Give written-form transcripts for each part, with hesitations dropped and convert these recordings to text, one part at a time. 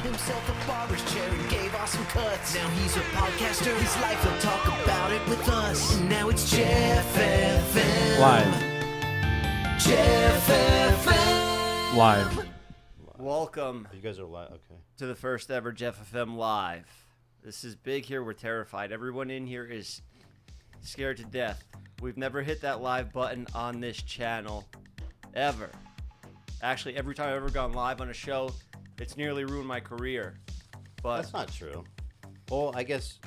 himself a barber's chair and gave awesome cuts. Now he's a podcaster, his life, he'll talk about it with us. And now it's Jeff FM. Jeff FM. Live. Welcome You guys are live, okay. to the first ever Jeff FM Live. This is big here. We're terrified. Everyone in here is scared to death. We've never hit that live button on this channel, ever. Actually, every time I've ever gone live on a show, it's nearly ruined my career. But That's not true. Well, I guess.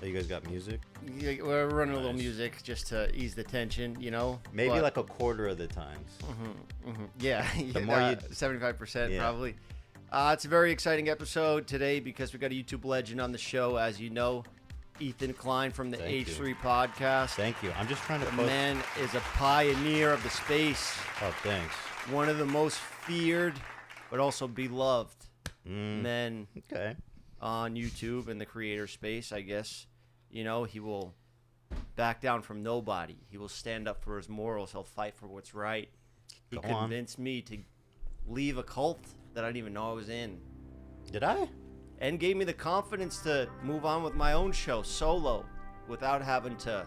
Oh, you guys got music? we're running a little Nice. music just to ease the tension, you know? Maybe But- like a quarter of the times. Yeah, The more you- 75% Yeah. probably. It's a very exciting episode today because we got a YouTube legend on the show, as you know, Ethan Klein from the Thank you. H3 Podcast. Thank you. I'm just trying to The post. man is a pioneer of the space, Oh, thanks. one of the most feared but also beloved men Okay. on YouTube in the creator space, I guess. You know, he will back down from nobody. He will stand up for his morals. He'll fight for what's right. He Go on. convinced me to leave a cult that I didn't even know I was in, Did I? and gave me the confidence to move on with my own show solo without having to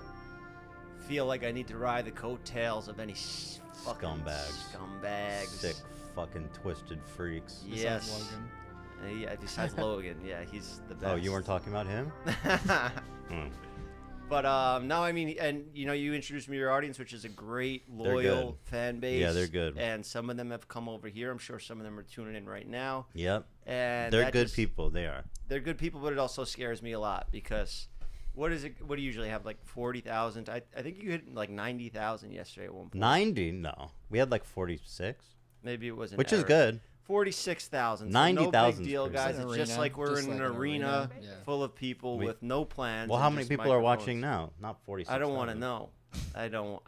feel like I need to ride the coattails of any fucking scumbags. Sick fucking twisted freaks. Yes. Yeah, besides Logan. Yeah, he's the best. Oh, you weren't talking about him? But no, I mean, and you know, you introduced me to your audience, which is a great, They're loyal good. fan base. Yeah, they're good. And some of them have come over here. I'm sure some of them are tuning in right now. Yep. And They're that good just- people. They are. They're good people, but it also scares me a lot because what is it? What do you usually have? Like 40,000? I think you hit like 90,000 yesterday at one point. 90? No. We had like 46, Maybe it was an which is error. good. 46,000. 90,000 No big deal, is guys. It's It's an just arena. like we're Just in like an an arena arena. Yeah. full of people with no plans. Well, and how many just people are watching microphones. now? Not 46. I don't want to know. I don't.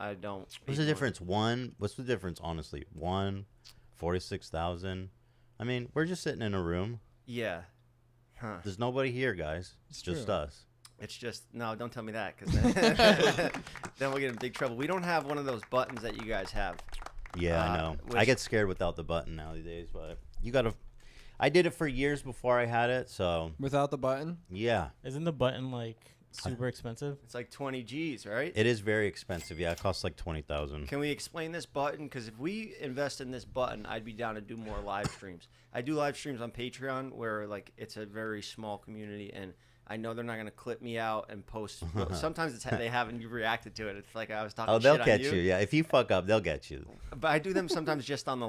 What's the difference? What's the difference, honestly? 46,000. I mean, we're just sitting in a room. Yeah. Huh. There's nobody here, guys. It's just true. us. It's just, no, don't tell me that, because then we'll get in big trouble. We don't have one of those buttons that you guys have. Yeah, I know. I which- get scared without the button nowadays, but you gotta. I did it for years before I had it, so Without the button? yeah, Isn't the button like super expensive? It's like 20 G's, right? it is very expensive. Yeah, it costs like 20,000. Can we explain this button? Because if we invest in this button, I'd be down to do more live streams. I do live streams on Patreon where like it's a very small community, and I know they're not going to clip me out and post. Sometimes it's they haven't reacted to it. It's like I was talking Oh, they'll shit get on you. Yeah, if you fuck up, they'll get you. But I do them sometimes just on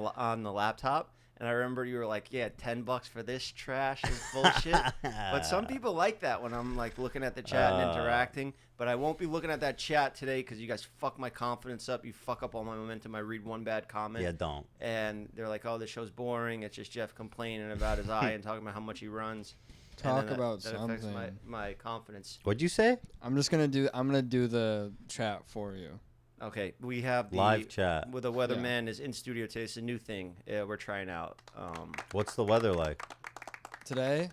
the laptop. And I remember you were like, yeah, $10 for this trash is bullshit. But some people like that when I'm like looking at the chat and interacting. But I won't be looking at that chat today because you guys fuck my confidence up. You fuck up all my momentum. I read one bad comment. Yeah, don't. And they're like, oh, this show's boring. It's just Jeff complaining about his eye and talking about how much he runs. And Talk then about that affects something. my confidence. What'd you say? I'm gonna do the chat for you. Okay, we have the Live chat. With the weatherman is in studio today. It's a new thing we're trying out. What's the weather like? Today,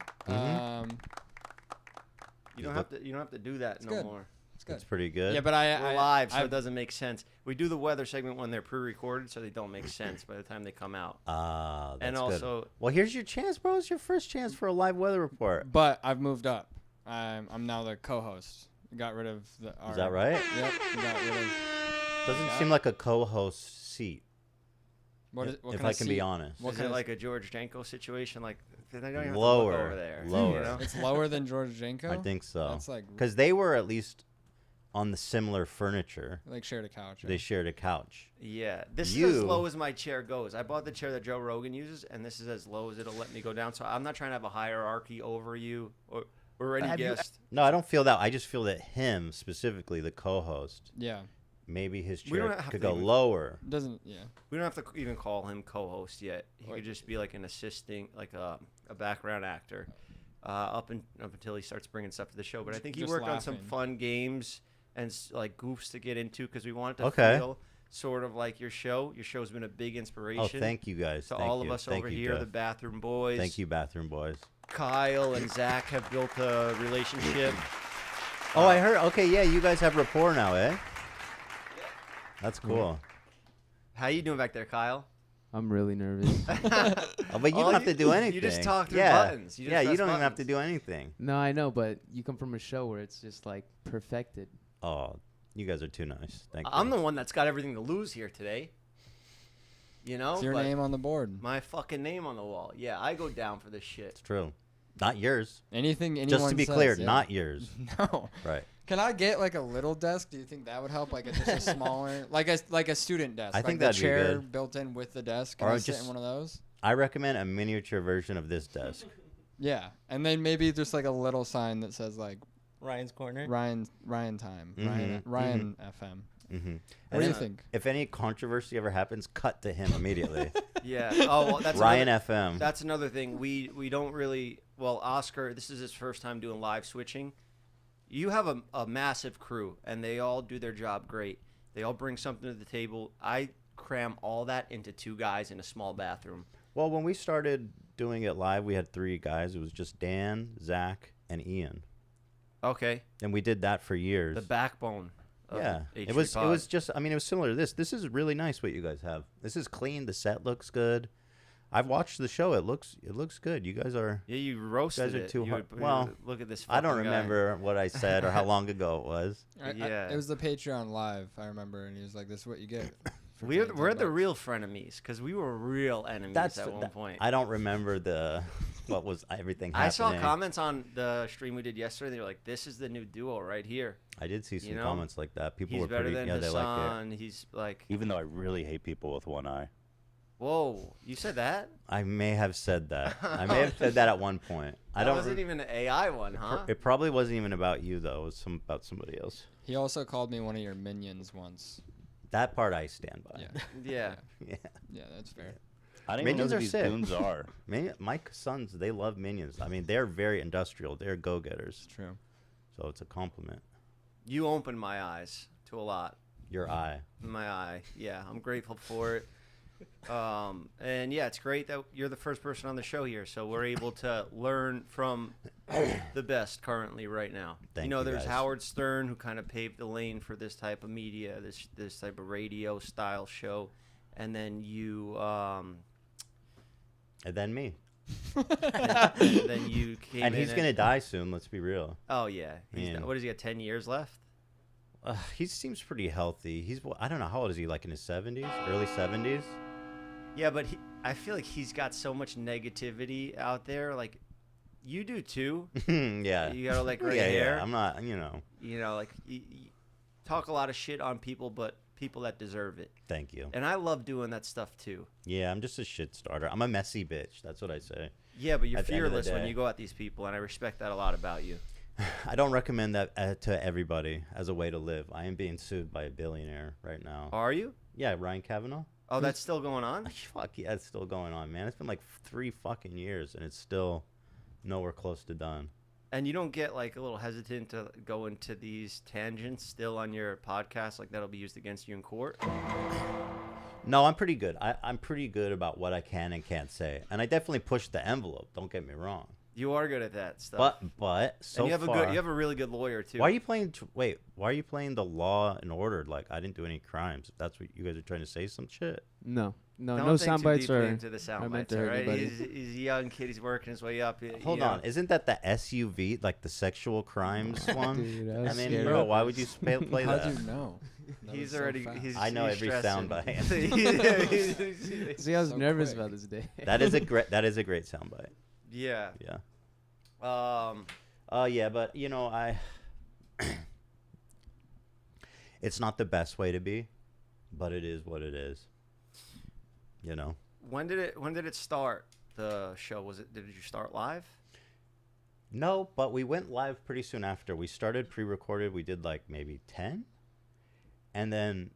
You don't have to do that no good. more. it's good. It's pretty good. Yeah, but We're live, so I it doesn't make sense. We do the weather segment when they're pre-recorded, so they don't make sense by the time they come out. That's And good. also- Well, here's your chance, bro. It's your first chance for a live weather report. But I've moved up. I'm now the co-host. Got rid of the. Is that right? Yep. Got rid of. Doesn't Yeah. seem like a co-host seat. What if kind I of can seat? be honest. What Is kind it of- like a George Janko situation? Like they don't even have to Lower, look over there. lower. You know? It's lower than George Janko. I think so. That's like Because they were at least on the similar furniture. shared a couch. They shared a couch. Yeah, this is You- as low as my chair goes. I bought the chair that Joe Rogan uses, and this is as low as it'll let me go down. So I'm not trying to have a hierarchy over you or any guest. No, I don't feel that. I just feel that him, specifically the co-host, Yeah. maybe his We don't chair have could to go even- lower. Doesn't. Yeah. We don't have to even call him co-host yet. He could just be like an assisting, like a background actor, up until he starts bringing stuff to the show. But I think he Just worked on some laughing. fun games and like goofs to get into because we want it to Okay. feel sort of like your show. Your show's been a big inspiration. Oh, thank you guys. to Thank all you. of us Thank over you, here, Jeff. the Bathroom Boys. Thank you, Bathroom Boys. Kyle and Zach have built a relationship. Oh, I heard. Okay, yeah, you guys have rapport now, eh? That's cool. How you doing back there, Kyle? I'm really nervous. Oh, but you don't have to do anything. You just talk through yeah. buttons. You yeah, just you press don't even have to buttons. do anything. No, I know, but you come from a show where it's just like perfected. Oh, you guys are too nice. Thank I'm you. the one that's got everything to lose here today. You know? It's your But name on the board. My fucking name on the wall. Yeah, I go down for this shit. It's true. Not yours. Anything anyone Just to be says, clear, yeah. not yours. No. Right. Can I get like a little desk? Do you think that would help? Like just a smaller, like a student desk. I like think the that'd be chair good. built in with the desk. Can Or I sit just- in one of those? I recommend a miniature version of this desk. Yeah, and then maybe just like a little sign that says like Ryan's corner. Ryan time, Mhm, Ryan FM. Mm-hmm. What do you think? If any controversy ever happens, cut to him immediately. Yeah. Oh, well, that's Ryan another, FM. That's another thing. We don't really. Well, Oscar, this is his first time doing live switching. You have a massive crew, and they all do their job great. They all bring something to the table. I cram all that into 2 guys in a small bathroom. Well, when we started doing it live, we had 3 guys. It was just Dan, Zach, and Ian, Okay. and we did that for years. The backbone. Of Yeah, H3 it was Pod. just. I mean, it was similar to this. This is really nice what you guys have. This is clean. The set looks good. I've watched the show. It looks good. You guys are. Yeah, you roasted are it. too You hard- would- well, look at this. I don't fucking guy. remember what I said or how long ago it was. Yeah. It was the Patreon live. I remember, and he was like, "This is what you get." for We're 10 the bucks." real frenemies because we were real enemies at one point. I don't remember what was everything happening. I saw comments on the stream we did yesterday. They were like, "This is the new duo right here. I did see some You know? comments like that. People He's were better pretty. than Yeah, they liked Hassan. He's like, Even though I really hate people with one eye. whoa, you said that? it. I may have said that. I may have said that at one point. I That don't. wasn't even an AI one, huh? It probably wasn't even about you though. It was about somebody else. He also called me one of your minions once. That part I stand by. Yeah, Yeah. Yeah. yeah, that's fair. I don't even know Minions who are these sick. goons are. My sons, they love Minions. I mean, they're very industrial. They're go-getters. It's true. So it's a compliment. You opened my eyes to a lot. Your eye. My eye. Yeah, I'm grateful for it. And yeah, it's great that you're the first person on the show here, so we're able to learn from the best currently right now. Thank you, you, there's guys. Howard Stern who kind of paved the lane for this type of media, this type of radio style show, and then you And then me. and then you came And in he's going to die soon, let's be real. Oh yeah. Man. What does he got, 10 years left? He seems pretty healthy. I don't know, how old is he, like in his 70s? Early 70s? Yeah, but I feel like he's got so much negativity out there. Like, you do too. Yeah. You gotta like gray yeah, hair. yeah. I'm not, you know. You know, like you talk a lot of shit on people, but people that deserve it. Thank you. And I love doing that stuff too. Yeah, I'm just a shit starter. I'm a messy bitch. That's what I say. Yeah, but you're At the end of the fearless when day. you go at these people, and I respect that a lot about you. I don't recommend that to everybody as a way to live. I am being sued by a billionaire right now. Are you? Yeah, Ryan Kavanaugh. Oh, that's still going on? Fuck yeah, it's still going on, man. It's been like 3 fucking years, and it's still nowhere close to done. And you don't get like a little hesitant to go into these tangents still on your podcast, like that'll be used against you in court? No, I'm pretty good. I'm pretty good about what I can and can't say, and I definitely push the envelope. Don't get me wrong. You are good at that stuff. But so and you have far, you have a really good lawyer too. why are you playing? Wait, why are you playing the Law and Order? Like I didn't do any crimes. If that's what you guys are trying to say, some shit. No Don't sound think too bites deeply are into the sound meant bites, to hurt all right? anybody. He's a young kid. He's working his way up. Hold on, isn't that the SUV, like the sexual crimes one? Dude, I I was mean, scared. bro, why would you play How'd that? you know? That was He's so already. fast. He's, I know he's every stressing. soundbite. See, I was So nervous quick. about this day. That is a great soundbite. Yeah. Yeah. Um. Yeah, but you know, it's not the best way to be, but it is what it is. You know. When did it start? The show did you start live? No, but we went live pretty soon after. We started pre-recorded. We did like maybe 10, and then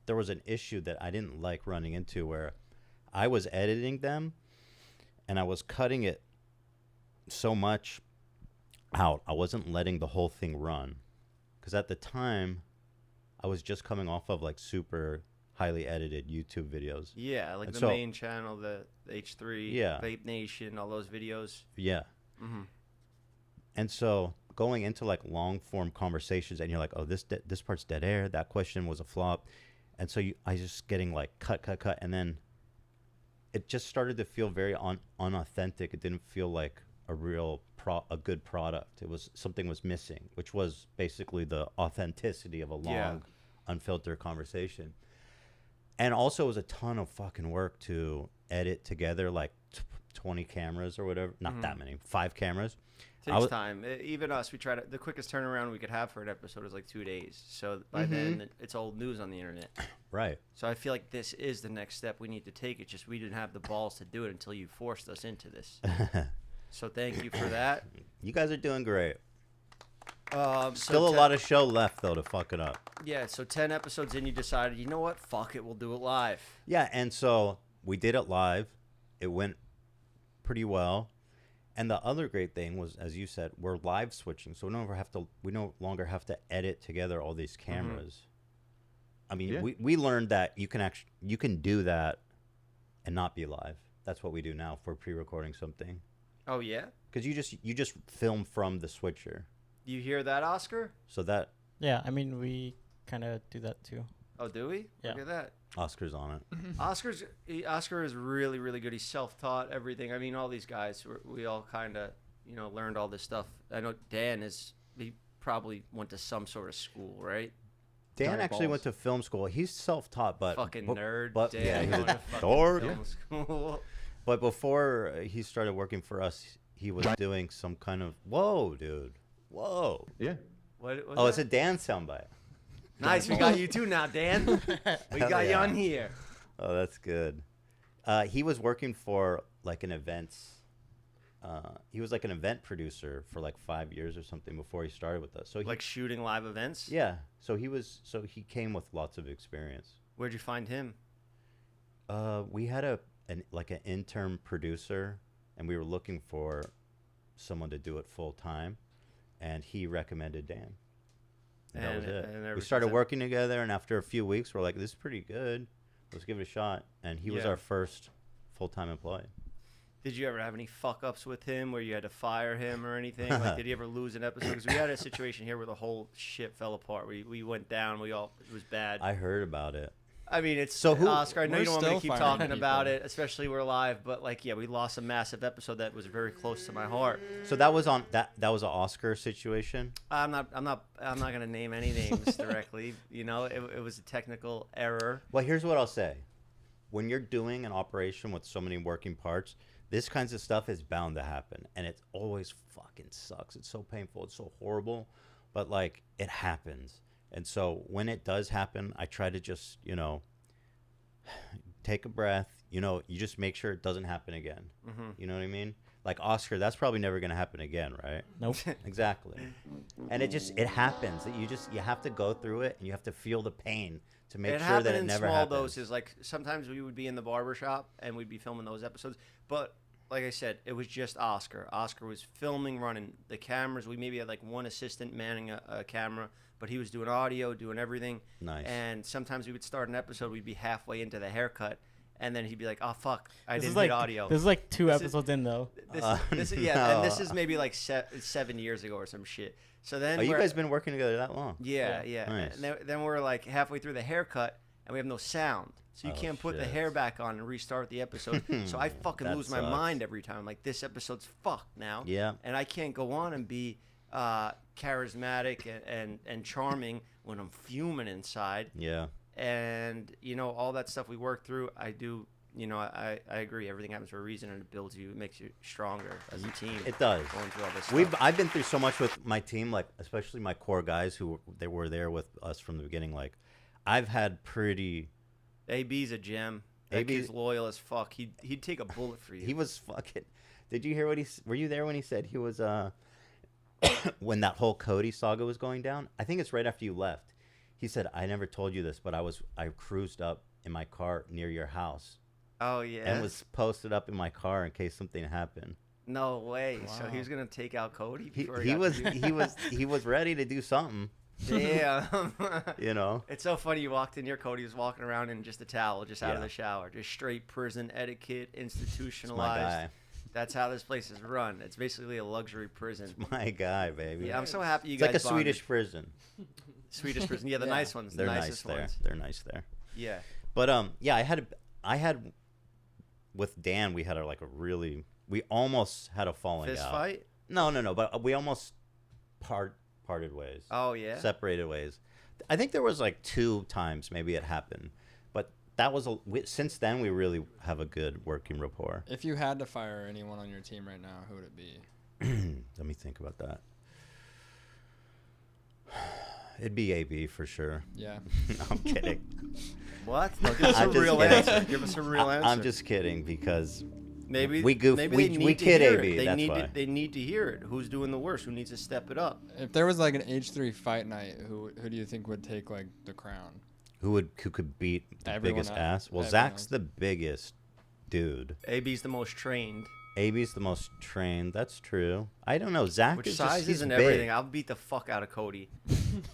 there was an issue that I didn't like running into where I was editing them, and I was cutting it so much out. I wasn't letting the whole thing run, because at the time, I was just coming off of like super highly edited YouTube videos. Yeah, like And the so- main channel, the H3, Yeah. Vape Nation, all those videos. Yeah. Mm-hmm. And so going into like long form conversations, and you're like, oh, this part's dead air. That question was a flop. And so I just getting like cut, and then it just started to feel very unauthentic. It didn't feel like a real a good product. It was something was missing, which was basically the authenticity of a long, unfiltered conversation. And also, it was a ton of fucking work to edit together like 20 cameras or whatever. Not that many, 5 cameras. Takes time. Even us, we try to. The quickest turnaround we could have for an episode is like 2 days. So by then, it's old news on the internet. Right. So I feel like this is the next step we need to take. It's just we didn't have the balls to do it until you forced us into this. So thank you for that. You guys are doing great. Still A lot of show left though to fuck it up. Yeah. So 10 episodes in, you decided, you know what? Fuck it, we'll do it live. Yeah, and so we did it live. It went pretty well. And the other great thing was, as you said, we're live switching, so we no longer have to edit together all these cameras. I mean, we learned that you can do that and not be live. That's what we do now if we're pre-recording something. Oh yeah. Because you just film from the switcher. You hear that, Oscar? So that Yeah, I mean, we kind of do that too. Oh, do we? Yeah. Look at that. Oscar's on it. Oscar is really, really good. He's self-taught, everything. I mean, all these guys, we all kind of, learned all this stuff. I know Dan he probably went to some sort of school, right? Dan actually went to film school. He's self-taught, but Fucking nerd. But Dan yeah, he's going to a fucking dork. film school. But before he started working for us, he was doing some kind of whoa, dude, whoa. Yeah. What was Oh, that? it's a Dan soundbite. Nice. We got you too now, Dan. We Hell got you yeah. on here. Oh, that's good. He was working for like an events. He was like an event producer for like 5 years or something before he started with us. So Like shooting live events? yeah. So he came with lots of experience. Where'd you find him? We had an intern producer, and we were looking for someone to do it full time, and he recommended Dan. And that was it. and ever We since started then- working together, and after a few weeks, we're like, "This is pretty good. Let's give it a shot." And he was Yeah. our first full-time employee. Did you ever have any fuck-ups with him where you had to fire him or anything? Like, did he ever lose an episode? Because we had a situation here where the whole shit fell apart. We went down. It was bad. I heard about it. I mean, it's So who- Oscar. I know We're you don't want me to still keep firing talking about people. it, especially we're live. But we lost a massive episode that was very close to my heart. So that was on that was an Oscar situation. I'm not gonna name any names directly. It was a technical error. Well, here's what I'll say: when you're doing an operation with so many working parts, this kinds of stuff is bound to happen, and it always fucking sucks. It's so painful. It's so horrible, but like it happens. And so when it does happen, I try to just, take a breath. You just make sure it doesn't happen again. Mm-hmm. You know what I mean? Like Oscar, that's probably never going to happen again, right? Nope. Exactly. And it happens that you have to go through it, and you have to feel the pain to make It sure happened that it in never small happens. doses. Like sometimes we would be in the barbershop and we'd be filming those episodes. But like I said, it was just Oscar. Oscar was filming, running the cameras. We maybe had like one assistant manning a camera, but he was doing audio, doing everything. Nice. And sometimes we would start an episode, we'd be halfway into the haircut, and then he'd be like, "Oh fuck, I This didn't is like get audio." This is like 2 This is- episodes in though. This is yeah, no. and this is maybe like 7 years ago or some shit. So then Oh, you we're- guys been working together that long? yeah. Nice. And then we're like halfway through the haircut, and we have no sound. So you Oh, can't put the shit. hair back on and restart the episode. So I fucking That lose my sucks. mind every time. I'm like, this episode's fucked now. Yeah. And I can't go on and be charismatic and charming when I'm fuming inside. Yeah. And, all that stuff we work through, I do, I agree. Everything happens for a reason, and it builds you, it makes you stronger as a team. It does. Going through all this stuff. I've been through so much with my team, like especially my core guys who were there with us from the beginning. Like, I've had pretty. AB's a gem. That AB's kid's loyal as fuck. He'd take a bullet for you. He was fucking. Did you hear what were you there when he said he was when that whole Cody saga was going down? I think it's right after you left. He said, "I never told you this, but I cruised up in my car near your house Oh yeah. and was posted up in my car in case something happened." No way. So Wow. he was gonna take out Cody He before he got was to you? he was ready to do something, Damn. It's so funny. You walked in here, Cody was walking around in just a towel, just out of Yeah. the shower, just straight prison etiquette, It's institutionalized. my guy. That's how this place is run. It's basically a luxury prison. My guy, baby. Yeah, I'm so happy you It's guys. like a bonded. Swedish prison. Swedish prison. Yeah, the Yeah. nice ones. The They're nice nicest there. ones. They're nice there. Yeah. But yeah, I had with Dan, we had we almost had a falling Fist out. fight? No, but we almost parted ways. Oh, yeah? Separated ways. I think there was like 2 times maybe it happened, but that was since then we really have a good working rapport. If you had to fire anyone on your team right now, who would it be? Let me think about that. It'd be AB for sure. Yeah. No, I'm kidding. What? No, give us a I'm just real kidding. answer. Give us a real answer. I'm just kidding because Maybe we goof. Maybe we they need to kid hear AB. It. They That's need why. they need to hear it. Who's doing the worst? Who needs to step it up? If there was like an H3 fight night, who do you think would take like the crown? Who could beat the Everyone biggest else. ass? Well, Everyone Zach's else. the biggest dude. AB's the most trained. AB's the most trained. That's true. I don't know. Zach Which is size just, he's isn't big. everything. I'll beat the fuck out of Cody.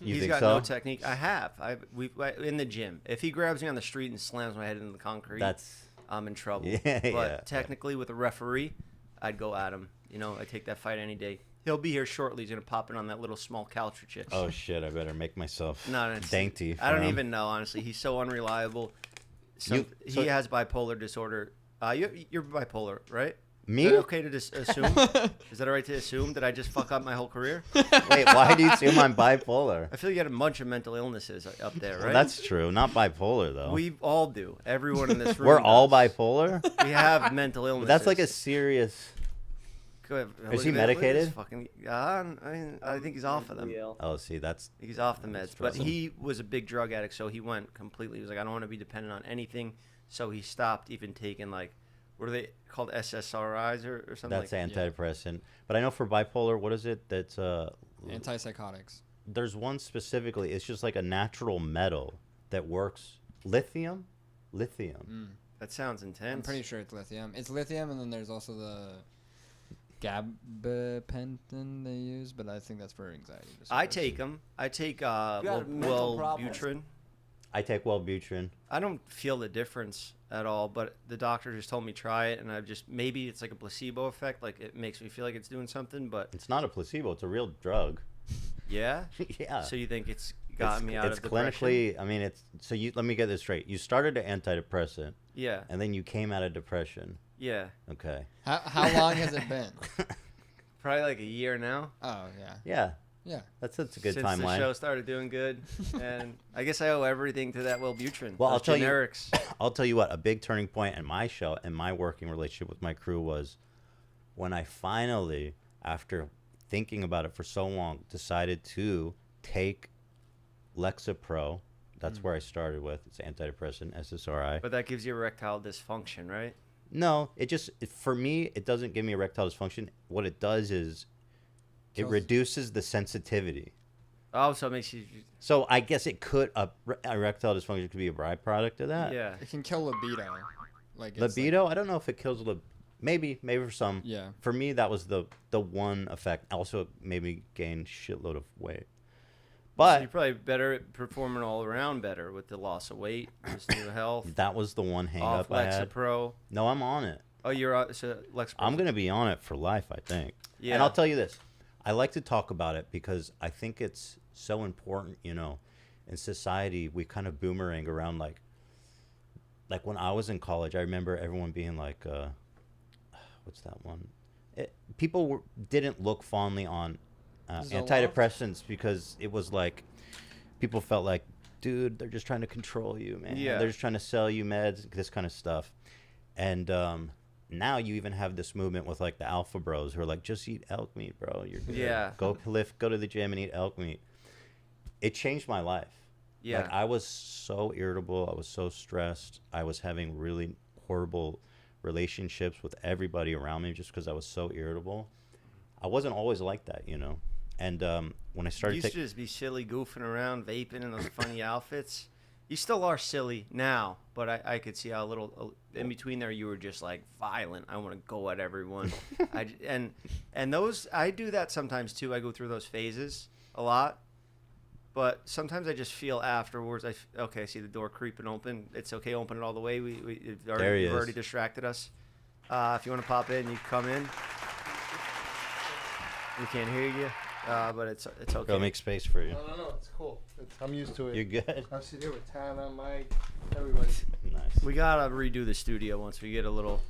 You He's think got so? no technique. I have. We in the gym. If he grabs me on the street and slams my head into the concrete, I'm in trouble. Yeah, but yeah. technically, with a referee, I'd go at him. You know, I take that fight any day. He'll be here shortly. He's gonna pop in on that little small couch or chick. Oh shit! I better make myself No, it's dainty. I don't for him. even know, honestly. He's so unreliable. So- He has bipolar disorder. You're bipolar, right? Me? Is that okay to just assume? Is that all right to assume? Did I just fuck up my whole career? Wait, why do you assume I'm bipolar? I feel you got a bunch of mental illnesses up there, right? Well, that's true. Not bipolar though. We all do. Everyone in this room. We're all does. bipolar. We have mental illnesses. That's like a serious. Go ahead. Is he Look at this medicated? Fucking, I think he's off of them. Oh, see, that's He's off the meds. But stressful. he was a big drug addict, so he went completely. He was like, I don't want to be dependent on anything. So he stopped even taking, like, what are they called, SSRIs or something? that's like antidepressant. But I know for bipolar, what is it? That's Antipsychotics. There's one specifically. It's just like a natural metal that works. Lithium. That sounds intense. I'm pretty sure it's lithium. It's lithium, and then there's also the gabapentin they use, but I think that's for anxiety disorders. I take them. I take got mental problems. Wellbutrin. I take Wellbutrin. I don't feel the difference at all, but the doctor just told me try it, and I've just, maybe it's like a placebo effect, like it makes me feel like it's doing something, but It's not a placebo. It's a real drug. yeah. Yeah. So you think it's gotten me out it's of depression? clinically. I mean, it's so you. Let me get this straight. You started an antidepressant, Yeah. and then you came out of depression. Yeah. Okay. How long has it been? Probably like a year now. Oh yeah, Yeah, yeah. that's a good Since timeline. the show started doing good, and I guess I owe everything to that Wellbutrin. Well, I'll those tell you- generics. I'll tell you what, a big turning point in my show and my working relationship with my crew was when I finally, after thinking about it for so long, decided to take Lexapro. That's where I started with. It's antidepressant, SSRI. But that gives you erectile dysfunction, right? No, for me, it doesn't give me erectile dysfunction. What it does is it Kills- reduces the sensitivity. Oh, so it makes you. So I guess it could, erectile dysfunction could be a byproduct of that. Yeah. It can kill libido. Like it's Libido, I don't know if it kills maybe for some. Yeah. For me, that was the one effect. Also, it made me gain shitload of weight. So But you're probably better at performing all around better with the loss of weight, just new health. that was the one hang Off up I had. Lexapro. No, I'm on it. Oh, you're on. So Lexapro. I'm going to be on it for life, I think. Yeah. And I'll tell you this. I like to talk about it because I think it's so important, in society, we kind of boomerang around like when I was in college, I remember everyone being like, what's that one? People didn't look fondly on Zoloft? antidepressants because it was like, people felt like, dude, they're just trying to control you, man. Yeah. They're just trying to sell you meds, this kind of stuff. And now you even have this movement with like the alpha bros who are like, just eat elk meat, bro. You're good. Yeah. Go to the gym and eat elk meat. It changed my life. Yeah. Like I was so irritable. I was so stressed. I was having really horrible relationships with everybody around me just because I was so irritable. I wasn't always like that, And when I You started used to just be silly, goofing around, vaping in those funny outfits. You still are silly now, but I could see how a little in between there you were just like violent. I want to go at everyone. And those, I do that sometimes too. I go through those phases a lot, but sometimes I just feel afterwards. I see the door creeping open. It's okay, open it all the way. You've already distracted us. If you want to pop in, you can come in. We can't hear you. but it's okay. Go make space for you. No, it's cool. I'm used to it. You're good. I'm sitting here with Tana, Mike, everybody. Nice. We gotta redo the studio once we get a little.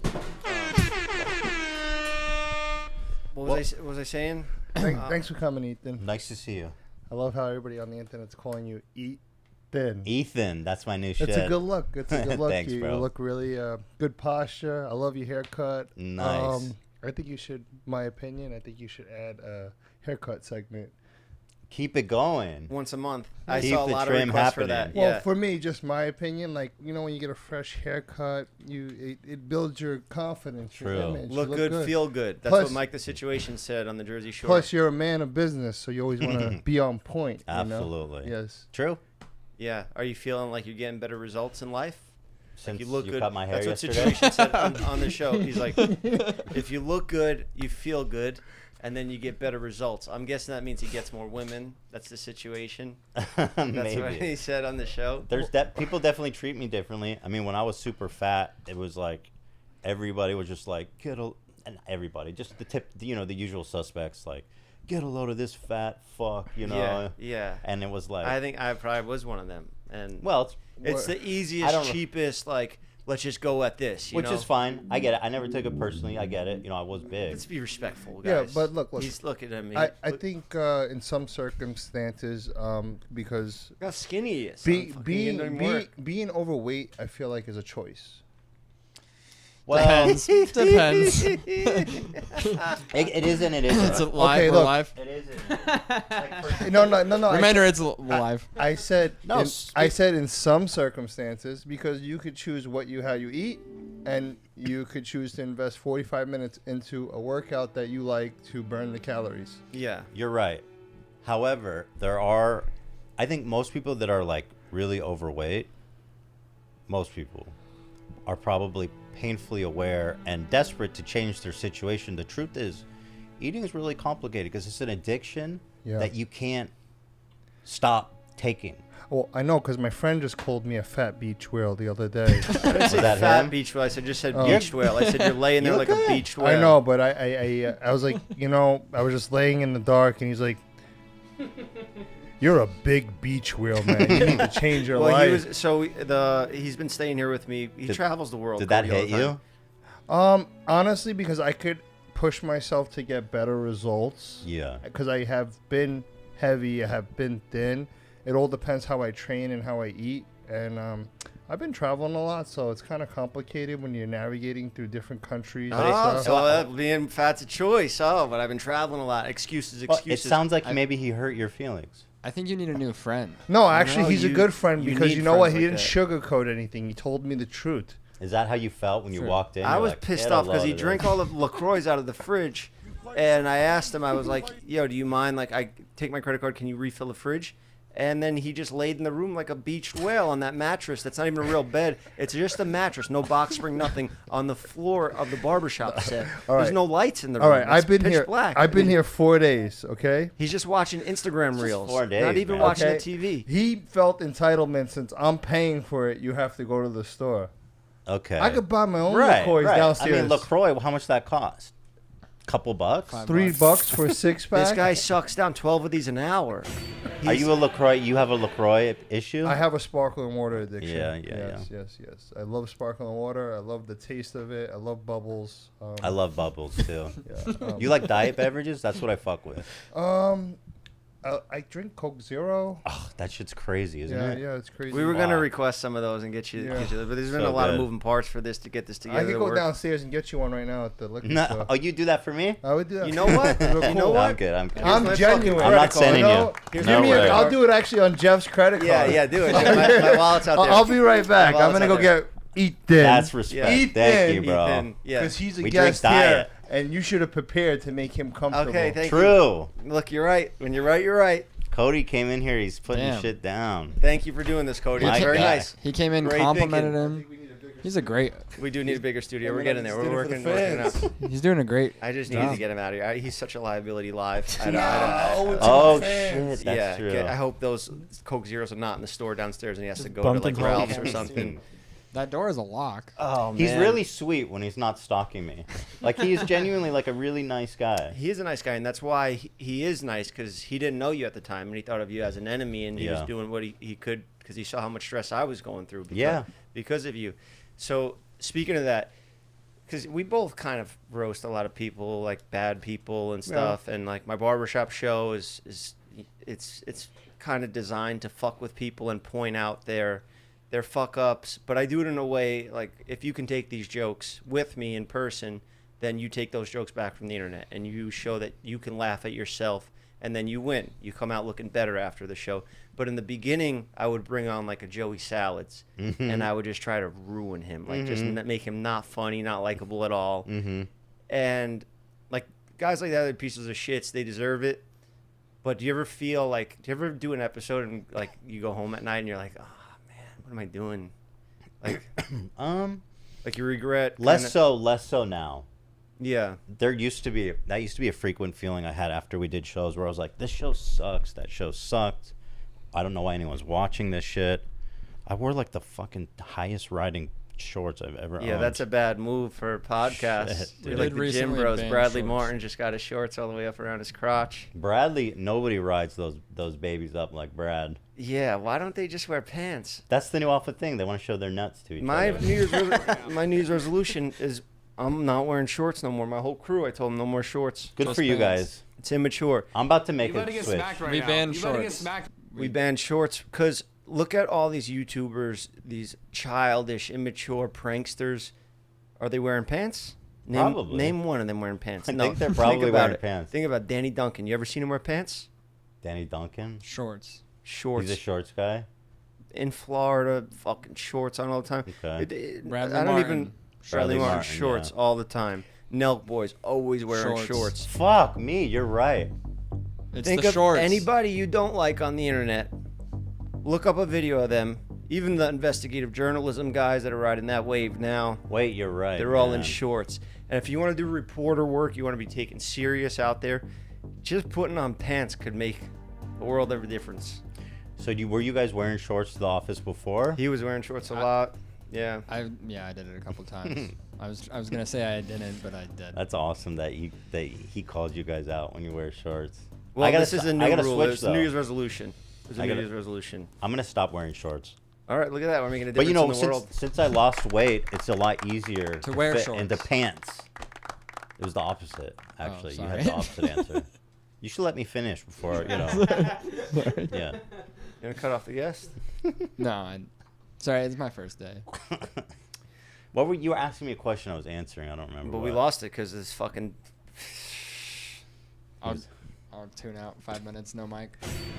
What was I saying? Thanks for coming, Ethan. Nice to see you. I love how everybody on the internet's calling you Ethan. Ethan, that's my new shit. It's a good look. It's a good look. Thanks, you bro. look really good posture. I love your haircut. Nice. I think you should, my opinion, I think you should add a haircut segment. Keep it going. Once a month. I Keep saw a the lot of trim requests for happening. that. Well, Yeah. for me, just my opinion, like, you know, when you get a fresh haircut, it builds your confidence. True. Your image. You Look good, feel good. That's Plus- what Mike the Situation said on the Jersey Shore. Plus, you're a man of business, so you always want to be on point. You know? Absolutely. Yes. True. Yeah. Are you feeling like you're getting better results in life? Since You look good. cut my hair That's what yesterday. Situation said on the show. He's like, if you look good, you feel good, and then you get better results. I'm guessing that means he gets more women. That's the situation. That's Maybe. what he said on the show. There's people definitely treat me differently. I mean, when I was super fat, it was like everybody was just like, and everybody, just the usual suspects, like, get a load of this fat fuck, you know. Yeah. And it was like, I think I probably was one of them. And well, it's the I don't easiest, know. cheapest, like, let's just go at this, which know? is fine. I get it. I never took it personally. I get it. You know, I was big. Let's be respectful, Yeah, guys. but look. He's looking at me. I think in some circumstances, because Look how skinny he is. being overweight, I feel like is a choice. Well, Depends. it is and it isn't. It's live. Okay, We're look. live. It isn't. No. Reminder, it's live. I said No, I said in some circumstances, because you could choose how you eat, and you could choose to invest 45 minutes into a workout that you like to burn the calories. Yeah. You're right. However, I think most people that are like really overweight, most people are probably painfully aware and desperate to change their situation. The truth is, eating is really complicated because it's an addiction that you can't stop taking. Well, I know because my friend just called me a fat beach whale the other day. I didn't say that fat him? beach whale. I just said beached whale. I said you're laying there You like look a good. beached whale. I know, but I was like, I was just laying in the dark, and he's like, "You're a big beach whale, man. You need to change your Well, life." he's been staying here with me. He travels the world. Did that Cody, all hit the time. you? Honestly, because I could push myself to get better results. Yeah. Because I have been heavy, I have been thin. It all depends how I train and how I eat. And I've been traveling a lot, so it's kind of complicated when you're navigating through different countries. and Oh, stuff. so being fat's a choice. Oh, but I've been traveling a lot. Excuses. Well, it sounds like maybe he hurt your feelings. I think you need a new friend. No, actually, No, he's a you- good friend you because need you know what? friends He like didn't sugarcoat anything. He told me the truth. Is that how you felt when you Sure. walked in? I You're was like, pissed "Get a off because load he of drank this." all the LaCroix out of the fridge. And I asked him, I was like, yo, do you mind? Like, I take my credit card. Can you refill the fridge? And then he just laid in the room like a beached whale on that mattress. That's not even a real bed. It's just a mattress. No box spring, nothing. On the floor of the barbershop set. All right. There's no lights in the All room. right, I've It's been pitch here. black. I've been here 4 days. Okay. He's just watching Instagram just reels. 4 days, not even man. watching Okay. the TV. He felt entitlement since I'm paying for it. You have to go to the store. Okay. I could buy my own right, LaCroix right. downstairs. I mean, LaCroix, how much that cost? Couple bucks? $3 for a 6-pack. This guy sucks down 12 of these an hour. Are you a LaCroix? You have a LaCroix issue? I have a sparkling water addiction. Yeah. Yes. I love sparkling water. I love the taste of it. I love bubbles. I love bubbles too. Yeah, You like diet beverages? That's what I fuck with. I drink Coke Zero. Oh, that shit's crazy, isn't Yeah, it? yeah, it's crazy. We were gonna Wow. request some of those and get you, Yeah. but there's been So a lot of good. moving parts for this to get this together. I could to go work. downstairs and get you one right now at the liquor No. store. Oh, you do that for me? I would do that. You know what? Real You know cool. No, what? I'm good. I'm good. I'm my genuine. fucking I'm not sending you. Here's No my way. credit I'll card. do it actually on Jeff's credit Yeah, card. yeah, do it. My wallet's out there. I'll be right back. Well, I'm gonna it's go out there. get Ethan. That's respect. Ethan. Thank you, bro. Ethan, yes. Because he's a We drink guest here, diet. and you should have prepared to make him comfortable. Okay, thank you. True. Look, you're right. When you're right, you're right. Cody came in here. He's putting Damn. shit down. Thank you for doing this, Cody. My It's very guy. nice. He came in, Great complimented thinking. him. He's a great. We do need a bigger studio. And We're then getting I there. just We're did it working, for the working fans. out. He's doing a great. I just needed job. to get him out of here. He's such a liability live. It's Oh the fans. shit, that's true. I hope those Coke Zeros are not in the store downstairs, and he has to go Bump to like and Ralph's call. or something. That door is a lock. Oh, He's man. really sweet when he's not stalking me. Like, he is genuinely like a really nice guy. He is a nice guy, and that's why he is nice, because he didn't know you at the time, and he thought of you as an enemy, and he was Yeah. doing what he could, because he saw how much stress I was going through Yeah. because of you. So, speaking of that, because we both kind of roast a lot of people, like bad people and stuff, and like my barbershop show is it's kind of designed to fuck with people and point out their fuck ups, but I do it in a way like, if you can take these jokes with me in person, then you take those jokes back from the internet and you show that you can laugh at yourself, and then you win. You come out looking better after the show. But in the beginning, I would bring on like a Joey Salads, and I would just try to ruin him, like just make him not funny, not likable at all. And like guys like that are pieces of shits. They deserve it. But do you ever feel like, do you ever do an episode and like you go home at night and you're like, oh man, what am I doing? Like, like you regret. Less so now. Yeah. That used to be a frequent feeling I had after we did shows where I was like, this show sucks. That show sucked. I don't know why anyone's watching this shit. I wore like the fucking highest riding shorts I've ever Yeah, owned. that's a bad move for a podcast. Shit, You're dude. like Did the gym recently bros. ban Bradley shorts. Martin just got his shorts all the way up around his crotch. Bradley, nobody rides those babies up like Brad. Yeah, why don't they just wear pants? That's the new alpha thing. They want to show their nuts to each My other. my New Year's resolution is I'm not wearing shorts no more. My whole crew, I told them no more shorts. Good Just for you pants. guys. It's immature. I'm about to make You about to a get switch. smacked right We now. banned You about to get shorts. smacked. We banned shorts because look at all these YouTubers, these childish, immature pranksters. Are they wearing pants? Probably. Name one of them wearing pants. I No, think they're think probably about wearing it. pants. Think about Danny Duncan. You ever seen him wear pants? Danny Duncan. Shorts. Shorts. He's a shorts guy. In Florida, fucking shorts on all the time. Okay. Bradley I don't Martin. even. Bradley Martin Martin, shorts yeah. all the time. Nelk boys always wearing Shorts. shorts. Fuck me, you're right. It's Think the of shorts. anybody you don't like on the internet. Look up a video of them. Even the investigative journalism guys that are riding that wave now, Wait, you're right. they're all in man. shorts. And if you want to do reporter work, you want to be taken serious out there, just putting on pants could make a world of a difference. So were you guys wearing shorts to the office before? He was wearing shorts a lot. Yeah. I did it a couple times. I was gonna say I didn't, but I did. That's awesome that he called you guys out when you wear shorts. Well, I gotta this is a I new gotta rule. switch, It's a though. New Year's resolution. It's a I New gotta- Year's resolution. I'm gonna stop wearing shorts. All right, look at that. We're making a But difference you know, in the world. since I lost weight, it's a lot easier to wear fit shorts. into pants. It was the opposite, actually. You had sorry. the opposite answer. You should let me finish before Yeah. You gonna cut off the guest? No, sorry, it's my first day. What were you were asking me a question I was answering? I don't remember. But we what. lost it because this fucking. I'll tune out 5 minutes, no mic.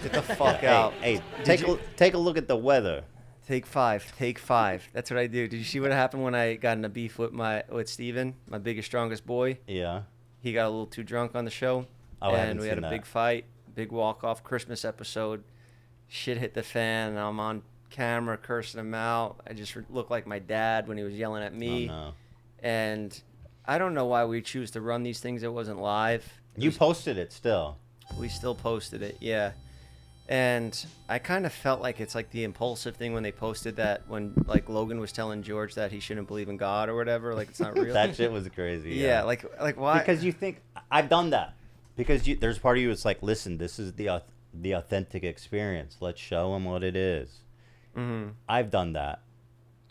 Get the fuck Hey, out. hey, Did take a look at the weather. Take five. Take five. That's what I do. Did you see what happened when I got in a beef with Steven, my biggest, strongest boy? Yeah. He got a little too drunk on the show. Oh, I and haven't we had seen a that. big fight, big walk-off Christmas episode. Shit hit the fan, and I'm on camera cursing him out. I just looked like my dad when he was yelling at me. Oh, no. And I don't know why we choose to run these things. It wasn't live. You posted it still. We still posted it, yeah. And I kind of felt like it's like the impulsive thing when they posted that when like Logan was telling George that he shouldn't believe in God or whatever, like it's not real. That shit was crazy. yeah, like why? Because you think I've done that. Because there's part of you that's like, listen, this is the authentic experience. Let's show them what it is. Mm-hmm. I've done that.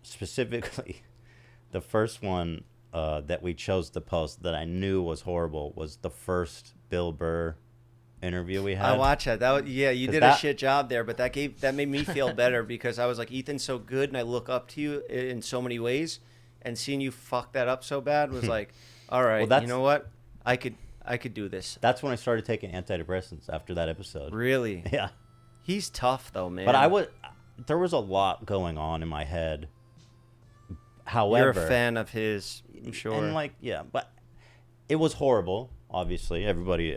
Specifically, the first one that we chose to post that I knew was horrible was the first Bill Burr interview we had. I watched that. That was, yeah, you 'Cause did that- a shit job there, but that made me feel better because I was like, Ethan's so good, and I look up to you in so many ways, and seeing you fuck that up so bad was like, all right, Well, you know what? I could do this. That's when I started taking antidepressants after that episode. Really? Yeah. He's tough though, man. But there was a lot going on in my head. However, You're a fan of his, I'm sure. And like, yeah, but it was horrible. Obviously, everybody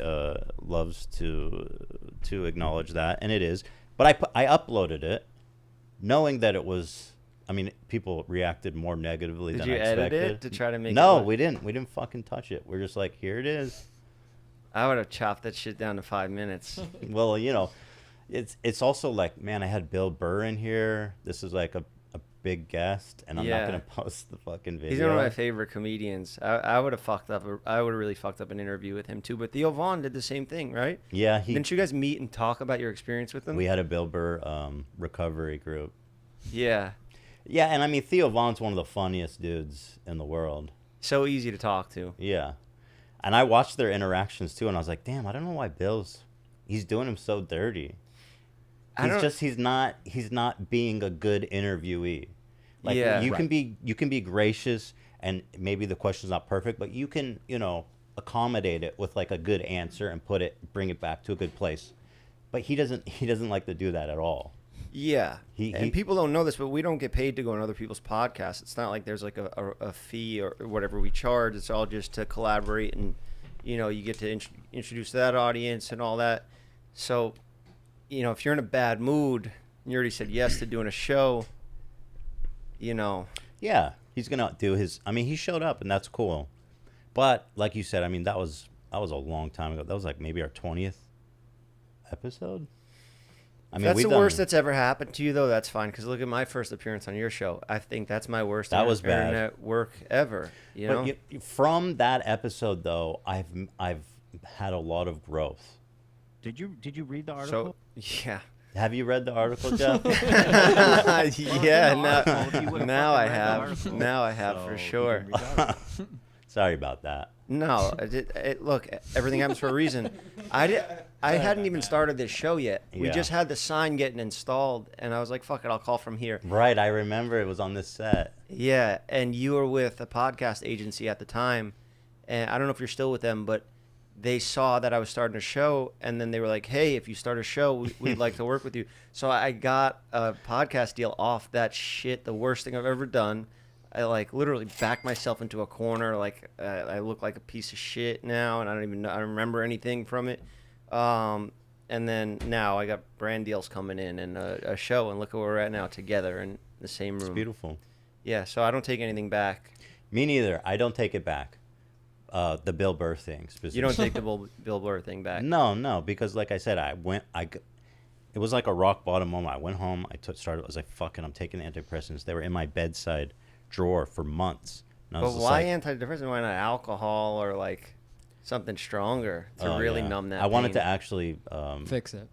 loves to acknowledge that, and it is. But I uploaded it, knowing that it was. I mean, people reacted more negatively Did than you I expected. edit it to try to make? No, it look- we didn't. We didn't fucking touch it. We're just like, here it is. I would have chopped that shit down to 5 minutes. Well, you know, it's also like, man, I had Bill Burr in here. This is like a big guest, and I'm Yeah. not gonna post the fucking video. He's one of my favorite comedians. I would have fucked up. I would have really fucked up an interview with him too. But Theo Vaughn did the same thing, right? Yeah, Didn't you guys meet and talk about your experience with him? we had a Bill Burr recovery group. Yeah. Yeah, and I mean Theo Vaughn's one of the funniest dudes in the world. So easy to talk to. Yeah, and I watched their interactions too, and I was like, damn, I don't know why he's doing him so dirty. He's not being a good interviewee. Like Yeah. you can be gracious, and maybe the question's not perfect, but you can, accommodate it with like a good answer and bring it back to a good place. But he doesn't like to do that at all. Yeah. He- People don't know this, but we don't get paid to go on other people's podcasts. It's not like there's like a fee or whatever we charge. It's all just to collaborate, and you get to introduce that audience and all that. So, if you're in a bad mood, you already said yes to doing a show, Yeah, he's gonna do his. I mean, he showed up, and that's cool. But like you said, I mean, that was a long time ago. That was like maybe our 20th episode. I mean, that's the worst that's ever happened to you, though. That's fine, because look at my first appearance on your show. I think that's my worst That was bad. internet work ever. But from that episode, though, I've had a lot of growth. Did you read the article? So, yeah. Have you read the article, Jeff? Yeah, article, you would've now I fucking read the have. article. Now I have So for you sure. can read the article. Sorry about that. No, look, everything happens for a reason. I hadn't even started this show yet. We Yeah. just had the sign getting installed, and I was like, fuck it, I'll call from here. Right, I remember it was on this set. Yeah, and you were with a podcast agency at the time, and I don't know if you're still with them, but they saw that I was starting a show, and then they were like, hey, if you start a show, we'd like to work with you. So I got a podcast deal off that shit, the worst thing I've ever done. I literally backed myself into a corner. I look like a piece of shit now, and I don't remember anything from it. And then now I got brand deals coming in and a show, and look where we're at now together in the same room. It's beautiful. Yeah, so I don't take anything back. Me neither. I don't take it back. The Bill Burr thing specifically. You don't take the Bill Burr thing back. No, because like I said, it was like a rock bottom moment. I went home. I was like, fuck it, I'm taking the antidepressants. They were in my bedside drawer for months. And I was But just why like, antidepressant? Why not alcohol or something stronger to really yeah. numb that I wanted pain? to actually Fix it.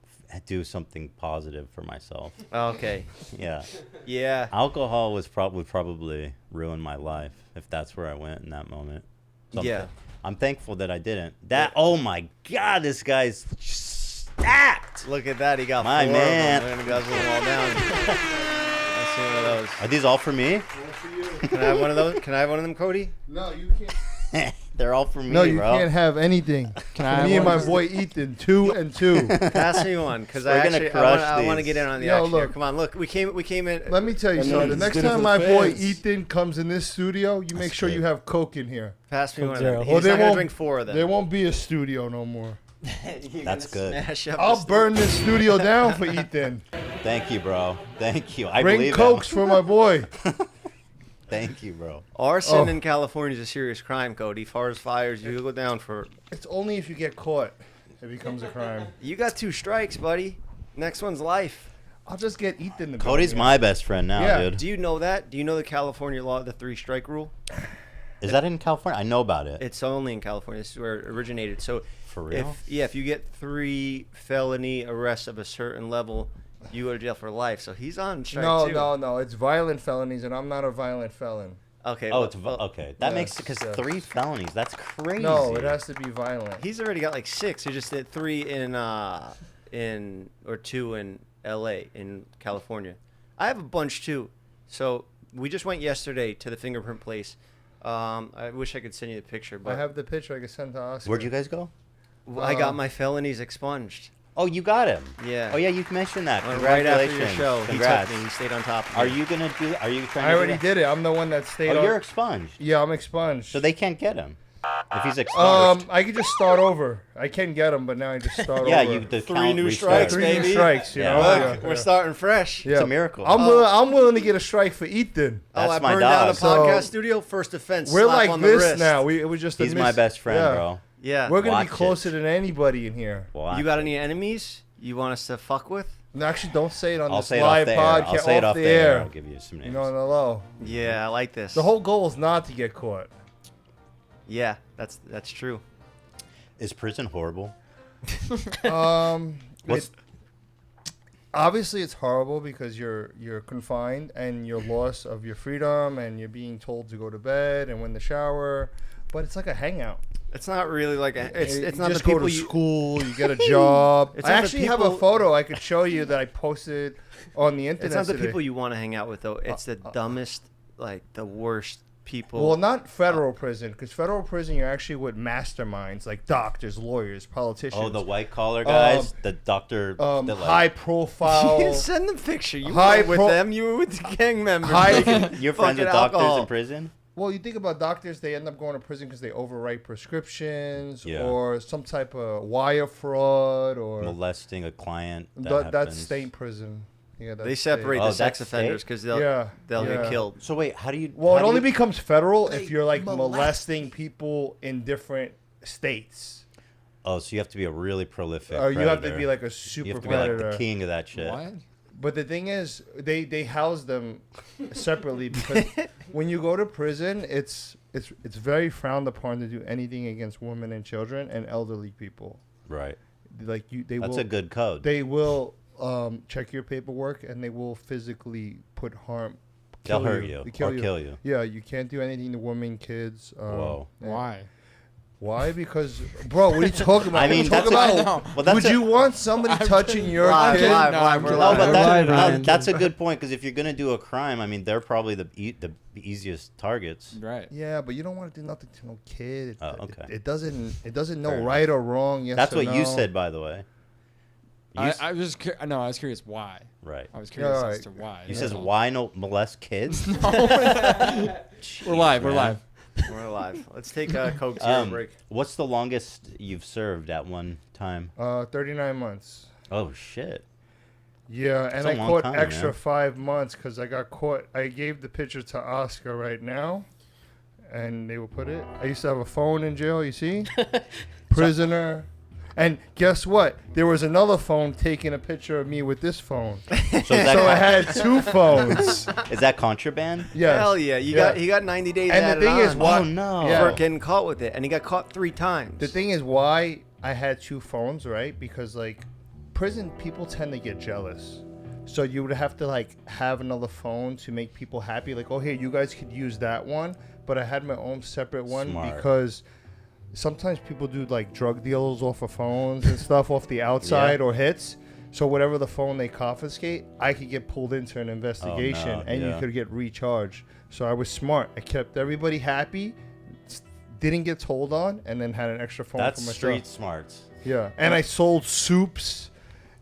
do something positive for myself. Okay. Yeah. Yeah. Alcohol would probably ruin my life if that's where I went in that moment. So Yeah. I'm thankful that I didn't. Oh my God, this guy's stacked. Look at that. He got My 4 man. of them. We're going to guzzle them all down. Let's see one of those. Are these all for me? Can I have one of those? Can I have one of them, Cody? No, you can't. They're all for me, No, you bro. can't have anything. Can I have Me and one? my boy Ethan, 2 and 2. Pass me one, because We're gonna crush I want to these. get in on the Yo, action here. look. Come on, look. We came in. Let me tell you And something. then The next it's good time for my the boy fans. Ethan comes in this studio, you make sure good. you have Coke in here. Pass me one of Zero. them. Well, He's they not going to won't- drink 4 of them. There won't be a studio no more. That's good. Smash up I'll the burn this studio down for Ethan. Thank you, bro. Thank you. I Bring believe Cokes for my boy. Thank you, bro. Arson Oh. in California is a serious crime, Cody. Forest fires, you go down for. It's only if you get caught it becomes a crime. You got 2 strikes, buddy. Next one's life. I'll just get Ethan to go Cody's here. my best friend now, Yeah. dude. Do you know that? Do you know the California law, the 3-strike rule? Is that in California? I know about it. It's only in California. This is where it originated. So, For real? if you get 3 felony arrests of a certain level, you go to jail for life. So he's on strike too. No. It's violent felonies, and I'm not a violent felon. Okay. Oh, well, okay. That Yeah, makes because yeah. 3 felonies. That's crazy. No, it has to be violent. He's already got like 6. He just did 3 or 2 in L.A. in California. I have a bunch too. So we just went yesterday to the fingerprint place. I wish I could send you the picture, but I have the picture I can send to Oscar. Where'd you guys go? I got my felonies expunged. Oh, you got him. Yeah. Oh yeah, you mentioned that. Right after Congratulations. your show, Congrats. he took me. He stayed on top of me. Are you gonna do? Are you trying? I to already do that? did it. I'm the one that stayed Oh, on. you're expunged. Yeah, I'm expunged. So they can't get him if he's expunged. I could just start over. I can get him, but now I just start yeah, over. the 3 count new restarts. strikes, 3 baby. new strikes, you Yeah. know? Look, Yeah, we're yeah. starting fresh. Yeah. It's a miracle. I'm willing to get a strike for Ethan. That's I my burned down a dog. podcast So- studio. First offense. We're slap like on the this wrist. now. It was just a He's miss. my best friend, Yeah. Yeah. We're gonna Watch be closer it. than anybody in here. Watch You got it. any enemies you want us to fuck with? No, actually, don't say it on I'll this say it off live the air. podcast. I'll say it off the the air. air. I'll give you some names. You know, on the low. Yeah, I like this. The whole goal is not to get caught. Yeah, that's true. Is prison horrible? It, obviously, it's horrible because you're confined and your loss of your freedom, and you're being told to go to bed and when the shower. But it's like a hangout. It's not really like a. It's You not just the people go to you. school. You get a job. It's I not the actually have a people- photo I could show you that I posted on the internet. It's not the today. people you want to hang out with though. It's the dumbest, like the worst people. Well, not federal prison, because federal prison you're actually with masterminds like doctors, lawyers, politicians. Oh, the white collar guys, the doctor, that, like, high profile. You didn't send them picture. You High weren't with pro- them. You were with the gang members. High- taking You're friends fucking with doctors alcohol. in prison? Well, you think about doctors, they end up going to prison because they overwrite prescriptions Yeah. or some type of wire fraud or Molesting a client. that's happens. state prison. Yeah, They that's separate Oh, the that's sex offenders state? because Yeah, they'll yeah. get killed. So wait, how do you? Well, how it do only you- becomes federal if Like you're like molesting molesting people in different states. Oh, so you have to be a really prolific. Or you have to predator. be like a super You have to be like predator. the king of that shit. What? But the thing is, they house them separately because when you go to prison, it's very frowned upon to do anything against women and children and elderly people. Right. Like they That's will, a good code. They will check your paperwork and they will physically put harm. They'll kill hurt you They or kill you. Yeah, you can't do anything to women, kids. Whoa. and- Why? Why? Because, bro, what are you talking about? I mean, Talk that's a- about. I know. Well, that's would you want somebody touching your Live, kid? live, No, live, I'm we're kidding. live. No, but Right, Ryan. that's a good point because if you're gonna do a crime, I mean, they're probably the easiest targets. Right. Yeah, but you don't want to do nothing to no kid. Oh, okay. It doesn't know Fair right or wrong. Yes That's or what you no. said, by the way. You s- I was no, I was curious why. right. I was curious as alright. to why. You that's says all. why no molest kids? We're live. We're man. live. We're alive. Let's take a Coke zero break. What's the longest you've served at one time? 39 months. Oh shit. Yeah, and That's a I long caught time, extra man. 5 months because I got caught. I gave the picture to Oscar right now, and they will put it. I used to have a phone in jail. You see, prisoner. And guess what? There was another phone taking a picture of me with this phone. So is So I that, had two phones. is that contraband? Yes. Hell yeah! He got 90 days And the added thing is, on why- Oh no. Yeah. for getting caught with it, and he got caught 3 times. The thing is why I had two phones, right? Because like prison people tend to get jealous. So you would have to like have another phone to make people happy. Like, oh, here, you guys could use that one. But I had my own separate one Smart. because sometimes people do like drug deals off of phones and stuff off the outside or hits. So whatever the phone they confiscate, I could get pulled into an investigation and you yeah. could get recharged. So I was smart. I kept everybody happy, didn't get told on, and then had an extra phone That's for myself. street smarts. Yeah, and I sold soups.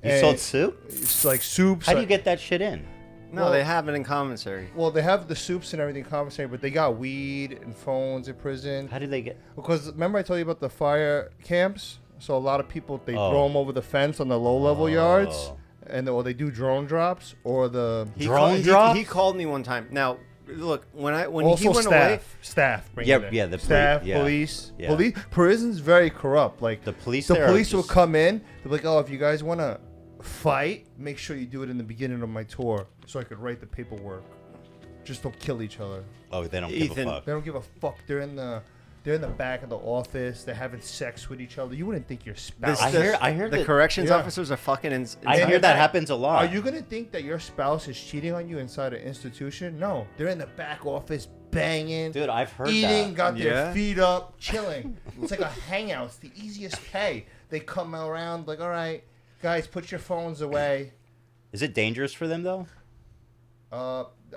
You and sold soup? It's like soups. How do you get that shit in? no, well- they have it in commissary. Well, they have the soups and everything compensated, but they got weed and phones in prison. How do they get? Because remember I told you about the fire camps? So a lot of people, they Oh. throw them over the fence on the low-level yards, and or they do drone drops, or the Drone drops? He called me one time. Now, look, when also he went away, staff. bring Yeah, it in. yeah, the staff, yeah. police, Yeah. police. Prison's very corrupt. Like The police the there are police will just- come in. They're like, oh, if you guys want to fight, make sure you do it in the beginning of my tour, so I could write the paperwork. Just don't kill each other. Oh, they don't give Ethan. a fuck. They don't give a fuck. They're in the back of the office. They're having sex with each other. You wouldn't think your spouse. I hear the that- corrections Yeah. officers are fucking. I And hear the that guy- happens a lot. Are you gonna think that your spouse is cheating on you inside an institution? No, they're in the back office banging, Dude, I've heard eating, that. got their Yeah. feet up, chilling. It's like a hangout. It's the easiest pay. They come around like, all right, guys, put your phones away. Is it dangerous for them though?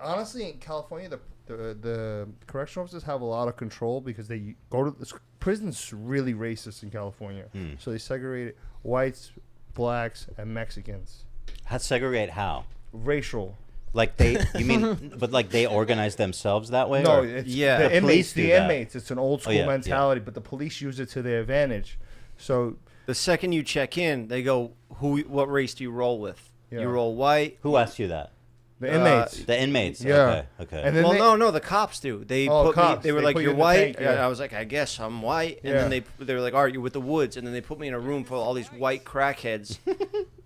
Honestly, in California, the correctional officers have a lot of control because they go to this prison's really racist in California. So they segregate whites, blacks, and Mexicans. How segregate how? Racial. Like they, you mean, but like they organize themselves that way? No, or- it's Yeah. the The inmates. police do The that. inmates. It's an old school yeah, yeah. mentality, but the police use it to their advantage. So The second you check in, they go, What race do you roll with? Yeah. You roll white. who asked you that? the inmates. The inmates. Yeah. Okay. Okay. And then Well, they, no, the cops do. They Oh, put cops. me. They were They like, put you "You're in the white." tank, yeah. And I was like, "I guess I'm white." And Yeah. then they were like, "All right, you're with the Woods." And then they put me in a room full of all these white crackheads.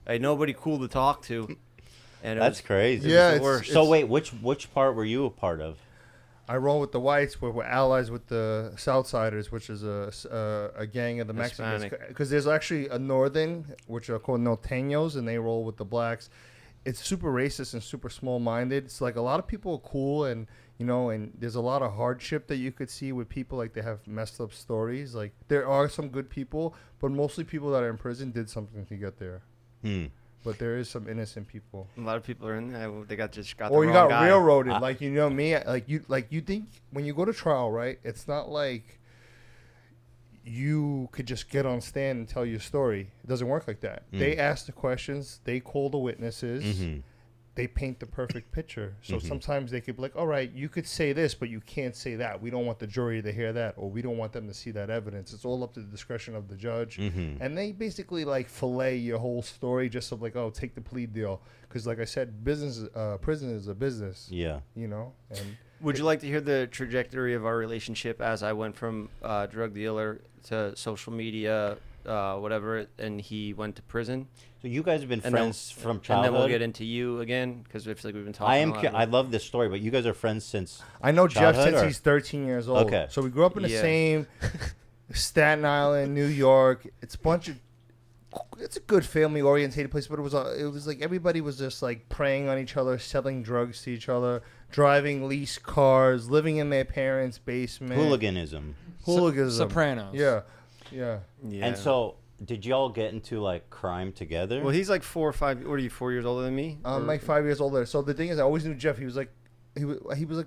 I had nobody cool to talk to. And That's crazy. Yeah, the it's, worst. So wait, which part were you a part of? I roll with the whites, but we're allies with the Southsiders, which is a gang of the Mexicans. Hispanic. Because there's actually a northern, which are called norteños, and they roll with the blacks. It's super racist and super small-minded. It's like a lot of people are cool, and and there's a lot of hardship that you could see with people. Like they have messed up stories. Like there are some good people, but mostly people that are in prison did something to get there. But there is some innocent people. A lot of people are in there. They just got Or the you wrong got guy. railroaded, like me. Like you think when you go to trial, right? It's not like you could just get on stand and tell your story. It doesn't work like that. They ask the questions. They call the witnesses. They paint the perfect picture. So sometimes they could be like, all right, you could say this, but you can't say that. We don't want the jury to hear that, or we don't want them to see that evidence. It's all up to the discretion of the judge. And they basically like fillet your whole story just of like, oh, take the plea deal. Because like I said, prison is a business. Yeah. And Would you like to hear the trajectory of our relationship as I went from drug dealer to social media, whatever, and he went to prison? So you guys have been And friends from childhood. And then we'll get into you again because I feel like we've been talking. I love this story, but you guys are friends since. I know Jeff childhood, since or? he's 13 years old. Okay. So we grew up in the Yeah. same Staten Island, New York. It's a good family orientated place, but it was like everybody was just like preying on each other, selling drugs to each other, driving leased cars, living in their parents' basement. Hooliganism. Sopranos. Yeah. Yeah. And so, did y'all get into like crime together? Well, he's like 4 or 5. What are you? 4 years older than me? I'm like 5 years older. So the thing is, I always knew Jeff. He was like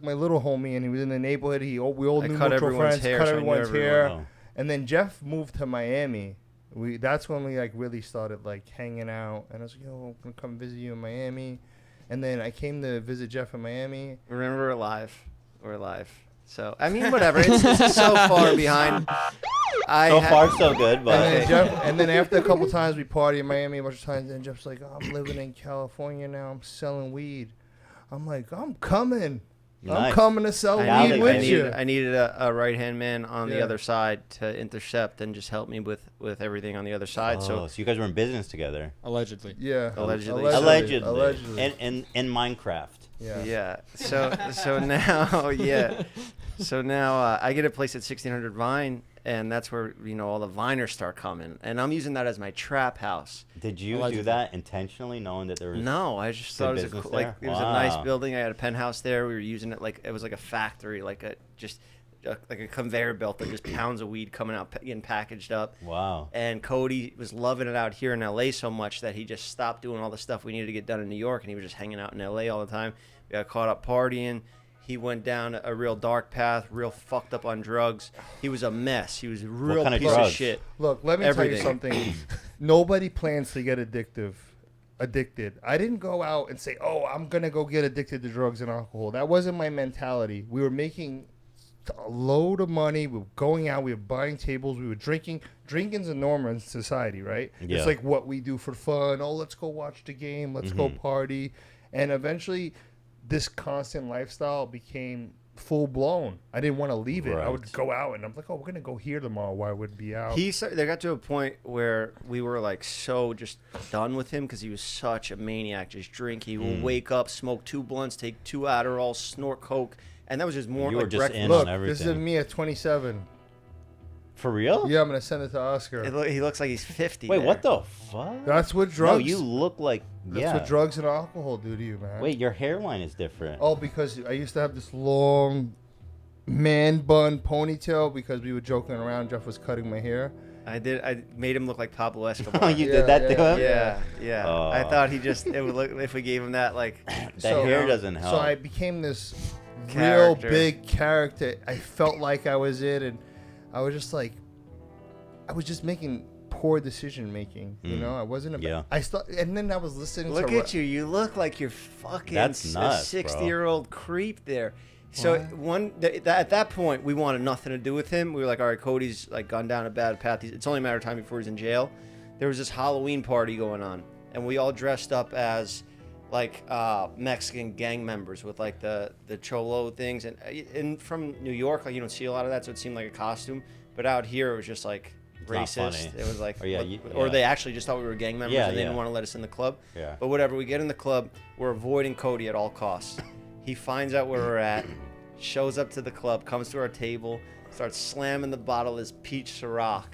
my little homie, and he was in the neighborhood. We all knew cut mutual everyone's friends. hair, Cut so I knew everyone's everyone. hair. Oh. And then Jeff moved to Miami. That's when we like really started like hanging out. And I was like, yo, I'm gonna come visit you in Miami. And then I came to visit Jeff in Miami. Remember, we're alive. We're alive. So I mean, whatever. It's so far behind. So far, so good. But And then after a couple times we party in Miami a bunch of times. And Jeff's like, oh, I'm living in California now. I'm selling weed. I'm like, I'm coming. I'm Nice. coming to sell I weed needed- with you. I needed a right hand man on the Yeah. other side to intercept and just help me with everything on the other side. so you guys were in business together. Allegedly. Yeah. Allegedly. Allegedly. In Minecraft. Yeah. Yeah. So now, yeah. So now I get a place at 1600 Vine, and that's where all the Viners start coming, and I'm using that as my trap house. Did you Allegedly. do that intentionally, knowing that there was? No, I just good thought it was business it there? was a nice Wow. building. I had a penthouse there. We were using it like it was like a factory, like a conveyor belt that just pounds of weed coming out, getting packaged up. Wow. And Cody was loving it out here in LA so much that he just stopped doing all the stuff we needed to get done in New York, and he was just hanging out in LA all the time. We got caught up partying. He went down a real dark path, real fucked up on drugs. He was a mess. He was a real kind of piece of drugs? shit. Look, let me tell you Everything. something. Nobody plans to get addicted. I didn't go out and say, oh, I'm going to go get addicted to drugs and alcohol. That wasn't my mentality. We were making a load of money. We were going out. We were buying tables. We were drinking. Drinking's a norm in society, right? Yeah. It's like what we do for fun. Oh, let's go watch the game. Let's go party. And eventually, this constant lifestyle became full blown. I didn't want to leave it. I Right. would go out and I'm like, oh, we're going to go here tomorrow while I would be out. They got to a point where we were like so just done with him because he was such a maniac. Just drink. He will wake up, smoke 2 blunts, take 2 Adderall, snort coke, and that was just more You like were just breakfast. in Look, on this is everything. me at 27. For real? Yeah, I'm going to send it to Oscar. He looks like he's 50. Wait, there. what the fuck? That's what No, drugs. you look like. That's Yeah. what drugs and alcohol do to you, man. Wait, your hairline is different. Oh, because I used to have this long man bun ponytail because we were joking around. Jeff was cutting my hair. I made him look like Pablo Escobar. Oh, you Yeah, did that to yeah, him? Yeah. Oh. I thought it would look if we gave him that like. That hair doesn't help. So I became this Character. real big character. I felt like I was it, and I was just like, I was just making poor decision making. You know, I wasn't. Yeah. And then I was listening. Look to at you! You look like you're fucking That's nuts, a bro. 60-year-old creep there. So at that point, we wanted nothing to do with him. We were like, all right, Cody's like gone down a bad path. It's only a matter of time before he's in jail. There was this Halloween party going on, and we all dressed up as like Mexican gang members with like the cholo things. And from New York, like you don't see a lot of that, so it seemed like a costume. But out here, it was just like not racist. funny. It was like, Or, yeah, or yeah. they actually just thought we were gang members Yeah, and they didn't yeah. want to let us in the club. Yeah. But whatever, we get in the club. We're avoiding Cody at all costs. He finds out where we're at, shows up to the club, comes to our table, starts slamming the bottle of his peach Ciroc.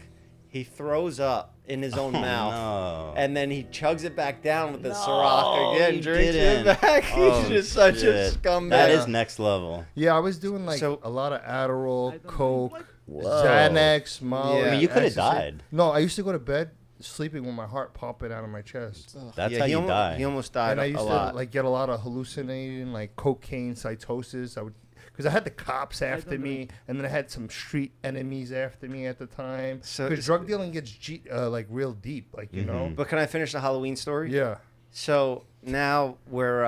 He throws up in his own mouth, No. and then he chugs it back down with the No, Ciroc again, he drinks didn't. it back. Oh, He's just such a shit. scumbag. That is next level. Yeah, I was doing like So- a lot of Adderall, Coke, Whoa. Xanax, Molly. Yeah. I mean, you could have ecstasy. died. No, I used to go to bed sleeping with my heart pumping out of my chest. That's Yeah, how he you almost, die. He almost died And I a used to lot. like get a lot of hallucinating, like cocaine, cytosis. I would, because I had the cops after me, and then I had some street enemies after me at the time. So Because drug dealing gets like real deep, like you know. But can I finish the Halloween story? Yeah. So now we're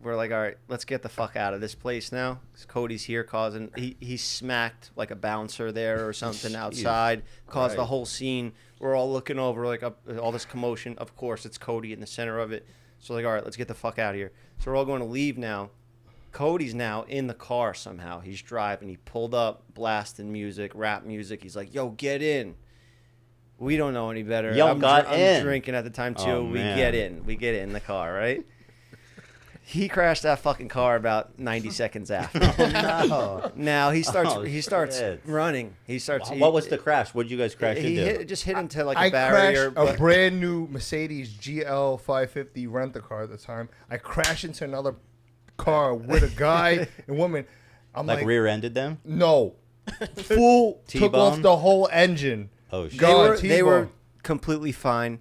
like, all right, let's get the fuck out of this place now. 'Cause Cody's here causing. He smacked like a bouncer there or something outside, caused the Christ. whole scene. We're all looking over like all this commotion. Of course, it's Cody in the center of it. So like, all right, let's get the fuck out of here. So we're all going to leave now. Cody's now in the car somehow. He's driving. He pulled up, blasting music, rap music. He's like, yo, get in. We don't know any better. Yo, I'm in. drinking at the time, too. Oh, We man. get in. We get in the car, right? He crashed that fucking car about 90 seconds after. No. Now he starts Oh, he starts shit. running. He starts What was the crash? What did you guys crash he into? just hit into like I a barrier. crashed a brand new Mercedes GL 550 rent-a-car at the time. I crashed into another car with a guy and woman. I'm like like, rear-ended them? no, full took off T-bone? the whole engine. Oh shit. God, they were T-bone. completely fine,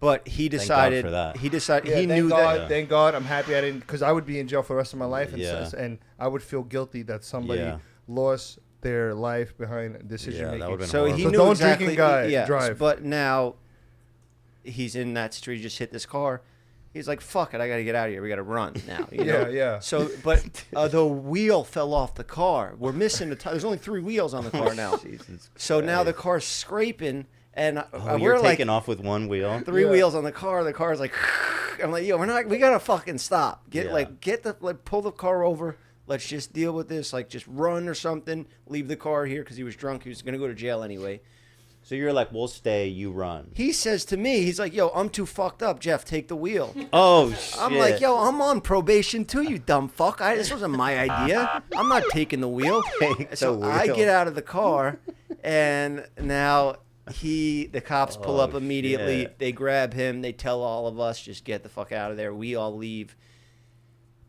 but he God decided for that. he decided Yeah, he thank knew God, that. Thank God, I'm happy I didn't, because I would be in jail for the rest of my life, and, Yeah. and I would feel guilty that somebody Yeah. lost their life behind decision Yeah, that making. would've been So he horrible. So knew don't exactly. drinking guy yeah, drive. But now he's in that street. Just hit this car. He's like, "Fuck it, I gotta get out of here. We gotta run now." You know? Yeah. So, but the wheel fell off the car. We're missing the tire. There's only 3 wheels on the car now. Jesus So now the Christ. car's scraping, and Oh, we're you're like taking off with one wheel? 3 Yeah. wheels on the car. The car's like, I'm like, yo, we gotta fucking stop. Yeah. Pull the car over. Let's just deal with this. Like, just run or something. Leave the car here because he was drunk. He was gonna go to jail anyway. So you're like, we'll stay, you run. He says to me, he's like, yo, I'm too fucked up. Jeff, take the wheel. Oh shit. I'm like, yo, I'm on probation too, you dumb fuck. This wasn't my idea. I'm not taking the wheel. Take the So I wheel. get out of the car, and now the cops pull Oh, up immediately. shit. They grab him. They tell all of us, just get the fuck out of there. We all leave.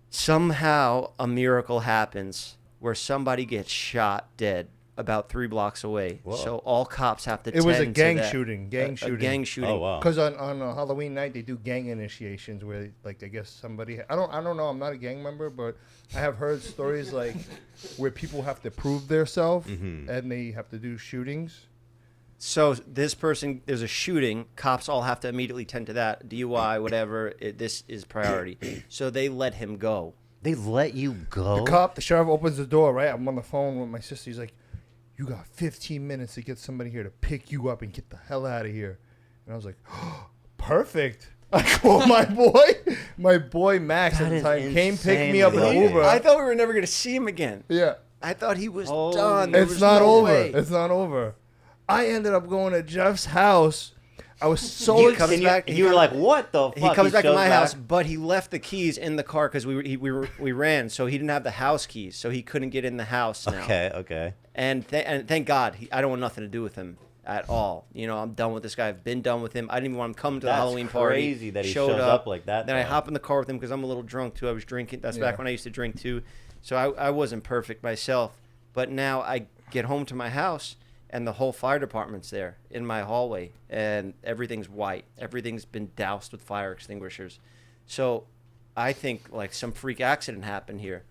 Somehow a miracle happens where somebody gets shot dead about 3 blocks away. Whoa. So all cops have to It was a tend to gang that. shooting. A gang shooting. Oh wow. Because on Halloween night they do gang initiations where, like, I guess somebody I don't know, I'm not a gang member, but I have heard stories like where people have to prove themselves Mhm. and they have to do shootings. So this person, there's a shooting. Cops all have to immediately tend to that. DUI, whatever. This is priority. So they let him go. They let you go? The sheriff opens the door, right? I'm on the phone with my sister. He's like, you got 15 minutes to get somebody here to pick you up and get the hell out of here. And I was like, oh, perfect. I called my boy Max That at the is time, came pick insanely me up in lucky. an Uber. I thought we were never going to see him again. Yeah. I thought he was Holy done. There It's was not no over. way. It's not over. I ended up going to Jeff's house. I was so He excited. comes And back. you were like, what the fuck? He comes back to shows my house, but he left the keys in the car because we ran, so he didn't have the house keys, so he couldn't get in the house now. Okay. And thank God, I don't want nothing to do with him at all. You know, I'm done with this guy. I've been done with him. I didn't even want him coming to the That's Halloween party. crazy that he showed shows up like that, Then I though. hop in the car with him because I'm a little drunk too. I was drinking. That's back Yeah. when I used to drink too. So I wasn't perfect myself. But now I get home to my house and the whole fire department's there in my hallway and everything's white. Everything's been doused with fire extinguishers. So I think like some freak accident happened here.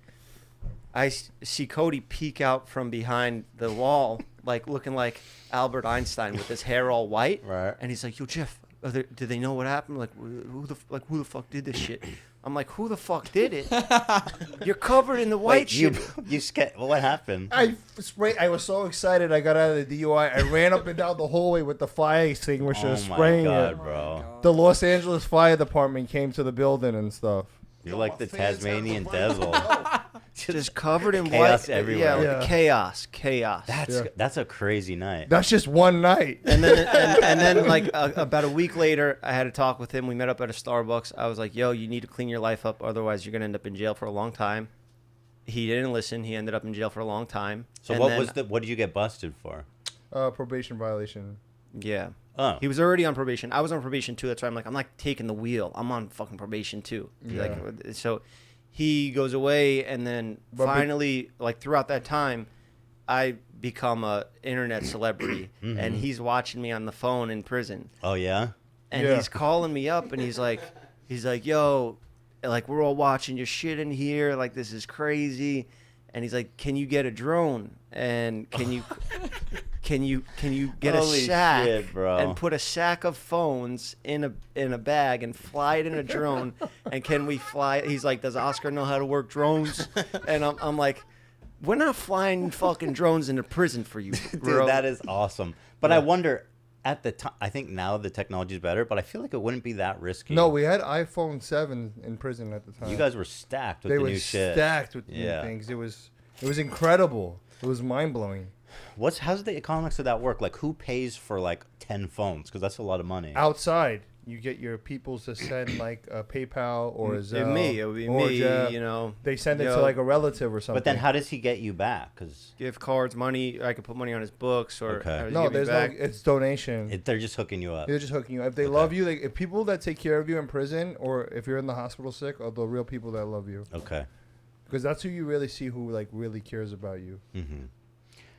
I see Cody peek out from behind the wall, like looking like Albert Einstein with his hair all white. Right. And he's like, "Yo, Jeff, do they know what happened? Like, who the fuck did this shit?" I'm like, "Who the fuck did it? You're covered in the white Wait, you shit." what happened? I was so excited. I got out of the DUI. I ran up and down the hallway with the fire extinguisher, Oh spraying my God, it. bro. The Los Angeles Fire Department came to the building and stuff. You're like the Tasmanian devil. just covered in chaos white. everywhere. Yeah, chaos. That's a crazy night. That's just one night. And then like about a week later, I had a talk with him. We met up at a Starbucks. I was like, "Yo, you need to clean your life up, otherwise you're gonna end up in jail for a long time." He didn't listen. He ended up in jail for a long time. So And what did you get busted for? Probation violation. Yeah. Oh, He was already on probation. I was on probation too. That's why I'm like, I'm not taking the wheel. I'm on fucking probation too. Yeah. Like, so he goes away, and then finally, like throughout that time, I become a internet celebrity, and he's watching me on the phone in prison. oh yeah. And Yeah. he's calling me up, and he's like, yo, like we're all watching your shit in here. Like this is crazy. And he's like, can you get a drone? And can you get Holy a sack shit, bro. and put a sack of phones in a bag and fly it in a drone? And can we fly? He's like, does Oscar know how to work drones? And I'm like, we're not flying fucking drones into prison for you, bro. Dude, that is awesome. But I wonder, at the time, I think now the technology is better, but I feel like it wouldn't be that risky. No, we had iPhone 7 in prison at the time. You guys were stacked with they the were new shit. stacked with Yeah. new things. It was incredible. It was mind blowing. How's the economics of that work? Like, who pays for like 10 phones? Because that's a lot of money. Outside, you get your peoples to send like a PayPal or a Zelle. It would be or me, Jeff. you know. They send it Yo, to like a relative or something. But then, how does he get you back? Because gift cards, money. I could put money on his books, or Okay. how does he no, give me there's back? no. It's donation. they're just hooking you up. They're just hooking you. If they love you, if people that take care of you in prison, or if you're in the hospital sick, are the real people that love you. Okay. Because that's who you really see who like really cares about you. Mm-hmm.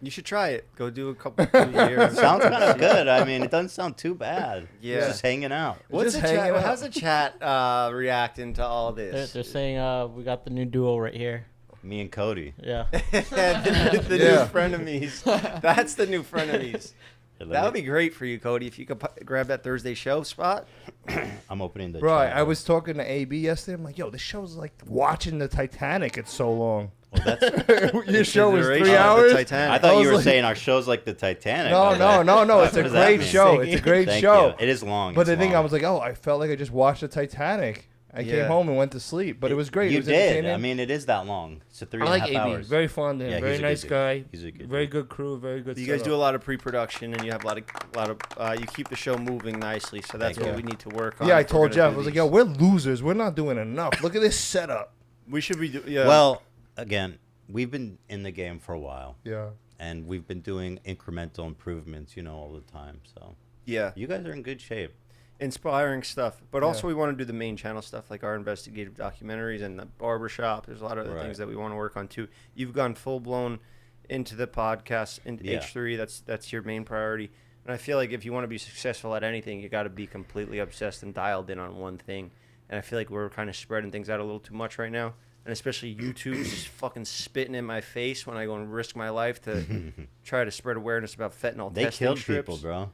You should try it. Go do a couple years. Sounds kind of good. I mean, it doesn't sound too bad. Yeah. Just hanging out. What's Just the chat? hanging out. How's the chat reacting to all this? They're saying we got the new duo right here. Me and Cody. Yeah. the new Yeah. frenemies. That's the new frenemies. Here, let That would me- be great for you, Cody, if you could grab that Thursday show spot. I'm opening the Bro, chat. I was talking to AB yesterday. I'm like, yo, this show's like watching the Titanic. It's so long. Well, that's, Your show is Consideration 3 of the hours? Titanic. I thought you was were like- saying our show's like the Titanic. No, I was no, like, no, no. It's what a does that great mean? show. It's a great Thank show. you. It is long. But It's the thing, I long. was like, oh, I felt like I just watched the Titanic. I Yeah. came home and went to sleep. But it was great. You It was did. entertaining. I mean, it is that long. It's a 3.5 I like AB. hours. Very fond of him. Yeah, very he's a nice good guy. dude. He's a good Very dude. good crew. Very good You guys setup. do a lot of pre-production, and you have a lot of you keep the show moving nicely. So that's Thank what you. we need to work on. Yeah, I if we're told gonna Jeff. do I was like, these. yo, we're losers. We're not doing enough. Look at this setup. We should be. Yeah. Well, again, we've been in the game for a while, Yeah. and we've been doing incremental improvements, all the time. So yeah. you guys are in good shape. Inspiring stuff, but also Yeah. we want to do the main channel stuff like our investigative documentaries and the barbershop. There's a lot of other Right. things that we want to work on too. You've gone full blown into the podcast, into Yeah. H3. That's your main priority. And I feel like if you want to be successful at anything, you got to be completely obsessed and dialed in on one thing. And I feel like we're kind of spreading things out a little too much right now. And especially YouTube's just fucking spitting in my face when I go and risk my life to try to spread awareness about fentanyl They testing killed strips. people, bro.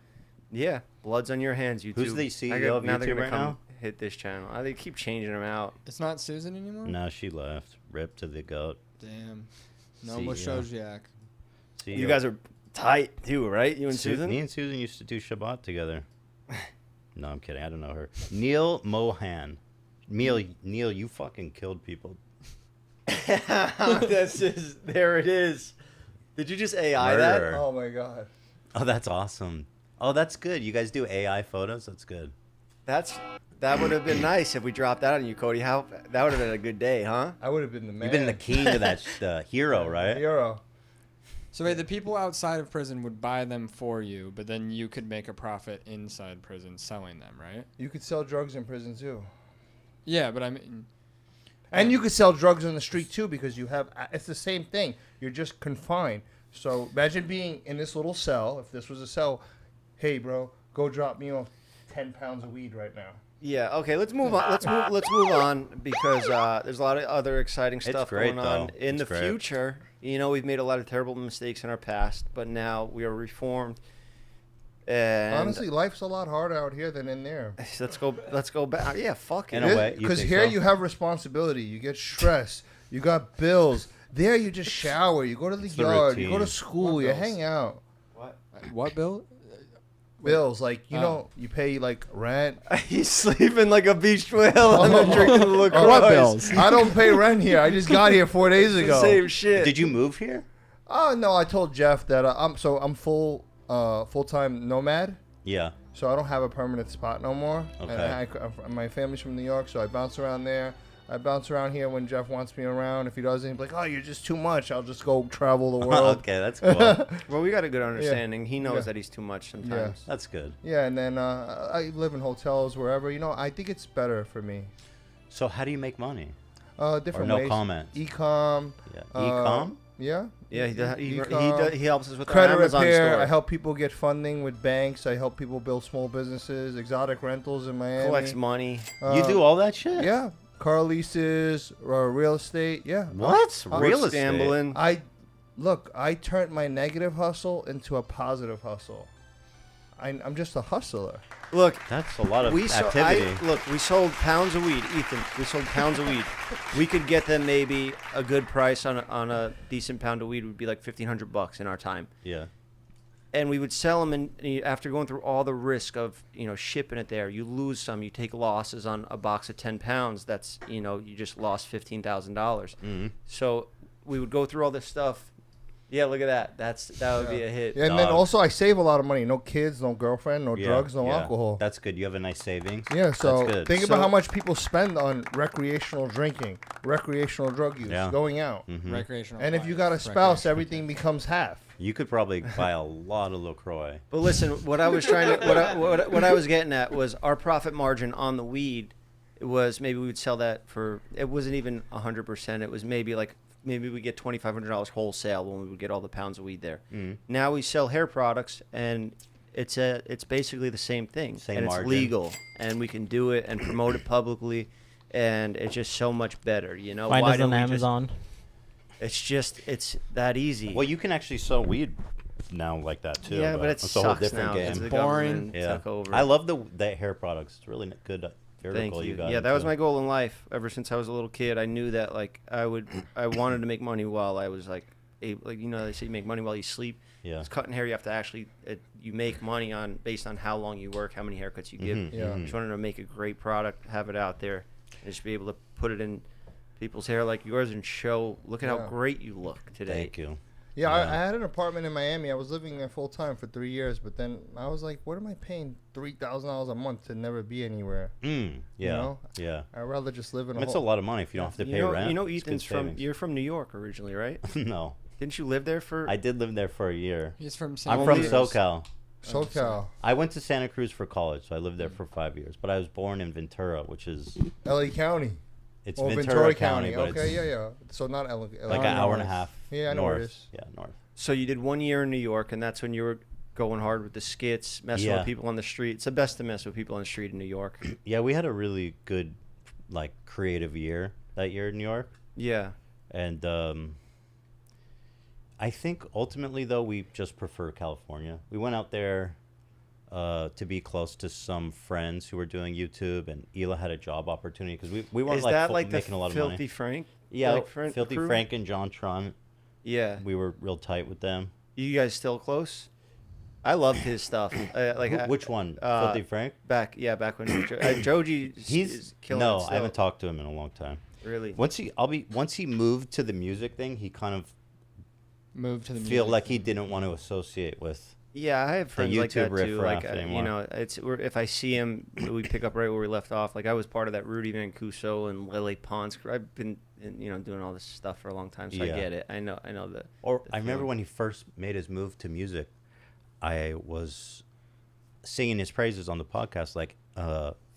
Yeah, blood's on your hands, YouTube. Who's the CEO of now they're YouTube gonna right come now? hit this channel. They keep changing them out. It's not Susan anymore? No, she left. Rip to the goat. Damn. No See more ya. Shojiak. See You ya. guys are tight too, right? You and Susan? Me and Susan used to do Shabbat together. No, I'm kidding. I don't know her. Neil Mohan. Neil, you fucking killed people. That's just, there it is. Did you just AI Murder. that? Oh, my God. Oh, that's awesome. Oh, that's good. You guys do AI photos? That's good. That would have been nice if we dropped that on you, Cody. That would have been a good day, huh? I would have been the man. You've been the king to that the hero, right? Hero. So wait, the people outside of prison would buy them for you, but then you could make a profit inside prison selling them, right? You could sell drugs in prison, too. Yeah, but I mean, And you could sell drugs on the street, too, because you have... It's the same thing. You're just confined. So imagine being in this little cell. If this was a cell, hey, bro, go drop me off 10 pounds of weed right now. Yeah. Okay. Let's move on. Let's move on because there's a lot of other exciting stuff great, going on though. in It's the great. future. We've made a lot of terrible mistakes in our past, but now we are reformed. And Honestly, life's a lot harder out here than in there. let's go back. Yeah. Fuck it. In a way, you Because think here so? you have responsibility. You get stress. You got bills. There you just shower. You go to the It's the yard. You go to routine. school. What You bills? hang out. what, Bill? bills. Like, you know, you pay like rent. He's sleeping like a beached whale and then drinking the LaCroix. What bills? I don't pay rent here. I just got here 4 days ago. Same shit. Did you move here? Oh no, I told Jeff that I'm full-time nomad. Yeah. So I don't have a permanent spot no more. Okay. And my family's from New York, so I bounce around there. I bounce around here when Jeff wants me around. If he doesn't, he's like, "Oh, you're just too much. I'll just go travel the world." Okay, that's cool. Well, we got a good understanding. He knows that he's too much sometimes. That's good. Yeah, and then I live in hotels wherever. You know, I think it's better for me. So how do you make money? Different Or no ways. comment? E-com. Yeah. E-com? Yeah. Yeah, E-com. he helps us with our Credit Amazon repair. store. I help people get funding with banks. I help people build small businesses. Exotic rentals in Miami. Collects money. You do all that shit? Yeah. Car leases, real estate. Yeah. What? Real Quit estate? gambling. I turned my negative hustle into a positive hustle. I'm just a hustler. Look, That's a lot of we activity. we sold pounds of weed, Ethan. We sold pounds of weed. We could get them maybe a good price on a decent pound of weed would be like $1,500 in our time. Yeah. And we would sell them, and after going through all the risk of shipping it there, you lose some, you take losses on a box of 10 pounds. That's you just lost $15,000. So we would go through all this stuff. Yeah, look at that. That would be a hit. And then also I save a lot of money. No kids, no girlfriend, no drugs, no alcohol. That's good. You have a nice savings. Yeah, so That's good. think about how much people spend on recreational drinking, recreational drug use, going out. Recreational. And if you got a spouse, everything becomes half. You could probably buy a lot of LaCroix. But listen, what I was trying to, what I was getting at was our profit margin on the weed was maybe we would sell that for, it wasn't even 100%. It was maybe we get $2,500 wholesale when we would get all the pounds of weed there. Now we sell hair products, and it's basically the same thing. Same and margin. It's legal, and we can do it and promote it publicly, and it's just so much better. Find Why us don't on we Amazon. It's that easy. Well, you can actually sell weed now like that too. Yeah, but it it's a whole sucks different now. game. It's the Boring. government took over. I love the hair products. It's really good vertical Thank you. got. Yeah, that was into. my goal in life. Ever since I was a little kid, I knew that I wanted to make money while I was they say you make money while you sleep. Yeah. It's cutting hair. You have to actually you make money based on how long you work, how many haircuts you give. Yeah. Just wanted to make a great product, have it out there, and just be able to put it in people's hair like yours and show. Look at how great you look today. Thank you. Yeah, I had an apartment in Miami. I was living there full time for 3 years, but then I was like, what am I paying $3,000 a month to never be anywhere? Yeah. You know? Yeah. I'd rather just live in It's a lot of money if you don't have to pay rent. It's good savings. You're from New York originally, right? No. Didn't you live there for? I did live there for a year. He's from I'm from Cruz. SoCal. SoCal. I went to Santa Cruz for college, so I lived there for 5 years. But I was born in Ventura, which is LA County. it's Oh, Ventura County, but okay, it's yeah. So not LA. like an hour and a half. Yeah, I know north. where it is. Yeah, north. So you did 1 year in New York, and that's when you were going hard with the skits, messing with people on the street. It's the best to mess with people on the street in New York. Yeah, we had a really good, creative year that year in New York. Yeah. And I think ultimately, though, we just prefer California. We went out there to be close to some friends who were doing YouTube, and Hila had a job opportunity because we weren't Is that like making the a lot of money. Filthy Frank? Yeah, Frank Filthy crew? Frank and John Tron. Yeah. We were real tight with them. You guys still close? I loved his stuff. Which one? Filthy Frank? Back when Joji is killing it I still. haven't talked to him in a long time. Really? Once he moved to the music thing, he kind of Moved to the feel music. like he didn't want to associate with. Yeah, I have friends like that YouTube too. riffraff Like anymore. if I see him, we pick up right where we left off. Like I was part of that Rudy Mancuso and Lele Pons. I've been doing all this stuff for a long time, so I Yeah. get it. I know that. Or I remember when he first made his move to music, I was singing his praises on the podcast, like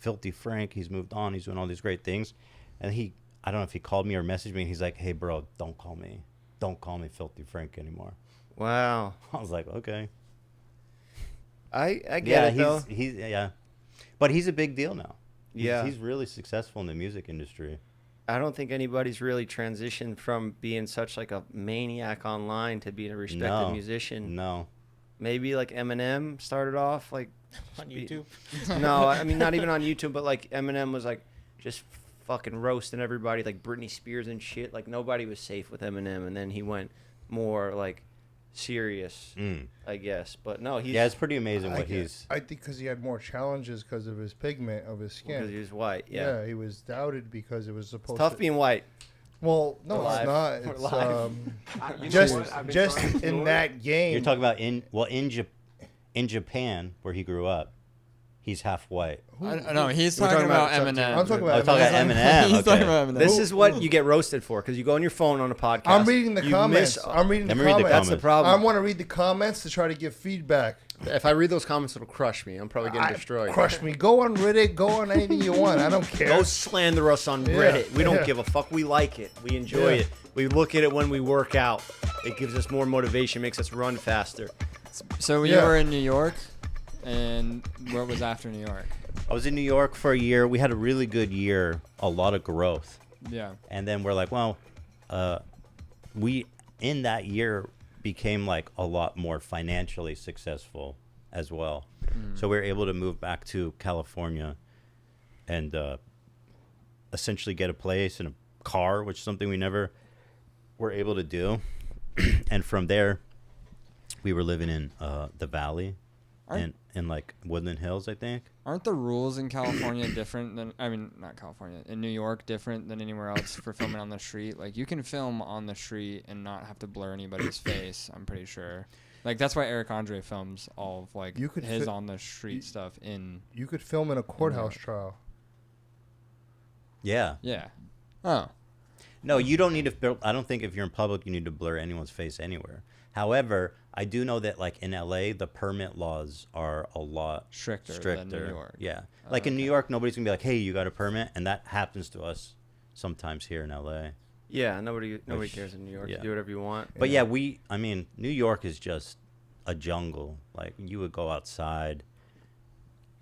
Filthy Frank. He's moved on. He's doing all these great things, and I don't know if he called me or messaged me. And he's like, "Hey, bro, don't call me Filthy Frank anymore." Wow. I was like, "Okay." I get it though. He's but he's a big deal now. Yeah. He's really successful in the music industry. I don't think anybody's really transitioned from being such like a maniac online to being a respected musician. No. Maybe like Eminem started off like On YouTube? No, I mean not even on YouTube, but like Eminem was like just fucking roasting everybody, like Britney Spears and shit. Like nobody was safe with Eminem, and then he went more like serious, I guess. But no, he's it's pretty amazing what he's. I think because he had more challenges because of his pigment of his skin. because he's white. Yeah, He was doubted because it was supposed tough to. being white. Well, no, We're it's live. not. We're It's just in that game. You're talking about in Japan where he grew up. He's half white. No, he's We're talking talking about about Eminem. I'm talking I was about talking about Eminem. He's talking Okay. about Eminem. This is what you get roasted for because you go on your phone on a podcast. I'm reading the you comments. miss- I'm reading the Let me read the comments. That's the comments. problem. I want to read the comments to try to give feedback. If I read those comments, it'll crush me. I'm probably getting destroyed. Crush me. Go on Reddit. Go on anything you want. I don't care. Go slander us on Yeah, Reddit. We don't yeah. give a fuck. We like it. We enjoy Yeah. it. We look at it when we work out. It gives us more motivation, makes us run faster. So you Yeah. were in New York, and what was after New York? I was in New York for a year. We had a really good year, a lot of growth. Yeah. And then we're like, well, we in that year became like a lot more financially successful as well. So we were able to move back to California and essentially get a place and a car, which is something we never were able to do. And from there, we were living in the valley in like Woodland Hills, I think. Aren't the rules in California different than, I mean, not California, in New York different than anywhere else for filming on the street? Like, you can film on the street and not have to blur anybody's face, I'm pretty sure. Like, that's why Eric Andre films all of, like, You could his fi- on the street stuff in. You could film in a courthouse trial. Yeah. Yeah. Oh. No, you don't need to. I don't think if you're in public, you need to blur anyone's face anywhere. However, I do know that like in LA, the permit laws are a lot Stricter than New York. Yeah, Oh, like in New okay. York, nobody's gonna be like, "Hey, you got a permit," and that happens to us sometimes here in LA. Yeah, nobody Which- cares in New York. yeah. You do whatever you want. But I mean, New York is just a jungle. Like you would go outside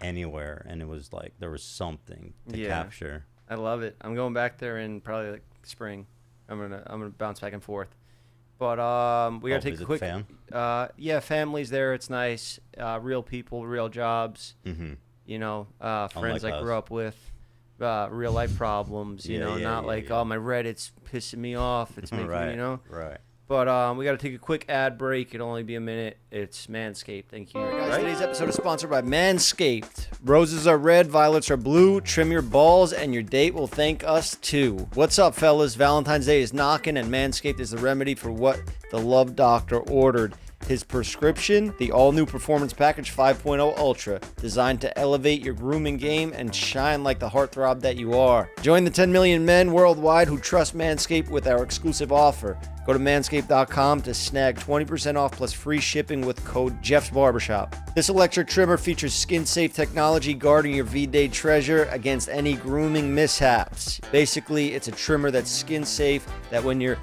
anywhere, and it was like there was something to Yeah. capture. I love it. I'm going back there in probably like spring. I'm gonna bounce back and forth. But we gotta take a visit quick. fam? Yeah, family's there. It's nice. Real people, real jobs. Mm-hmm. You know, friends Unlike I us. grew up with. Real life problems. You Yeah, know, yeah, not yeah, like yeah. oh my Reddit's pissing me off. It's making right. you know. Right. But we got to take a quick ad break. It'll only be a minute. It's Manscaped. Thank you. Guys, today's episode is sponsored by Manscaped. Roses are red, violets are blue. Trim your balls, and your date will thank us too. What's up, fellas? Valentine's Day is knocking, and Manscaped is the remedy for what the Love Doctor ordered. His prescription, the all-new Performance Package 5.0 Ultra, designed to elevate your grooming game and shine like the heartthrob that you are. Join the 10 million men worldwide who trust Manscaped with our exclusive offer. Go to manscaped.com to snag 20% off plus free shipping with code Jeff's Barbershop. This electric trimmer features skin-safe technology guarding your V-Day treasure against any grooming mishaps. Basically, it's a trimmer that's skin-safe that when you're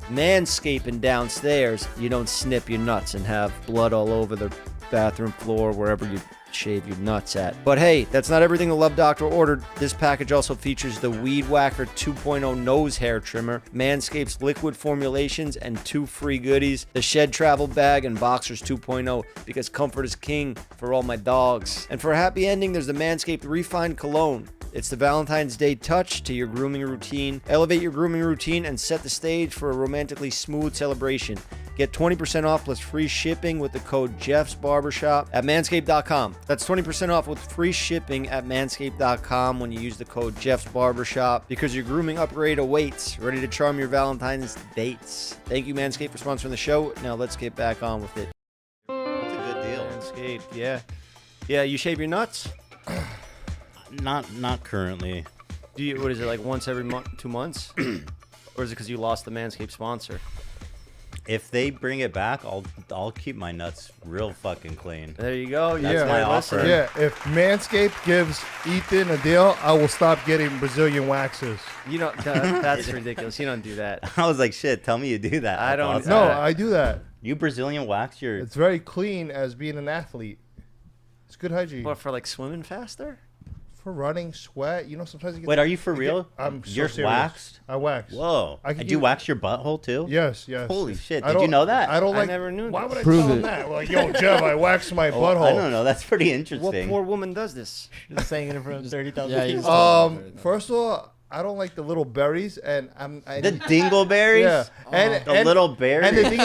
manscaping downstairs, you don't snip your nuts and have blood all over the bathroom floor wherever you shave your nuts at. But hey, that's not everything the Love Doctor ordered. This package also features the Weed Whacker 2.0 nose hair trimmer, Manscaped's liquid formulations, and 2 free goodies, the Shed Travel Bag and Boxers 2.0, because comfort is king for all my dogs. And for a happy ending, there's the Manscaped Refined Cologne. It's the Valentine's Day touch to your grooming routine. Elevate your grooming routine and set the stage for a romantically smooth celebration. Get 20% off plus free shipping with the code Jeff's Barbershop at manscaped.com. That's 20% off with free shipping at manscaped.com when you use the code Jeff's Barbershop, because your grooming upgrade awaits, ready to charm your Valentine's dates. Thank you, Manscaped, for sponsoring the show. Now let's get back on with it. That's a good deal. Manscaped, yeah. Yeah, you shave your nuts? Not currently. Do you? What is it, like once every 2 months? Or is it because you lost the Manscaped sponsor? If they bring it back, I'll keep my nuts real fucking clean. There you go. That's Yeah. my Hey, offer. listen. Yeah, if Manscaped gives Ethan a deal, I will stop getting Brazilian waxes. You don't. That's ridiculous. You don't do that. I was like, shit, tell me you do that. I That's don't- awesome. No, I do that. You Brazilian wax your. It's very clean as being an athlete. It's good hygiene. What, for like swimming faster? For running, sweat, you know, sometimes you get... Wait, are you for I get- real? I'm so You're serious. waxed? I wax. Whoa. I could And you do- wax your butthole too? Yes, yes. Holy shit, I did you don't- know that? I don't I like... never knew Why this. would I Prove tell him it. that? Like, yo, Jeff, I waxed my Oh, butthole. I don't know. That's pretty What interesting. poor woman does this? Just saying it in front of 30,000 Yeah, people. he's- First of all, I don't like the little berries, and The dingleberries. Yeah, The little berries. And the thing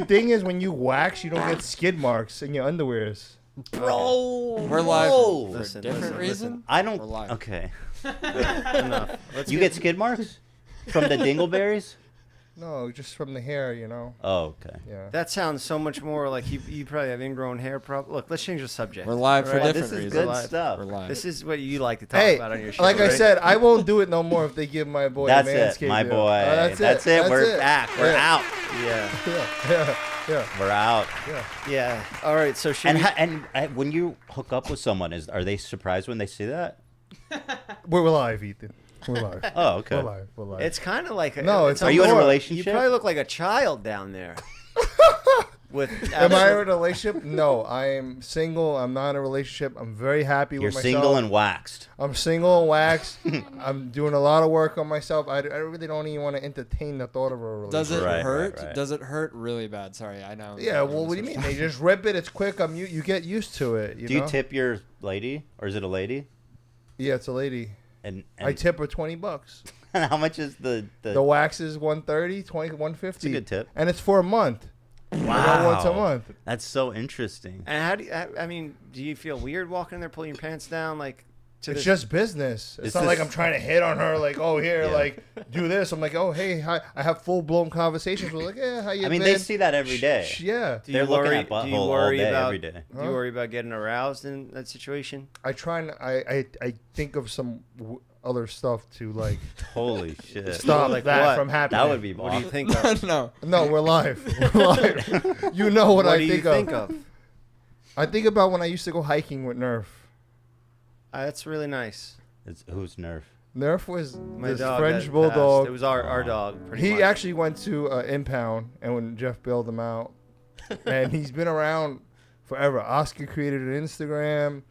is, thing is, when you wax, you don't get skid marks in your underwears. Bro, We're live no. for Listen, a different listen, reason. I don't. We're live. Okay. Enough. You get skid marks from the dingleberries? No, just from the hair, you know. Oh, okay. Yeah. That sounds so much more like you probably have ingrown hair. Look, let's change the subject. We're live for All right, different this is reasons. good stuff. We're live. This is what you like to talk Hey, about on your show. like I right? said, I won't do it no more if they give my boy That's Manscaped. it, my deal. boy. That's it. We're back. We're Yeah. out. Yeah. Yeah. We're out. Yeah. All right. So should And we? when you hook up with someone, are they surprised when they see that? We're live, Ethan. We're live. Oh, okay. We're live. It's kind of like No, it's Are you in a more- relationship? You probably look like a child down there. With Am I in a relationship? No, I am single. I'm not in a relationship. I'm very happy You're with myself. single and waxed. I'm single and waxed. I'm doing a lot of work on myself. I really don't even want to entertain the thought of a relationship. Does it Right, hurt? right. Does it hurt really bad? Sorry, I know. Yeah, well, what do you mean? They just rip it. It's quick. You get used to it. Do you tip your lady, or is it a lady? Yeah, it's a lady. And I tip her $20. And how much is the wax is $130, $150. It's a good tip. And it's for a month. Wow. Once a month. That's so interesting. And how do you, I mean, do you feel weird walking in there, pulling your pants down, like? It's just business. It's not like I'm trying to hit on her, like, oh, here, like, do this. I'm like, oh, hey, hi. I have full-blown conversations. We're like, yeah, how you I mean, been? they see that every day. Yeah. Do They're you looking worry? at Do butthole you all worry day, about? every day. Do you worry about getting aroused in that situation? I try and I think of some other stuff to, like, Holy shit. stop Like that what? from happening. That would be What do you awesome. think of? No. No, we're live. We're live. You know what I do you think of? I think about when I used to go hiking with Nerf. That's really nice. Who's Nerf? Nerf was My this dog French that bulldog. passed. It was our dog. Pretty He much. actually went to Impound, and when Jeff bailed him out, and he's been around forever. Oscar created an Instagram.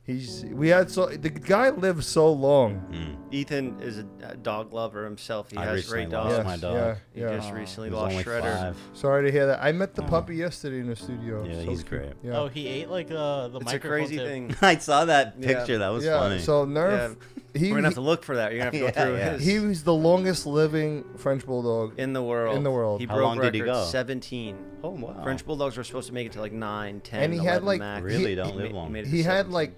The guy lived so long. Ethan is a dog lover himself. He I has recently great lost dogs. my dog. He Yeah. just recently He was lost only Shredder. 5. Sorry to hear that. I met the puppy yesterday in the studio. Yeah, So he's cute. great. Yeah. Oh, he ate like the It's a microphone crazy tip. thing. I saw that Yeah. picture. That was yeah. funny. So Nerf, We're gonna have to look for that. You're gonna have to go through Yeah. his. he was the longest living French bulldog. in the world. In the world. He How broke long did he records, go? 17. Oh, wow. French bulldogs were supposed to make it to like 9, 10, And he had, 11 like, max. Really don't live long. made it to He had 17. like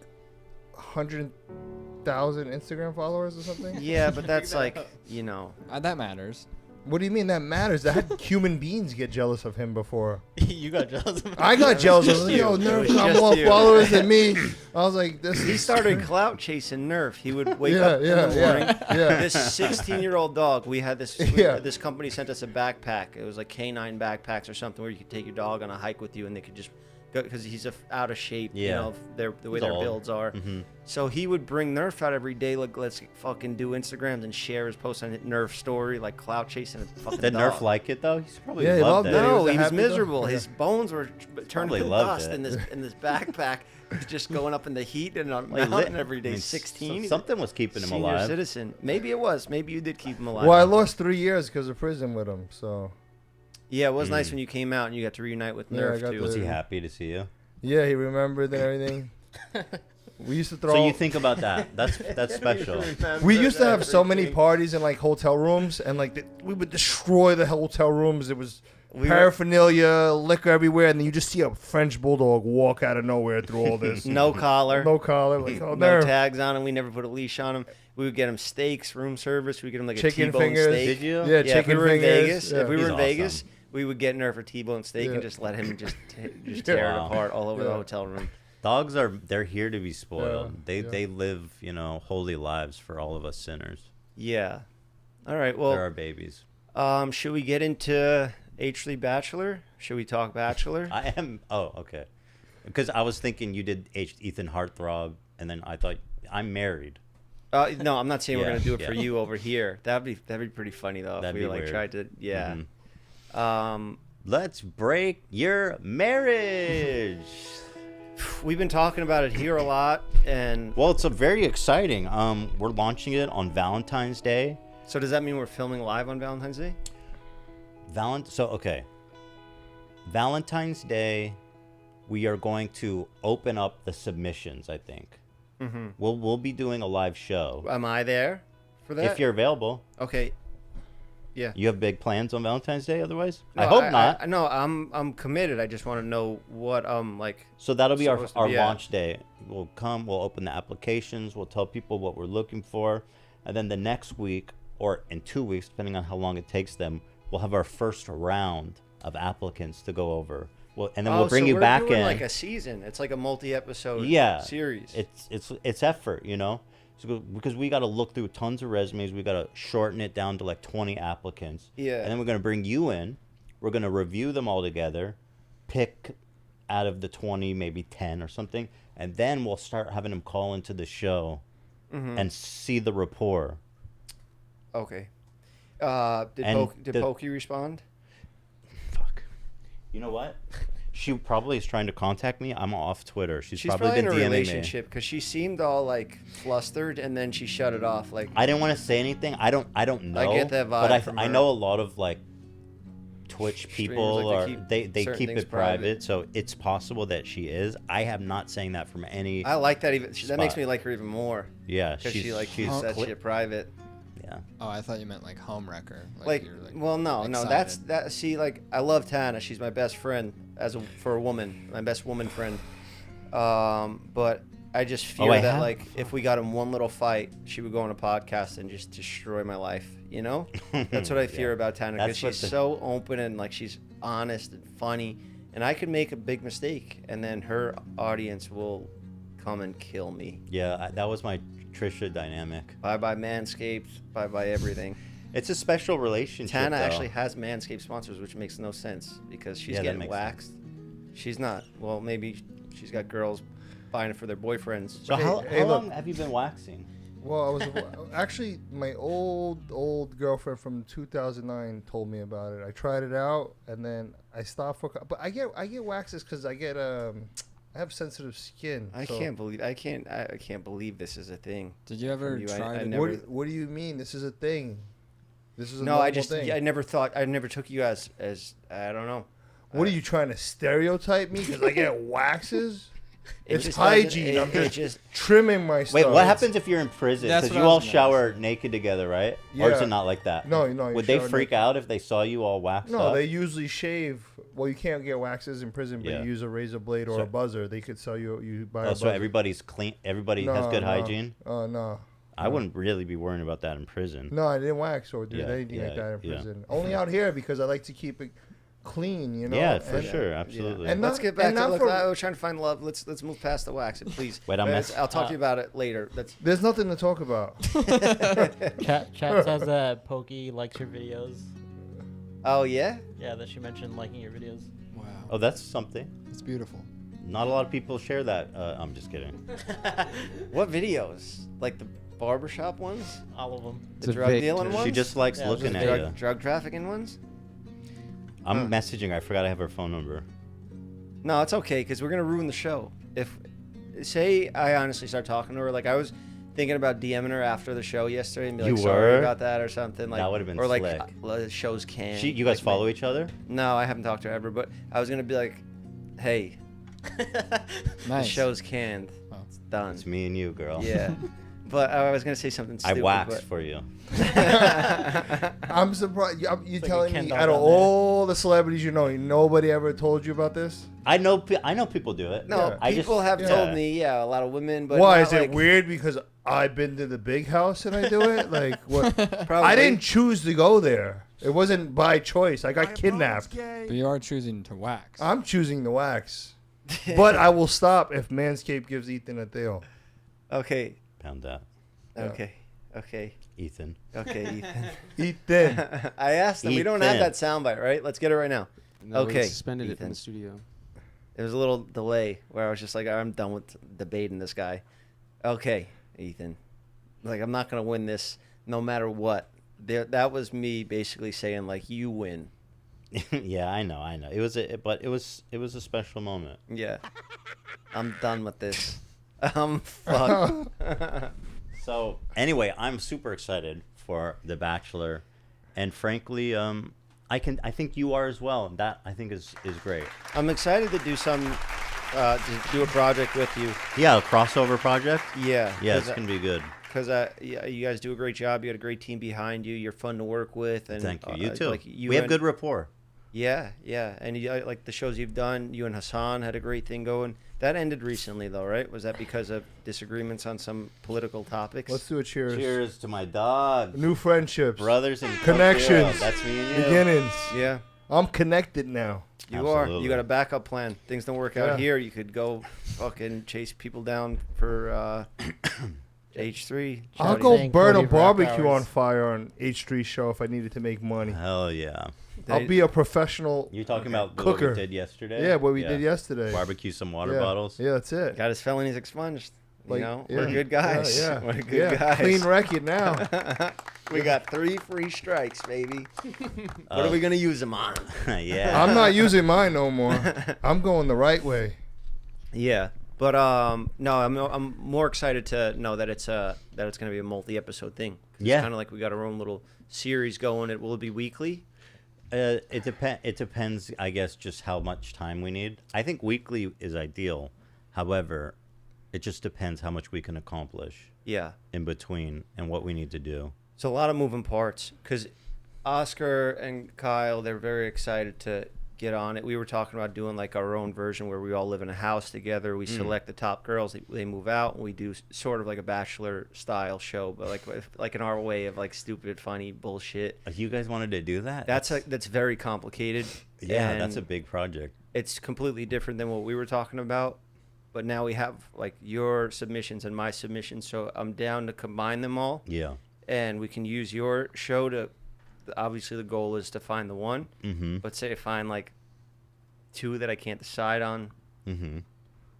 100,000 Instagram followers or something. Yeah, but that's like, you know. That matters. What do you mean that matters? I had human beings get jealous of him before. You got jealous of I got jealous. I was just like, you. yo, It Nerf was got just more you. followers than me. I was like, this He is... started clout chasing Nerf. He would wake Yeah, up in the morning. yeah. This 16-year-old dog, we had this. Yeah. This company sent us a backpack. It was like canine backpacks or something where you could take your dog on a hike with you, and they could just go because he's out of shape. You Yeah. know, the way He's their old. builds are. Mm-hmm. So he would bring Nerf out every day. Like, let's fucking do Instagrams and share his posts on Nerf story, like clout chasing a fucking Did dog. Nerf like it, though? He's probably Yeah, he loved loved it. it. No, He was a he was happy dog? miserable. Yeah. His bones were turned Probably to loved dust it. in this backpack. He's just going up in the heat and on Well, he mountain lit- every day. I mean, 16. Something was keeping him Senior alive. citizen. Maybe it was. Maybe you did keep him alive. Well, I lost 3 years because of prison with him. So Yeah, it was nice when you came out and you got to reunite with Yeah, I Nerf got too. the- Was he happy to see you? yeah, he remembered and everything. We used to throw. So you think about that? That's special. We used to have so many parties in like hotel rooms, and like we would destroy the hotel rooms. It was paraphernalia, liquor everywhere, and then you just see a French bulldog walk out of nowhere through all this. No collar. No collar, like oh, No Nerf. tags on him. We never put a leash on him. We would get him steaks, room service. We would get him like Chicken a T-bone fingers. steak. Did you? Yeah, Yeah, if chicken we were in fingers. Vegas, yeah. if we were He's in awesome. Vegas, we would get Nerf a T-bone steak Yeah. and just let him just tear it Wow. apart all over the Yeah. hotel room. Dogs they're here to be spoiled. Yeah, They live, holy lives for all of us sinners. Yeah. All right. They're Well, our babies. should we get into H3 Bachelor? Should we talk Bachelor? I am. Oh, okay. Because I was thinking you did Ethan Heartthrob, and then I thought I'm married. No, I'm not saying we're Yeah, gonna do it for yeah. you over here. That'd be pretty funny though. That'd if we be like weird. tried to. Yeah. Mhm. Let's break your marriage. We've been talking about it here a lot, and Well, it's a very exciting. We're launching it on Valentine's Day. so does that mean we're filming live on Valentine's Day? Valentine's Day, we are going to open up the submissions. I think. Mm-hmm. We'll be doing a live show. Am I there for that? If you're available. Okay. Yeah. You have big plans on Valentine's Day otherwise? No, I hope not. No, I'm committed. I just want to know what like. So that'll be our supposed to be at. launch day. We'll come, we'll open the applications, we'll tell people what we're looking for, and then the next week or in 2 weeks, depending on how long it takes them, we'll have our first round of applicants to go over. Well, and then we'll bring you back in. Like a season. It's like a multi-episode series. It's effort, you know. So, because we got to look through tons of resumes, we got to shorten it down to like 20 applicants. Yeah. And then we're going to bring you in. We're going to review them all together, pick out of the 20, maybe 10 or something, and then we'll start having them call into the show and see the rapport. Okay. Did Pokey respond? Fuck. You know what? She probably is trying to contact me. I'm off Twitter. She's probably in been a DMing me. relationship because she seemed all like flustered and then she shut it off. Like I didn't want to say anything. I don't know. I get that vibe But from I her. know a lot of like Twitch people Streamers, are they they certain keep things it private, so it's possible that she is. I have not saying that from any. I like that even. That makes spot. me like her even more Yeah, because she's she she's that shit private. Yeah. Oh, I thought you meant like home wrecker. Like, you're, well, no, that's excited. that. See, like, I love Tana. She's my best friend for a woman, my best woman friend. But I just fear that like if we got in one little fight, she would go on a podcast and just destroy my life. You know, that's what I fear about Tana because she's so open and like she's honest and funny, and I could make a big mistake, and then her audience will come and kill me. Yeah, that was my Trisha dynamic. Bye bye Manscaped. Bye bye everything. It's a special relationship. Tana though. actually has Manscaped sponsors, which makes no sense because she's Yeah, that getting makes waxed. She's not. Well, maybe she's got girls buying it for their boyfriends. So Hey, how look. long have you been waxing? Well, I was actually my old girlfriend from 2009 told me about it. I tried it out and then I stopped but I get waxes because I have sensitive skin. I so- can't believe this is a thing. Did you ever From you, try I to? never- What do you mean? This is a thing. This is a No, normal thing. I never took you as I don't know. What are you trying to stereotype me? Because I get waxes. It It's just doesn't- hygiene. it- I'm it just, just- trimming my stuff. Wait, what happens if you're in prison? That's Because what you I all was gonna shower naked together, right? Or is Yeah. it not like that? No. you Would they shower freak naked. out if they saw you all waxed No, up? they usually shave. Well, you can't get waxes in prison, but Yeah. you use a razor blade or So- a buzzer. They could sell you buy a Oh, buzzer. so everybody's clean. Everybody has good hygiene. Oh no. I wouldn't really be worrying about that in prison. No, I didn't wax or do Yeah, anything like yeah, that in yeah. prison. Only out here because I like to keep it clean, you know. Yeah, for And- sure, absolutely. And Let's not- get back and to not look. for- I was trying to find love. Let's move past the wax, please. Wait, I'm I'll talk to you about it later. That's There's nothing to talk about. Chat says that Pokey likes your videos. oh yeah. Yeah, that she mentioned liking your videos. Wow, Oh, that's something. it's beautiful. Not a lot of people share that. I'm just kidding. What videos? Like the barbershop ones? All of them. The It's a drug Victor. dealing ones? She just likes Yeah, looking just at you. drug trafficking ones? I'm messaging her. I forgot I have her phone number. No, it's okay because we're gonna ruin the show. If say I honestly start talking to her, like I was thinking about DMing her after the show yesterday and be like, You sorry were? about that or something. Like That would've been or like slick. The shows can. You guys follow each other? No, I haven't talked to her ever, but I was gonna be like, hey, the Nice. show's canned. Wow. It's done. It's me and you, girl. Yeah. But I was gonna say something I stupid. waxed for you. I'm surprised. You like a telling Ken me doll out of down there. all the celebrities you know, nobody ever told you about this? I know people do it. No, Yeah. I people just- have yeah. told me, yeah, a lot of women, but Why not is it like- weird? Because I've been to the big house and I do it. Like what? Probably. I didn't choose to go there. It wasn't by choice. I got kidnapped. But you are choosing to wax. I'm choosing the wax, but I will stop if Manscaped gives Ethan a deal. Okay, Pound that, Yeah. okay, Ethan. Ethan. Ethan. I asked them. We don't have Ethan. that soundbite, right? Let's get it right now. No, we Okay, suspended it from Ethan. the studio. It was a little delay where I was just like, I'm done with debating this guy. Okay, Ethan. Like, I'm not gonna win this no matter what. That was me basically saying like, you win. Yeah, I know. It was a special moment. Yeah. I'm done with this. I'm fucked. So anyway, I'm super excited for The Bachelor, and frankly, I think you are as well, and that I think is great. I'm excited to do to do a project with you. Yeah, a crossover project. Yeah. Yeah, it's gonna be good. because you guys do a great job. You got a great team behind you. You're fun to work with. And Thank you. You too. Like we have good rapport. Yeah, and like the shows you've done. You and Hassan had a great thing going. That ended recently, though, right? Was that because of disagreements on some political topics? Let's do a cheers. Cheers to my dog. New friendships. Brothers and Connections. That's me and you. Beginnings. Yeah. I'm connected now. You are. Absolutely. You got a backup plan. Things don't work out here. You could go fucking chase people down for H3. I'll Shouty. go Thank burn a Cody for half barbecue hours. on fire on H3 show if I needed to make money. Hell yeah. I'll be a professional. You're talking about what Cooker. we did yesterday? Yeah, what we did yesterday. Barbecue some water yeah. bottles. Yeah, that's it. Got his felonies expunged. Like, you know, yeah. we're good guys. Yeah, yeah. We're good guys. Clean record now. We got 3 free strikes, baby. What are we gonna use them on? Yeah. I'm not using mine no more. I'm going the right way. Yeah, but no, I'm more excited to know that it's gonna be a multi-episode thing. Yeah. It's kind of like we got our own little series going. Will it be weekly? It depends, I guess, just how much time we need. I think weekly is ideal. However, it just depends how much we can accomplish Yeah. in between and what we need to do. So a lot of moving parts because Oscar and Kyle, they're very excited to get on it. We were talking about doing like our own version where we all live in a house together. We select the top girls, they move out, and we do sort of like a Bachelor style show, but like in our way of like stupid, funny bullshit. You guys wanted to do that? That's very complicated. Yeah, and that's a big project. It's completely different than what we were talking about. But now we have like your submissions and my submissions, so I'm down to combine them all. Yeah. And we can use your show to. Obviously, the goal is to find the one. Mm-hmm. But say I find like 2 that I can't decide on, Mm-hmm.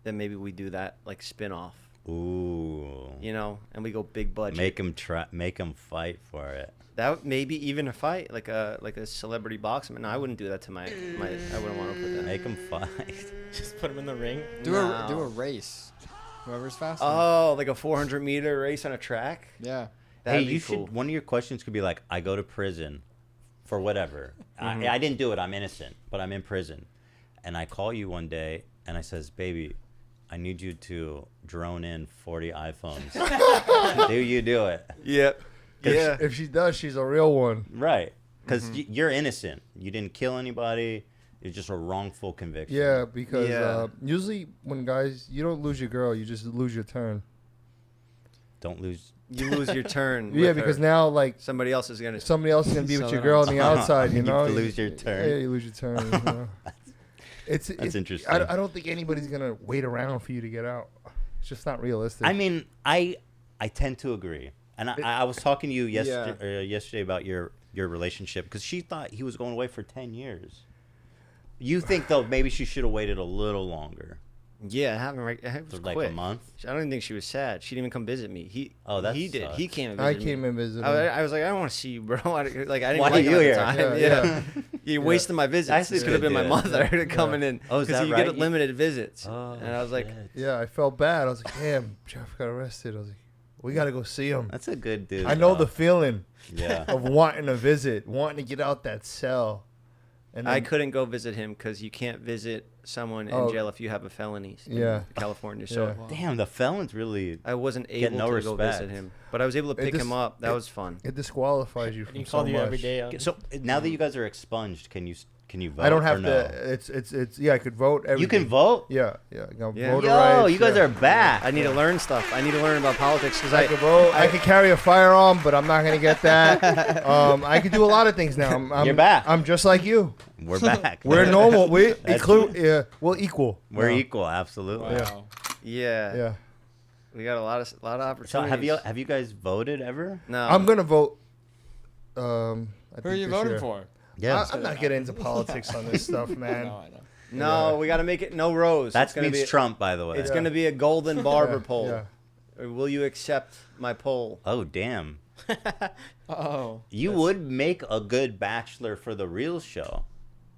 then maybe we do that like spin-off, Ooh. you know, and we go big budget. Make them fight for it. That maybe even a fight like a celebrity boxing. No, I wouldn't do that to my. I wouldn't want to put that. Make them fight. Just put him in the ring. Do a race. Whoever's faster. Oh, like a 400-meter race on a track. Yeah. That'd Hey, be you cool. should. One of your questions could be like, I go to prison for whatever. Mm-hmm. I didn't do it. I'm innocent, but I'm in prison. And I call you one day and I says, baby, I need you to drone in 40 iPhones. Do you do it? Yep. Yeah. If she does, she's a real one. Right. Because Mm-hmm. you're innocent. You didn't kill anybody. It's just a wrongful conviction. Yeah, because Yeah. usually when guys, you don't lose your girl, you just lose your turn. Don't lose. You lose your turn. Yeah, with because her. now like Somebody else is gonna. somebody else is gonna be with So your girl on the outside. You You know, lose your turn. Yeah, you lose your turn. You know? It's interesting. I don't think anybody's gonna wait around for you to get out. It's just not realistic. I mean, I tend to agree. And I was talking to you yesterday about your relationship because she thought he was going away for 10 years. You think, though, maybe she should have waited a little longer. Yeah, it happened right. It was Like quick. a month? I don't even think she was sad. She didn't even come visit me. He did. sucks. He came and I visited came me. and visited. I was like, I don't want to see you, bro. I didn't Why like are him you at here? the time. Yeah, Yeah, yeah. You wasted my visits. That's a This could have good been my dude. mother coming in. Oh, is that you right? get limited visits. Oh, and I was like, shit. Yeah, I felt bad. I was like, damn, Jeff got arrested. I was like, we gotta go see him. That's a good dude. I know though. the feeling Yeah. of wanting to visit, wanting to get out that cell. And I then- couldn't go visit him because you can't visit someone in Oh. jail if you have a felony. In Yeah. California. So Yeah. Damn, the felons really. I wasn't Get able no to go respect. visit him, but I was able to pick him up. That was fun. It disqualifies you from He so called you much. every day. So now that you guys are expunged, can you vote? I don't or have no? to. It's. Yeah, I could vote. You can everything. vote? Yeah, yeah. I got Yeah. voter Yo, rights, you guys yeah. are back. I need to learn stuff. I need to learn about politics because I could vote. I could carry a firearm, but I'm not gonna get that. I could do a lot of things now. I'm You're back. I'm just like you. We're back. We're normal. We're That's- we're equal. We're now. equal, absolutely. Wow. yeah, Yeah. we got a lot of opportunities. So have you guys voted ever? No, I'm gonna vote. I Who are think you this voting year. for? I'm not getting into politics on this stuff, man. No, I know. No, we got to make it no rose. That It's gonna means be, Trump, by the way. It's going to be a golden barber Yeah, poll. yeah. Or will you accept my poll? Oh, damn. Oh. You would make a good bachelor for the real show.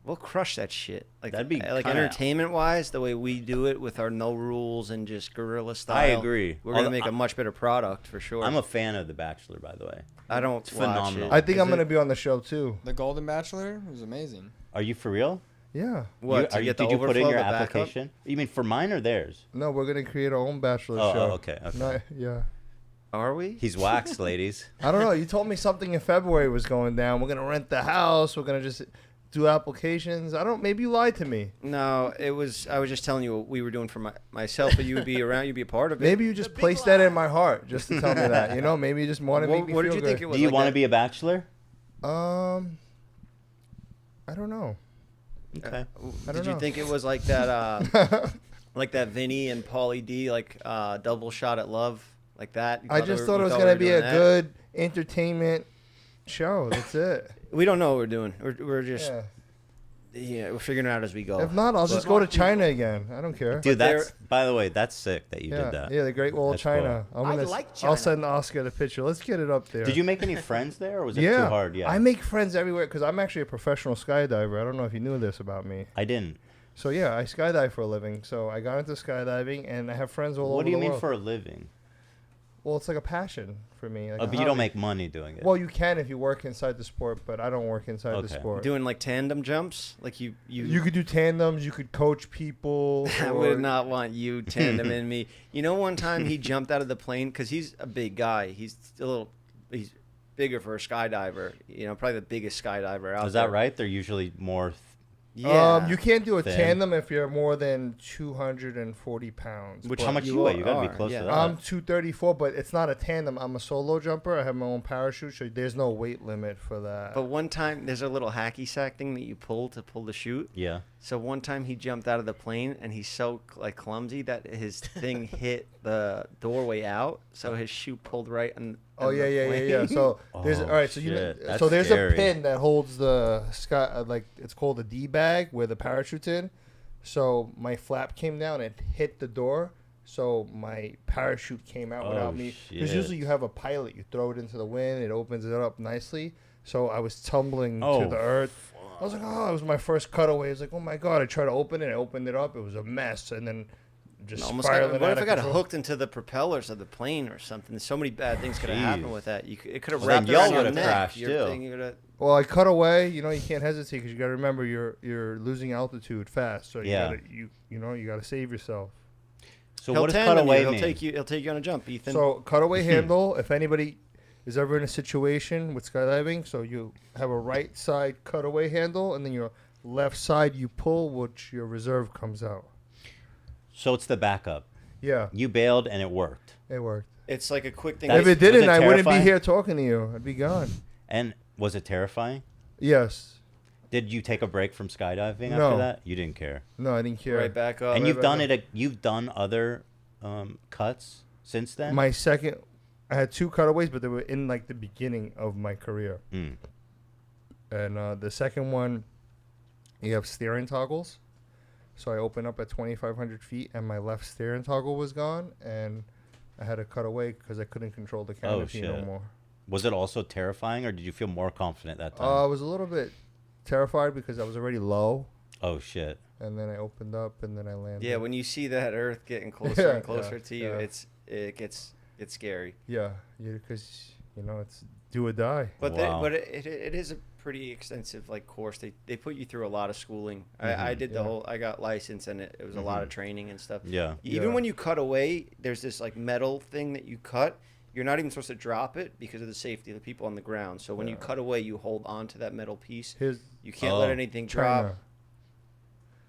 We'll crush that shit. Like That'd be like kinda- entertainment wise, the way we do it with our no rules and just guerrilla style. I agree. We're gonna Although make a much better product for sure. I'm a fan of The Bachelor, by the way. I don't It's watch phenomenal. it. I think Is I'm it- gonna be on the show too. The Golden Bachelor was amazing. Are you for real? Yeah. What? to get the did you put in overflow, your the backup? application? You mean for mine or theirs? No, we're gonna create our own bachelor Oh, show. okay. No, yeah. Are we? He's waxed, ladies. I don't know. You told me something in February was going down. We're gonna rent the house. We're gonna just do applications. I don't. Maybe you lied to me. No, it was. I was just telling you what we were doing for myself, but you would be around. You'd be a part of it. Maybe you just placed that in my heart just to tell me that. You know, maybe you just wanted to make me What feel did you good. think it was? Do you like want to that? be a bachelor? I don't know. Okay. Did you know. think it was like that? Like that Vinny and Pauly D, like double shot at love, like that? I just thought it was gonna be a good entertainment show. That's it. We don't know what we're doing. We're just Yeah. we're figuring it out as we go. If not, I'll just go to China again. I don't care. Dude, they're- that's by the way, that's sick that you yeah, did that. yeah, the Great Wall of That's China. cool. I'll send Oscar the picture. Let's get it up there. Did you make any friends there, or was it yeah, too hard? Yeah, I make friends everywhere because I'm actually a professional skydiver. I don't know if you knew this about me. I didn't. So yeah, I skydive for a living. So I got into skydiving, and I have friends all over the world. What do you mean for a living? Well, it's like a passion for me. Like Oh, a but you don't hobby. make money doing it. Well, you can if you work inside the sport, but I don't work inside the Okay. sport. Doing like tandem jumps, like you. You could do tandems. You could coach people. I or- would not want you tandem in me. You know, one time he jumped out of the plane because he's a big guy. He's he's bigger for a skydiver. You know, probably the biggest skydiver out there. Is that right? They're usually more. Yeah. You can't do a Thin. tandem if you're more than 240 pounds. Which but How much you you weigh? You gotta are, be close yeah. to that. I'm 234, but it's not a tandem. I'm a solo jumper. I have my own parachute, so there's no weight limit for that. But one time, there's a little hacky sack thing that you pull to pull the chute. Yeah. So one time he jumped out of the plane and he's so like clumsy that his thing hit the doorway out. So his chute pulled right on. Oh on yeah, the yeah, yeah, yeah. plane. So there's Oh, all right. So shit. That's so there's scary. a pin that holds the sky, like it's called the D bag where the parachute's in. So my flap came down and hit the door. So my parachute came out without me. Because shit. usually you have a pilot, you throw it into the wind, it opens it up nicely. So I was tumbling to Oh, the earth. I was like, oh, it was my first cutaway. I was like, oh my god! I tried to open it, I opened it up. It was a mess, and then just Almost spiraling what out if of I got control. hooked into the propellers of the plane or something? So many bad things could have happened Jeez. with that. It could have Well, then wrapped y'all around your would've neck. crashed, Your too. thing, you would've- Well, I cut away. You know, you can't hesitate because you got to remember you're losing altitude fast. So Yeah. you got to save yourself. So He'll what does tandem cutaway you. mean? He'll take you on a jump, Ethan. So cutaway handle. If anybody is ever in a situation with skydiving, so you have a right side cutaway handle, and then your left side you pull, which your reserve comes out. So it's the backup. Yeah, You bailed and it worked. it worked. it's like a quick thing. That's- If it was didn't, it I wouldn't be terrifying? here talking to you. I'd be gone. And was it terrifying? Yes. Did you take a break from skydiving No. after that? You didn't care. No, I didn't care. right back up. And right you've back done up. it. You've done other cuts since then. My second, I had 2 cutaways, but they were in like the beginning of my career. Mm. And the second one, you have steering toggles. So I opened up at 2,500 feet, and my left steering toggle was gone, and I had to cut away because I couldn't control the canopy no shit. more. Was it also terrifying, or did you feel more confident that time? I was a little bit terrified because I was already low, Oh shit! and then I opened up, and then I landed. Yeah, when you see that Earth getting closer Yeah, and closer yeah, to you, yeah. it gets scary. Yeah, because it's do or die. But Wow. it is a pretty extensive like course. They put you through a lot of schooling. I Mhm. did the Yeah. whole. I got licensed, and it was a lot of training and stuff. Yeah. Even Yeah. when you cut away, there's this like metal thing that you cut. You're not even supposed to drop it because of the safety of the people on the ground. So when you Yeah. cut away, you hold on to that metal piece. Here's You can't let Oh. anything China. drop.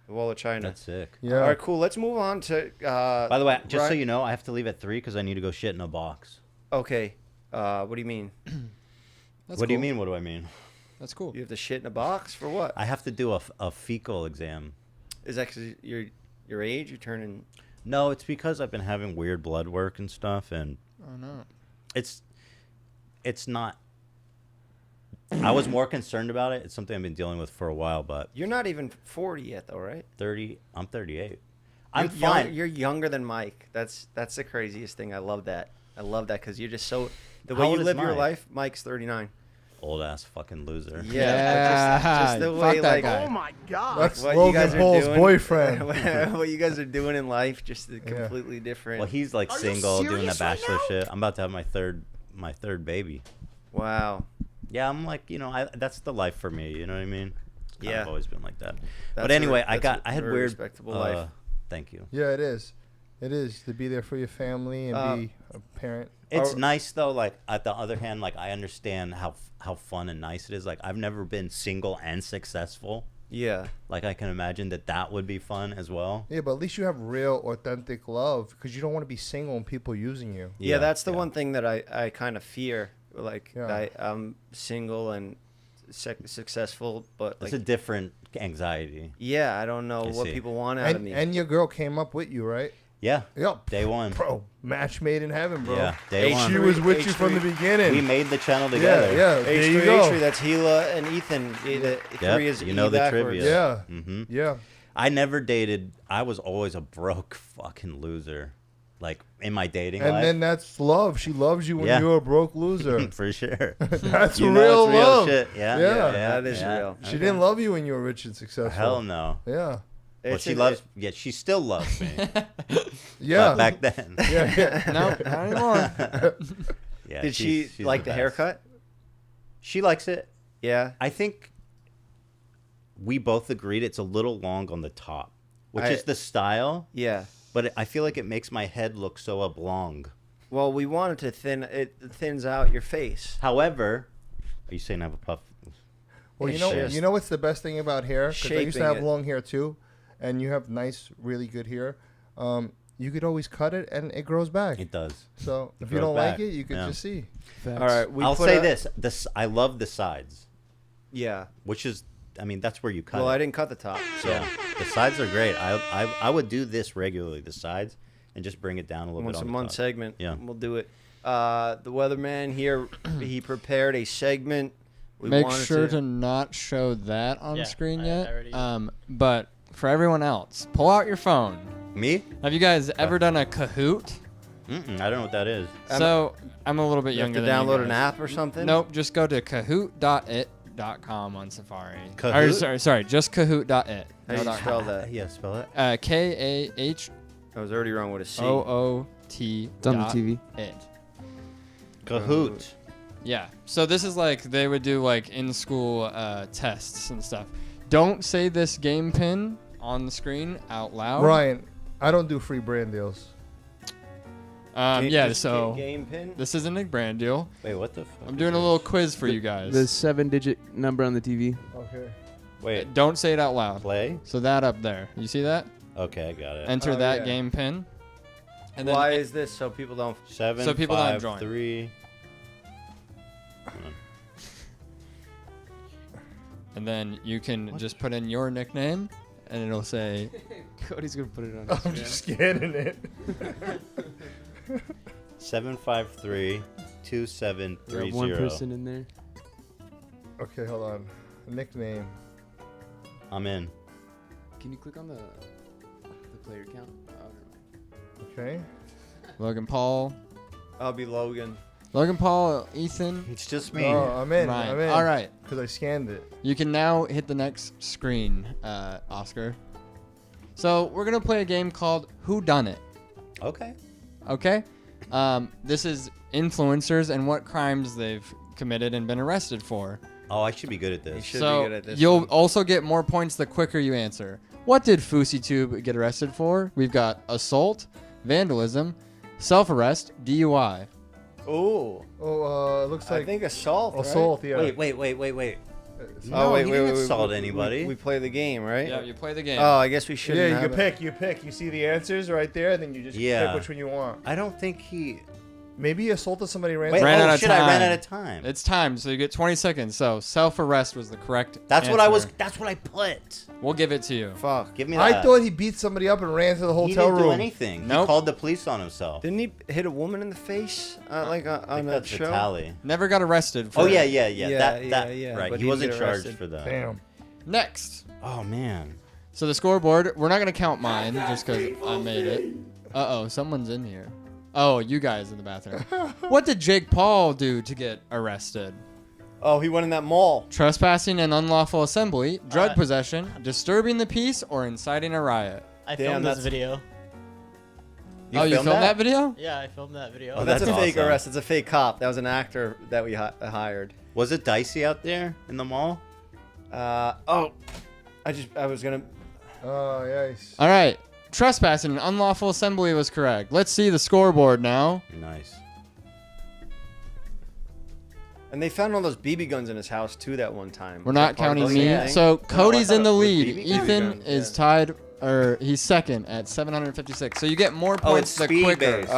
The wall of China. That's sick. Yeah. All right, cool. Let's move on to. By the way, just so Ryan- you know, I have to leave at 3 because I need to go shit in a box. Okay. What do you mean? That's What do you cool. mean? What do I mean? That's cool. You have to shit in a box for what? I have to do a fecal exam. Is that 'cause your age? You're turning. No, it's because I've been having weird blood work and stuff, and Oh no. it's not. I was more concerned about it. It's something I've been dealing with for a while, but You're not even 40 yet, though, right? 30. I'm 38. I'm You're young- fine. You're younger than Mike. That's the craziest thing. I love that. I love that because you're just so. The How way old you is live your Mike? life, Mike's 39. Old ass fucking loser. Yeah. Just the Fuck way, that like, guy. Oh my god. That's what you Logan guys are Paul's doing, boyfriend. what you guys are doing in life, just completely different. Well, he's like Are you single, doing the serious right bachelor now? shit. I'm about to have my third baby. Wow. Yeah, I'm like, that's the life for me. You know what I mean? It's kind Yeah. of always been like that. But That's a- anyway, I that's a had very weird. respectable life. Thank you. Yeah, it is. It is to be there for your family and Uh, be a parent. It's nice though. Like at the other hand, like I understand how fun and nice it is. Like I've never been single and successful. Yeah. Like I can imagine that would be fun as well. Yeah, but at least you have real, authentic love because you don't want to be single and people using you. Yeah, that's the one thing that I kind of fear. Like Yeah. I'm single and successful, but like, It's a different anxiety. yeah, I don't know I what see. people want out of me. And your girl came up with you, right? Yeah. Yep. Day one. Bro, match made in heaven, bro. Yeah. Day one. She was with you from the beginning. We made the channel together. Yeah, yeah. There you H3, go. H3, that's Hila and Ethan. The three is you know E the backwards. trivia. Yeah. Mm-hmm. Yeah. I never dated. I was always a broke fucking loser, like in my dating And life. then that's love. She loves you when Yeah. you're a broke loser. For sure. That's You real know it's real love. shit. Yeah. Yeah. That is real. She didn't love you when you were rich and successful. Hell no. Yeah. Well, It's she an- loves. Yeah, she still loves me. Yeah. But back then. Yeah. Yeah. No, not anymore. Yeah. Did she she's like the best. haircut? She likes it. Yeah. I think we both agreed it's a little long on the top, which is the style. Yeah. But I feel like it makes my head look so oblong. Well, we wanted to thin it thins out your face. However, are you saying I have a puff? Well, It's just you know what's the best thing about hair? Because I used to shaping have it. long hair too, and you have nice, really good hair. You could always cut it, and it grows back. It does. So It if you grows don't back. like it, you could Yeah. just see. All right. I'll say this. I love the sides, Yeah. which is, I mean, that's where you cut Well, it. I didn't cut the top. So Yeah, the sides are great. I would do this regularly, the sides, and just bring it down a little once bit a on the month top. segment. Yeah. We'll do it. The weatherman here, he prepared a segment. We Make wanted sure to not show that on Yeah, screen I yet. already- But for everyone else, pull out your phone. Me? Have you guys ever done a Kahoot? I don't know what that is. So I'm a little bit You have younger to than you download guys. an app or something. Nope, just go to kahoot.it.com on Safari. Kahoot? Or, sorry, just kahoot.it. How No do you dot spell com. that? Yeah, spell it. KAHOOT. I was already wrong with a C. It's on the TV. It. Kahoot. Yeah. So this is like they would do like in school tests and stuff. Don't say this game pin on the screen out loud. Ryan, I don't do free brand deals. Yeah. Just So game pin. this isn't a brand deal. Wait, what the fuck? I'm is doing a this? little quiz for you guys. The 7-digit number on the TV. Okay. Wait, Don't say it out loud. play? So that up there. You see that? Okay, I got it. Enter Oh, that yeah. game pin. And Why then is this so people don't? 7, so people don't 5, join. 3. and then you can just put in your nickname and it'll say Cody's gonna put it on. I'm just scanning it. 753 2730. One person in there. Okay, hold on. Nickname. I'm in. Can you click on the player count? Oh, never mind. Okay. Logan Paul. I'll be Logan. Logan Paul, Ethan. It's just me. Oh, I'm in. Ryan. I'm in. All right. Because I scanned it. You can now hit the next screen, Oscar. So we're gonna play a game called Who Done It. Okay. Okay. This is influencers and what crimes they've committed and been arrested for. Oh, I should be good at You this. should So be good at this. you'll one. also get more points the quicker you answer. What did FouseyTube get arrested for? We've got assault, vandalism, self-arrest, DUI. Ooh. Oh, it looks I like think assault. right? assault. Yeah. Wait. Oh wait, he wait, didn't wait. assault we- anybody. We play the game, right? Yeah, you play the game. Oh, I guess we shouldn't. Yeah, you have can it. pick. You pick. You see the answers right there, and then you just Yeah. pick which one you want. I don't think he. Maybe he assaulted somebody Wait, randomly. Ran oh out of shit! I ran time. out of time. It's time, so you get 20 seconds. So self-arrest was the correct That's what I was. answer. That's what I put. We'll give it to you. Fuck. Give me that. I thought he beat somebody up and ran to the he hotel didn't do room. anything. He Nope. called the police on himself. Didn't he hit a woman in the face? Like I on think that that's show? the tally. Never got arrested for Oh it. yeah. Yeah, Right. but He he wasn't get charged arrested. for that. Damn. Next. Oh man. So the scoreboard, we're not going to count mine just because I made it. Uh-oh, someone's in here. Oh, you guys in the bathroom. What did Jake Paul do to get arrested? Oh, he went in that mall. Trespassing and unlawful assembly, drug possession, disturbing the peace, or inciting a riot. I Damn, filmed this that's- video. You filmed that video? Yeah, I filmed that video. Oh, That's a that's fake awesome. arrest. It's a fake cop. That was an actor that we hired. Was it dicey out there in the mall? I was gonna. Oh, yes. All right. Trespassing and unlawful assembly was correct. Let's see the scoreboard now. Nice. And they found all those BB guns in his house too that one time. We're Was not that part of counting the me. thing? So Cody's in the With lead. BB Ethan guns, is yeah. tied, or he's second at 756. So you get more Oh, points it's the speed quicker. based.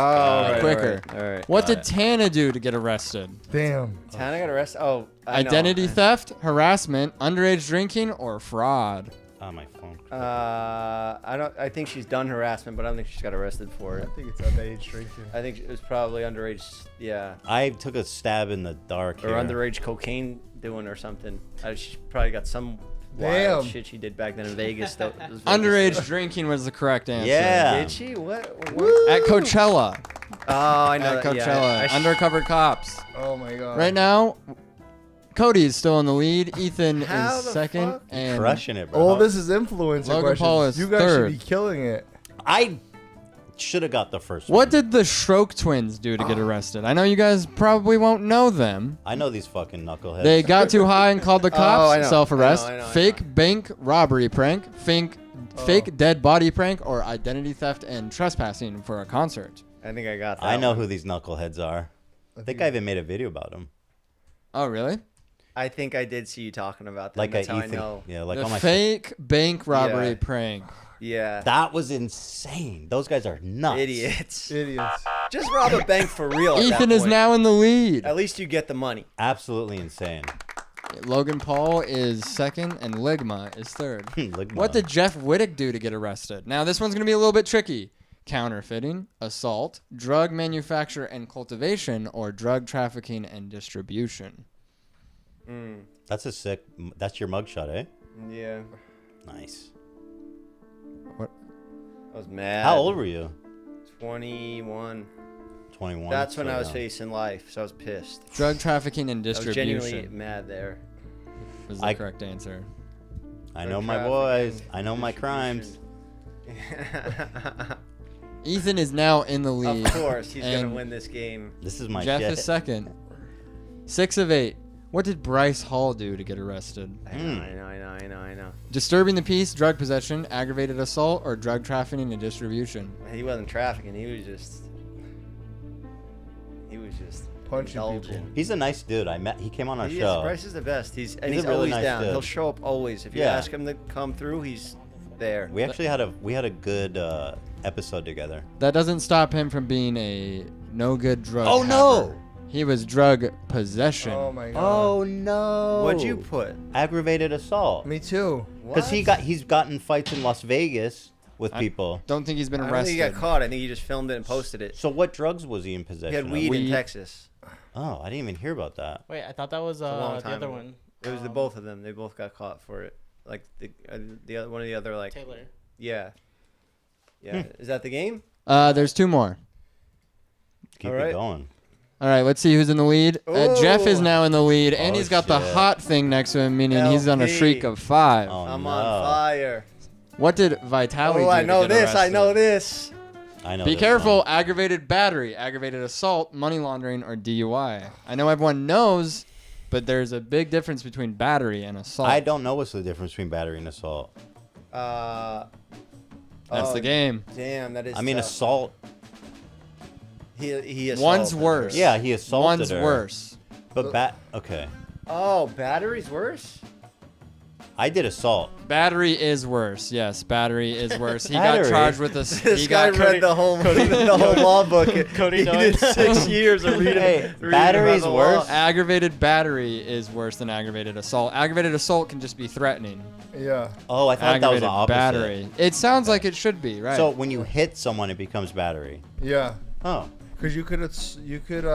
Quicker. All right. What did Tana do to get arrested? Damn. Tana got arrested. Oh, I know. Identity theft, harassment, underage drinking, or fraud? My phone. I think she's done harassment, but I don't think she's got arrested for I it. think it's underage drinking. I think it was probably underage. Yeah. I took a stab in the dark Or here. underage cocaine doing or something. She probably got some Damn. wild shit she did back then in Vegas. That was Vegas Underage stuff. drinking was the correct answer. Yeah. Did she? What? At Coachella. Oh, I know. At that, yeah. Coachella. Undercover cops. Oh my god. Right now, Cody is still in the lead. Ethan How is the second. fuck? And Crushing it, bro. All this is influencer Logan questions. Paul is you guys third. should be killing it. I should have got the first one. what did the Stroke twins do to get arrested? I know you guys probably won't know them. I know these fucking knuckleheads. They got too high and called the cops. I know. Self-arrest. I know. Fake bank robbery prank. Fake dead body prank, or identity theft and trespassing for a concert. I think I got that. I know one. who these knuckleheads are. I think I even made a video about them. Oh, really? I think I did see you talking about that. Like That's how I Ethan. know. Yeah, like the on my. fake bank robbery Yeah. prank. Yeah. That was insane. Those guys are nuts. Idiots. Idiots. Just rob a bank for real. at that Ethan is point. now in the lead. At least you get the money. Absolutely insane. Logan Paul is second, and Ligma is third. Ligma. What did Jeff Wittick do to get arrested? Now, this one's going to be a little bit tricky. Counterfeiting, assault, drug manufacture and cultivation, or drug trafficking and distribution. That's a sick. That's your mugshot, eh? Yeah. Nice. I was mad. How old were you? 21. 21. That's when so I was young. facing life, so I was pissed. Drug trafficking and I was genuinely distribution mad there. was the correct answer. I Drug know my trafficking, boys. I know my crimes. Ethan is now in the lead. Of course, he's gonna and win this game. This is my Jeff shit. is second. 6 of 8. What did Bryce Hall do to get arrested? I know. Disturbing the peace, drug possession, aggravated assault, or drug trafficking and distribution? He wasn't trafficking. He was just Punching indulging. people. He's a nice dude. He came on our He show. is. Bryce is the best. He's a really always nice down. dude. He'll show up always. If you Yeah. ask him to come through, he's there. We actually had a good episode together. That doesn't stop him from being a no good drug. Oh, no! haver. He was drug possession. Oh my god. Oh no! What'd you put? Aggravated assault. Me too. Because he's gotten fights in Las Vegas with people. Don't think he's been I don't arrested. think he got caught. I think he just filmed it and posted it. So what drugs was he in He possession had of? weed in Weed. Texas. Oh, I didn't even hear about that. Wait, I thought that was long the time other ago. one. It was the both of them. They both got caught for it. Like the other, one of the other like Taylor. yeah. Is that the game? There's 2 more. Keep All it right. going. All right, let's see who's in the lead. Jeff is Ooh. now in the lead, and Oh, he's got the shit. hot thing next to him, meaning he's on a LP. streak of 5. Oh, I'm no. on fire. What did Vitaly do I to know get this. I arrested? know this. I know. Be this careful. one. Aggravated battery, aggravated assault, money laundering, or DUI. I know everyone knows, but there's a big difference between battery and assault. I don't know what's the difference between battery and assault. That's oh, the game. Damn, that is. I mean, tough. assault. He One's assaulted worse. her. Yeah, he assaulted One's her. worse. But okay. Oh, battery's worse. I did assault. Battery is worse. Yes, battery is worse. He got Battery? charged with a. This he guy got read the whole law book. He did 6 years of reading. Hey, reading battery's about the worse? law. Aggravated battery is worse than aggravated assault. Aggravated assault can just be threatening. Yeah. Oh, I thought that was Aggravated the opposite. battery. It sounds like it should be, right? So when you hit someone, it becomes battery. Yeah. Oh. Because you could it's you could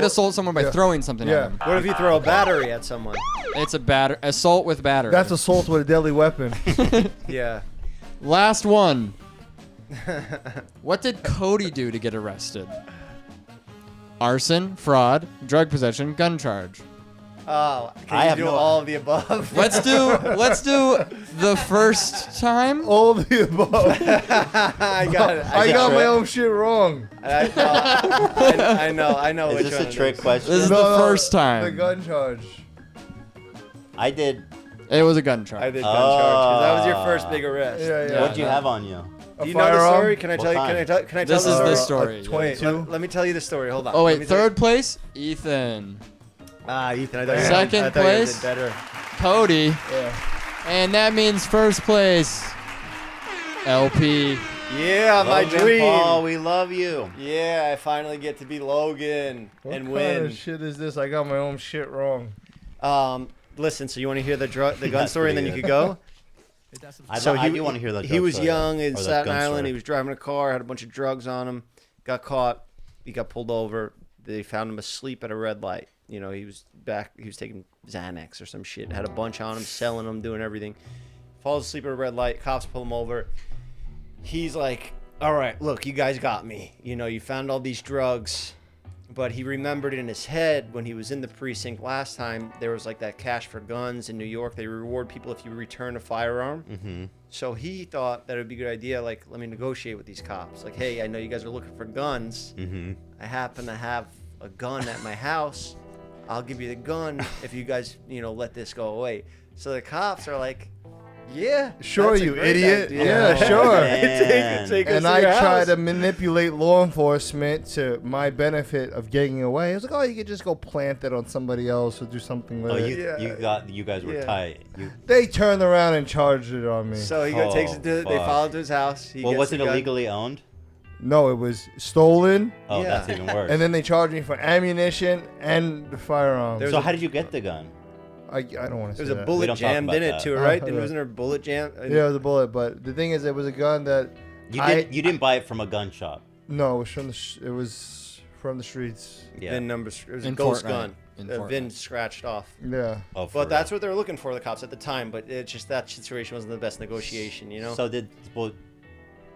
assault someone by Yeah. throwing something Yeah. at them. What if you throw a battery at someone? It's a assault with battery. That's assault with a deadly weapon. Yeah. Last one. What did Cody do to get arrested? Arson, fraud, drug possession, gun charge. Oh, can I you have do no- all of the above? Let's do the first time. All of the above. I got it. I got my own shit wrong. I know. Is which this one a it trick is. question? This is No, the no, first time. The gun charge. I did. It was a gun charge. I did gun charge because that was your first big arrest. Yeah, yeah. What'd you have on you? A Do you know the firearm? story? Can I tell you? Can I tell? Can I tell This the is story? the story. yeah. 22. Let me tell you the story. Hold on. Oh Let wait, me tell you- third place, Ethan. Ethan. I thought you Second I thought you place? did better. Cody. Yeah. And that means first place, LP. Yeah, my Logan dream. Paul, we love you. Yeah, I finally get to be Logan What and kind win. of shit is this? I got my own shit wrong. Listen, so you want to hear the gun That's story, and then pretty you good. could go. I do want to hear that. He drug was story, young in or that Staten gun Island. story. He was driving a car, had a bunch of drugs on him, got caught. He got pulled over. They found him asleep at a red light. You know, he was taking Xanax or some shit. Had a bunch on him, selling them, doing everything. Falls asleep at a red light. Cops pull him over. He's like, all right, look, you guys got me. You know, you found all these drugs. But he remembered in his head when he was in the precinct last time, there was like that cash for guns in New York. They reward people if you return a firearm. Mm-hmm. So he thought that it would be a good idea, like, let me negotiate with these cops. Like, hey, I know you guys are looking for guns. Mm-hmm. I happen to have a gun at my house. I'll give you the gun if you guys, let this go away. So the cops are like, yeah. Sure, that's a you great idiot. idea." Yeah, sure. Take us And to I your try house. to manipulate law enforcement to my benefit of getting away. I was like, oh, you could just go plant it on somebody else or do something with Oh, it. you guys were Yeah. tight. They turned around and charged it on me. So he takes it to, they fuck. follow to his house. He Well, gets was the it gun. illegally owned? No, it was stolen, Oh, Yeah. that's even worse. and then they charged me for ammunition and the firearms. There's so a- how did you get the gun? I don't want to say There's a that. bullet don't talk jammed about in it that. too, right? yeah. Wasn't there a bullet jam? Yeah, it was a bullet, but the thing is, it was a gun that You didn't buy it from a gun shop. no, it was from it was from the streets. Yeah. VIN numbers. It was a In ghost Fortnite. gun. In A VIN Fortnite. scratched off. Yeah. Oh, for But that's real. what they were looking for, the cops at the time. But it's just that situation wasn't the best negotiation, So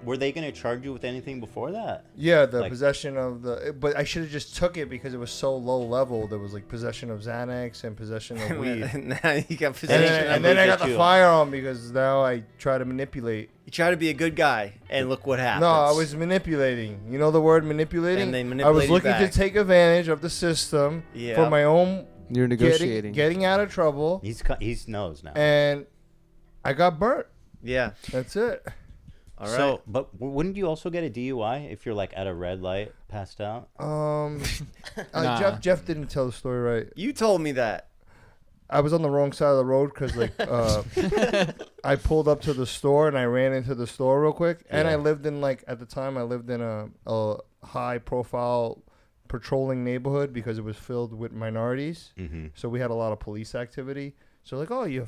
were they gonna charge you with anything before that? Yeah, the Like- possession of but I should have just took it because it was so low level. There was like possession of Xanax and possession of weed. now you got And possession. then I got get the you. firearm because now I try to manipulate. You try to be a good guy, and look what happens. No, I was manipulating. You know the word manipulating? And they I was manipulated looking back. to take advantage of the system Yeah. for my own You're negotiating. getting out of trouble, He knows now. and I got burnt. Yeah. That's it. All right. So, but wouldn't you also get a DUI if you're like at a red light, passed out? Nah. Jeff didn't tell the story right. you told me that. I was on the wrong side of the road because I pulled up to the store and I ran into the store real quick. And Yeah. I lived in at the time I lived in a high profile patrolling neighborhood because it was filled with minorities. Mm-hmm. So we had a lot of police activity. So like, oh, you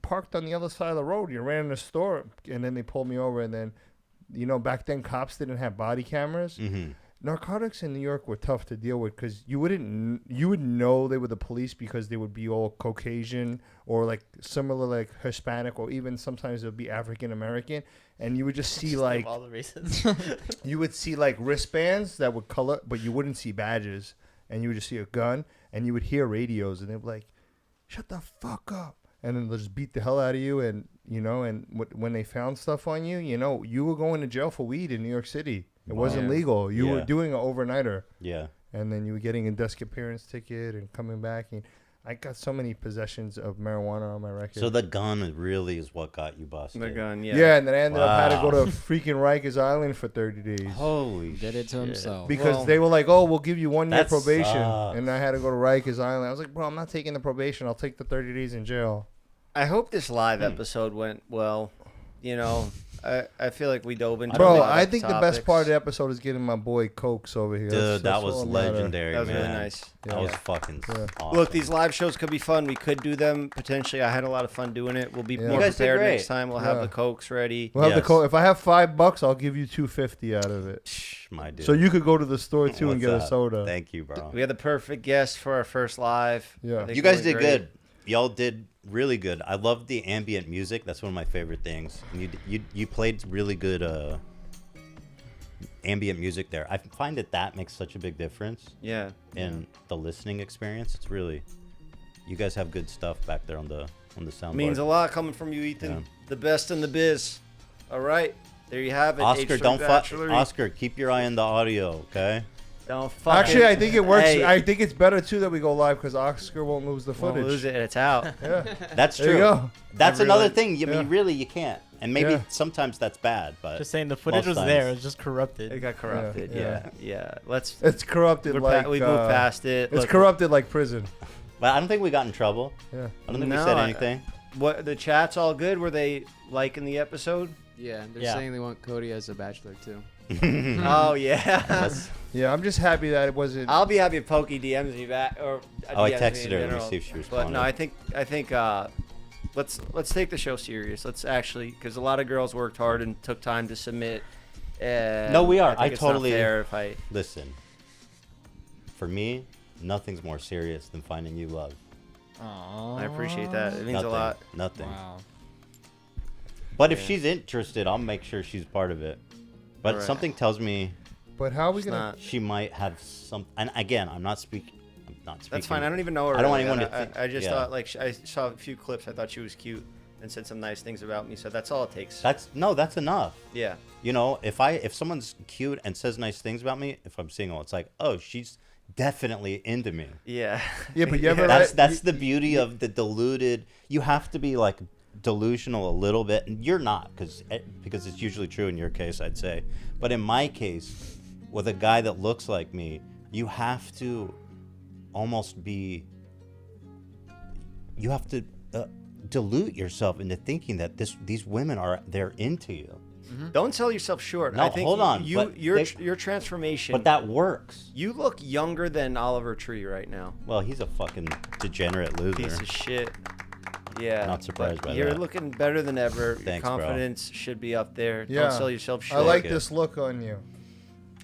parked on the other side of the road. You ran in the store, and then they pulled me over. And then, back then cops didn't have body cameras. Mm-hmm. Narcotics in New York were tough to deal with because you would know they were the police because they would be all Caucasian or like similar like Hispanic or even sometimes it would be African American, and you would just see like all the reasons. you would see like wristbands that would color, but you wouldn't see badges, and you would just see a gun, and you would hear radios, and they'd be like, "Shut the fuck up," and then they'll just beat the hell out of you, and when they found stuff on you, you were going to jail for weed in New York City. It wasn't Yeah. legal. You were Yeah. doing an overnighter, Yeah. and then you were getting a desk appearance ticket and coming back. And I got so many possessions of marijuana on my record. So the gun really is what got you busted. The gun, yeah, and then I ended up had to go Wow. to freaking Rikers Island for 30 days. Holy Did it to shit. himself. Because Well, they were like, "Oh, we'll give you 1 year that probation," sucks. and I had to go to Rikers Island. I was like, "Bro, I'm not taking the probation. I'll take the 30 days in jail." I hope this live episode went well. I feel like we dove into a Bro, lot I of think the best topics. part of the episode is getting my boy Cokes over here. Dude, that That's was all that matters. legendary, That was really man. nice. That Yeah. was fucking Yeah. awesome. Look, these live shows could be fun. We could do them potentially. I had a lot of fun doing it. We'll be Yeah. more You guys did prepared great. next time. We'll have Yeah. the cokes ready. We'll have the Yes. Coke. If I have $5, I'll give you $2.50 out of it. Shh, my dude. So you could go to the store too and What's get a up? soda. Thank you, bro. We had the perfect guest for our first live. Yeah. I think You it guys went did great. good. Y'all did really good. I love the ambient music. That's one of my favorite things. And you played really good ambient music there. I find that makes such a big difference Yeah. in the listening experience. It's really, you guys have good stuff back there on the soundboard. Means a lot coming from you, Ethan. Yeah. The best in the biz. All right. There you have it. Oscar, H3 don't Bachelor. Oscar, keep your eye on the audio, okay? Don't fucking. Actually, I think it works. Hey, I think it's better too that we go live because Oscar won't lose the won't footage. lose it. It's out. Yeah. That's There you true. go. That's I another really- thing. I yeah. mean, really, you can't. And maybe Yeah. sometimes that's bad, but Just saying the footage most was there. It times- was just corrupted. It got corrupted. Yeah. Yeah. Let's. It's corrupted we like moved past it. It's Look, corrupted like prison. But I don't think we got in trouble. Yeah. I don't think No, we said I- anything. What the chat's all good? Were they liking the episode? Yeah, they're Yeah. saying they want Cody as a bachelor too. Oh yeah. That's- Yeah, I'm just happy that it wasn't. I'll be happy if Pokey DMs me back or. Oh, I DMs me texted in her. Let me general. see if she But responded. no, I think let's take the show serious. Let's actually, because a lot of girls worked hard and took time to submit. And No, we are. think I it's not totally- fair if I. Listen, for me, nothing's more serious than finding you love. Aww. I appreciate that. It means Nothing. a lot. Nothing. Wow. But if Yeah. she's interested, I'll make sure she's part of it. But Alright. something tells me But how are we It's gonna? not. she might have some. And again, I'm not speaking. That's fine. I don't even know her. I don't want really. anyone to think- I just yeah. thought like I saw a few clips. I thought she was cute and said some nice things about me. So that's all it takes. That's enough. Yeah. You know, if someone's cute and says nice things about me, if I'm single, it's like, oh, she's definitely into me. Yeah. Yeah, but you ever That's the beauty of the deluded. You have to be like delusional a little bit, and you're not because it's usually true in your case, I'd say. But in my case, with a guy that looks like me, you have to almost be. You have to delude yourself into thinking that these women they're into you. Don't sell yourself short. No, I think hold on, but your transformation. But that works. You look younger than Oliver Tree right now. Well, he's a fucking degenerate loser. Piece of shit. Yeah. Not surprised but by you're that. looking better than ever. Thanks, Your bro. confidence should be up there. Yeah. Don't sell yourself short. I like it. this look on you.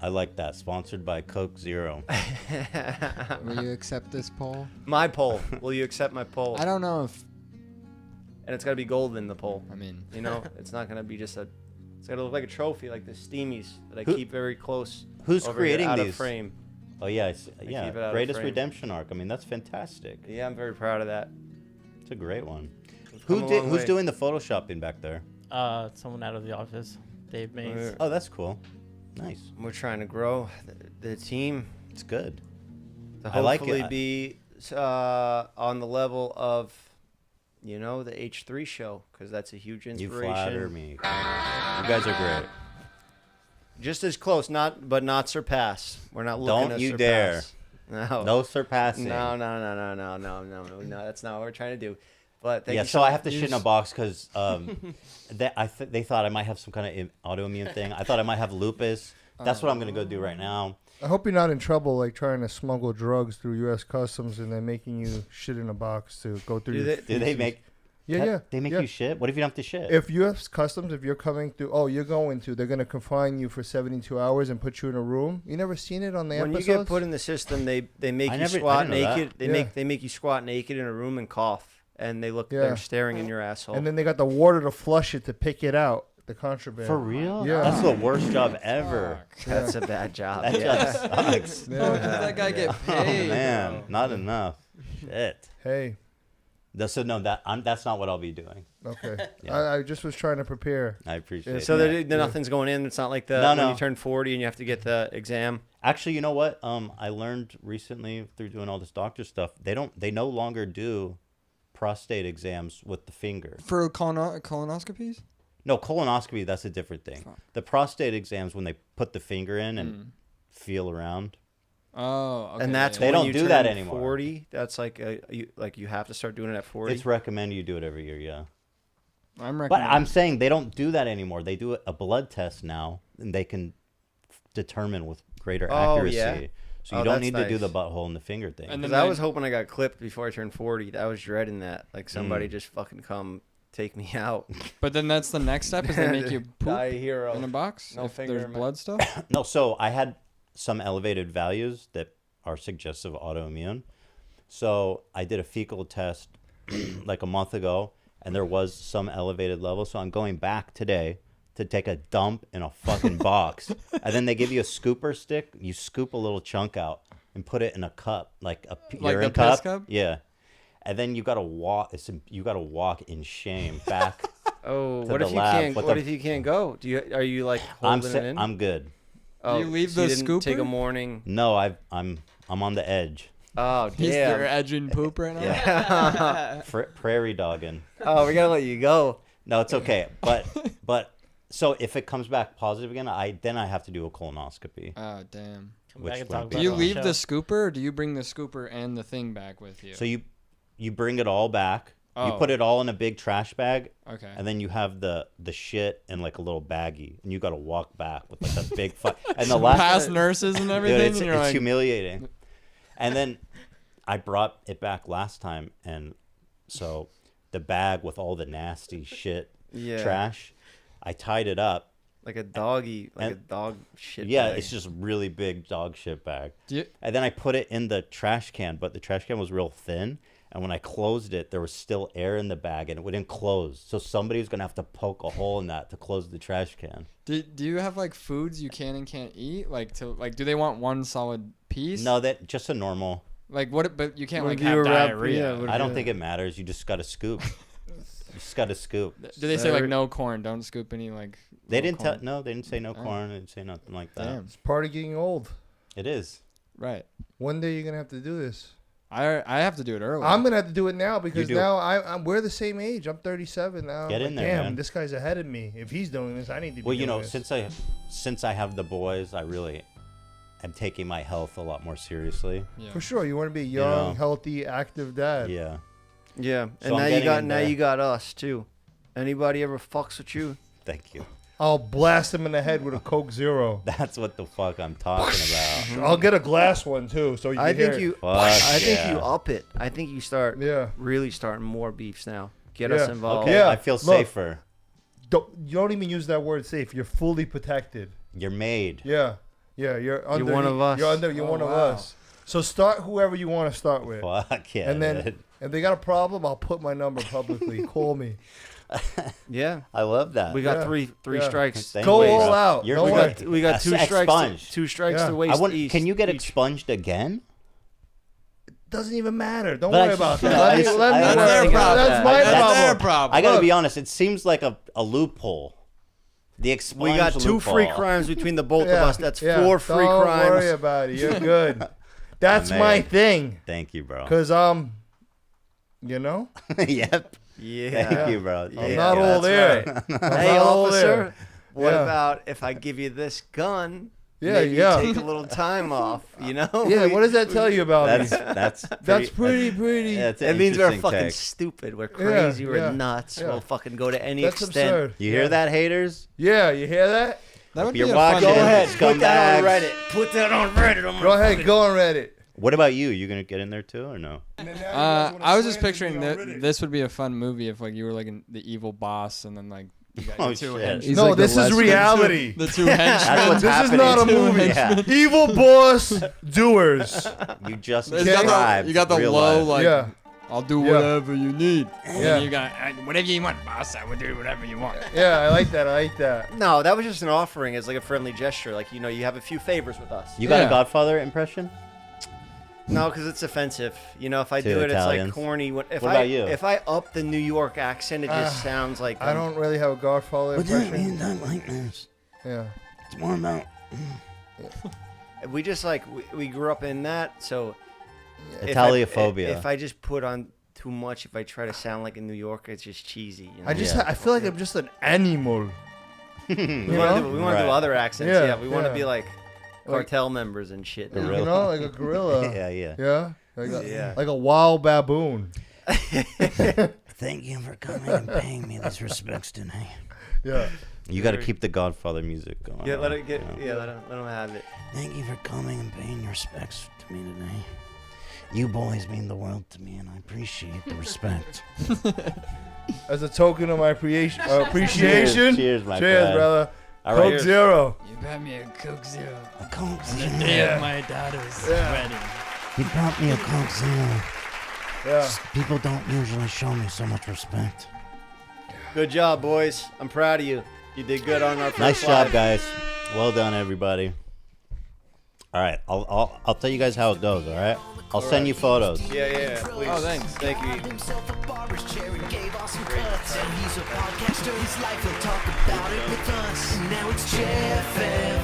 I like that. Sponsored by Coke Zero. Will you accept this poll? My poll. Will you accept my poll? I don't know if. And it's got to be golden, the poll. I mean, You know, it's not going to be just a. It's got to look like a trophy, like the steamies that I Who- keep very close. Who's over here, creating out these? Of frame. Oh yeah, keep it out of greatest frame. redemption arc. I mean, that's fantastic. Yeah, I'm very proud of that. It's a great one. We've come a long Who's way. doing the photoshopping back there? Someone out of the office, Dave Mays. We're- Oh, that's cool. Nice. We're trying to grow the team It's good. to I like it. hopefully be on the level of, you know, the H3 show, because that's a huge You inspiration. flatter me. You guys are great. Just as close, but not surpass. We're not looking Don't to you surpass. No. No surpassing. No, that's not what we're trying to do. But thank Yeah, you so I have to shit in a just- box because they thought I might have some kind of autoimmune thing. I thought I might have lupus. That's what I'm gonna go do right now. I hope you're not in trouble, like trying to smuggle drugs through U.S. Customs and then making you shit in a box to go through. Do your they- Do they feces. make? Yeah. They make yeah. you shit. What if you don't have to shit? If U.S. Customs, if you're coming through, they're gonna confine you for 72 hours and put you in a room. You never seen it on the When episodes? you get put in the system, they make I you never- I squat didn't know that. naked. They make you squat naked in a room and cough, and Yeah. they're staring in your asshole. And then they got the water to flush it to pick it out, the contraband. For real? Yeah. That's the worst job ever. That's a bad job. That yeah. job sucks. Yeah. How much does that guy get Oh paid? man, not enough. Shit. Hey, So no, that's not what I'll be doing. okay. Yeah. I just was trying to prepare. I appreciate So it. nothing's going in. It's not like No, when no. you turn 40 and you have to get the exam. Actually, you know what? I learned recently through doing all this doctor stuff. They no longer do prostate exams with the finger. For colonoscopies? No, colonoscopy, that's a different thing. Fuck. The prostate exams when they put the finger in and feel around. Oh, okay. And that's They when don't you do turn that anymore. 40. That's like you have to start doing it at 40. It's recommended you do it every year, yeah. I'm But recommending. I'm saying they don't do that anymore. They do a blood test now, and they can determine with greater Oh, accuracy. yeah? So you Oh, don't that's need to do the nice. butthole and the finger thing. And Because then I they- was hoping I got clipped before I turned 40. I was dreading that. Like somebody just fucking come take me out. But then that's the next step is they make you Die poop hero. in a box No if finger there's in my- blood stuff. No, so I had some elevated values that are suggestive of autoimmune. So I did a fecal test like a month ago, and there was some elevated level. So I'm going back today to take a dump in a fucking box. And then they give you a scooper stick. You scoop a little chunk out and put it in a cup, like a Like urine the piss cup. cup? Yeah. And then you gotta walk. You gotta walk in shame back. Oh, to what the if you lab. can't? What What the- if you can't go? Are you like holding it in? I'm good. Oh, you leave so you the didn't take a scooper? morning. No, I'm on the edge. Oh He's there damn. edging poop right now. Yeah. Prairie dogging. Oh, we gotta let you go. No, it's okay. But so if it comes back positive again, I have to do a colonoscopy. Oh, damn. Come back and talk won't Do about you it on leave show. the scooper, or do you bring the scooper and the thing back with you? So you bring it all back. You Oh. put it all in a big trash bag, Okay. and then you have the shit in like a little baggie, and you got to walk back with like a big and the last Past nurses and everything. Dude, it's and you're like, humiliating. And then I brought it back last time, and so the bag with all the nasty shit, Yeah. trash, I tied it up. Like a doggy, like a And- dog shit. Yeah, bag. it's just really big dog shit bag. Do you- And then I put it in the trash can, but the trash can was real thin. And when I closed it, there was still air in the bag, and it wouldn't close. So somebody was gonna have to poke a hole in that to close the trash can. do you have like foods you can and can't eat? Like do they want one solid piece? No, that just a normal. Like what? But you can't What like if you have were diarrhea. what I don't Yeah. think it matters. You just got to scoop. You just got to scoop. Do they say like no corn? Don't scoop any like. They little didn't tell. corn? No, they didn't say no Oh. corn. They didn't say nothing like that. Damn. It's part of getting old. It is. Right. One day you're gonna have to do this. I have to do it early. I'm gonna have to do it now because do. now we're the same age. I'm 37 now. Get I'm in like, there, damn, man. this guy's ahead of me. If he's doing this, I need to be Well, you doing know, this. since I have the boys, I really am taking my health a lot more seriously. Yeah. For sure, you want to be a young, know. healthy, active dad. Yeah. Yeah, So and I'm now you getting got in now there. you got us too. Anybody ever fucks with you? Thank you. I'll blast him in the head with a Coke Zero. That's what the fuck I'm talking about. I'll get a glass one too, so you I can hear think it. you. Fuck I think yeah. you up it. I think you start Yeah. really starting more beefs now. Get us Yeah. involved. Okay, Yeah, I feel look. safer. You don't even use that word safe. You're fully protected. You're made. Yeah. Yeah, you're under. one of us. You're Oh, one of wow. us. So start whoever you want to start with. Fuck yeah. And then dude. if they got a problem, I'll put my number publicly. Call me. Yeah, I love that. we got Yeah. three Yeah. strikes. Thank Go you, all bro. out. You're No We way. got we got two strikes. Expunged. Two strikes Yeah. to I waste want. east. Can you get each. expunged again? Doesn't even matter. Don't But I worry about just- that. I Let me just- worry. I That's don't their think problem. That's my That's their problem. problem. I gotta Look. be honest. It seems like a loophole. The expunged We got two free loophole. crimes between the both Yeah, of us. That's yeah. 4 free Don't crimes. worry about it. You're good. That's Man. my thing. Thank you, bro. Cause you know, Yep. Yeah. Thank you, bro. I'm Yeah, not all that's there. right. I'm Hey, not all officer. there. What Yeah. about if I give you this gun? Yeah, maybe yeah. You take a little time off. You know. Yeah. What does that tell you about That's me? that's pretty. That's an It means we're interesting fucking take. stupid. We're crazy. We're yeah, nuts. yeah. We'll fucking go to any That's extent. absurd. You hear that, haters? Yeah, you hear that? That would You're be a watching. fun. Go ahead. Scumbags. Put that on Reddit. Put that on Reddit. I'm Go gonna ahead, fucking- go on Reddit. What about you? You gonna get in there too, or no? I was just picturing that this would be a fun movie if like you were like the evil boss and then like you got Oh, your two shit. henchmen. No, this is reality. The two henchmen. what's This is happening. not a movie. Yeah. Evil boss doers. You just You got you got the real low life. like Yeah. I'll do Yeah. whatever you need. And Yeah. then you got whatever you want, boss. I will do whatever you want. Yeah, I like that. No, that was just an offering as like a friendly gesture. Like, you know, you have a few favors with us. You got Yeah. a Godfather impression? No, because it's offensive. You know, if I To do it, Italians. it's like corny. If What I, about you? If I up the New York accent, it just sounds like I don't really have a Godfather impression. not like this. Yeah. It's more about. We just like we grew up in that, so Italiophobia. If I just put on too much, if I try to sound like a New Yorker, it's just cheesy. You know? I just Yeah. I feel like I'm just an animal. we you want to know? do Right. other accents. Yeah, Yeah, we want to yeah. be like cartel members and shit. A You gorilla. know, like a gorilla. yeah. Yeah. Yeah. Like a wild baboon. Thank you for coming and paying me these respects tonight. Yeah. You got to keep the Godfather music going. Yeah, let it get. you know? Yeah, let him have it. Thank you for coming and paying your respects to me today. You boys mean the world to me, and I appreciate the respect. As a token of my appreciation. Cheers, my Cheers, friend. brother. All Coke right. Zero. You brought me a Coke Zero. A Coke The Zero. day of my daughter's wedding. He brought me a Coke Zero. Yeah. People don't usually show me so much respect. Good job, boys. I'm proud of you. You did good on our first Nice job, live. guys. Well done, everybody. All right, I'll tell you guys how it goes. All right, I'll send you photos. Yeah, please. Oh, thanks. Thank you. Himself a barber's chair and gave us some cuts. And he's a podcaster. His life, he'll talk about it with us. And now it's Jeff and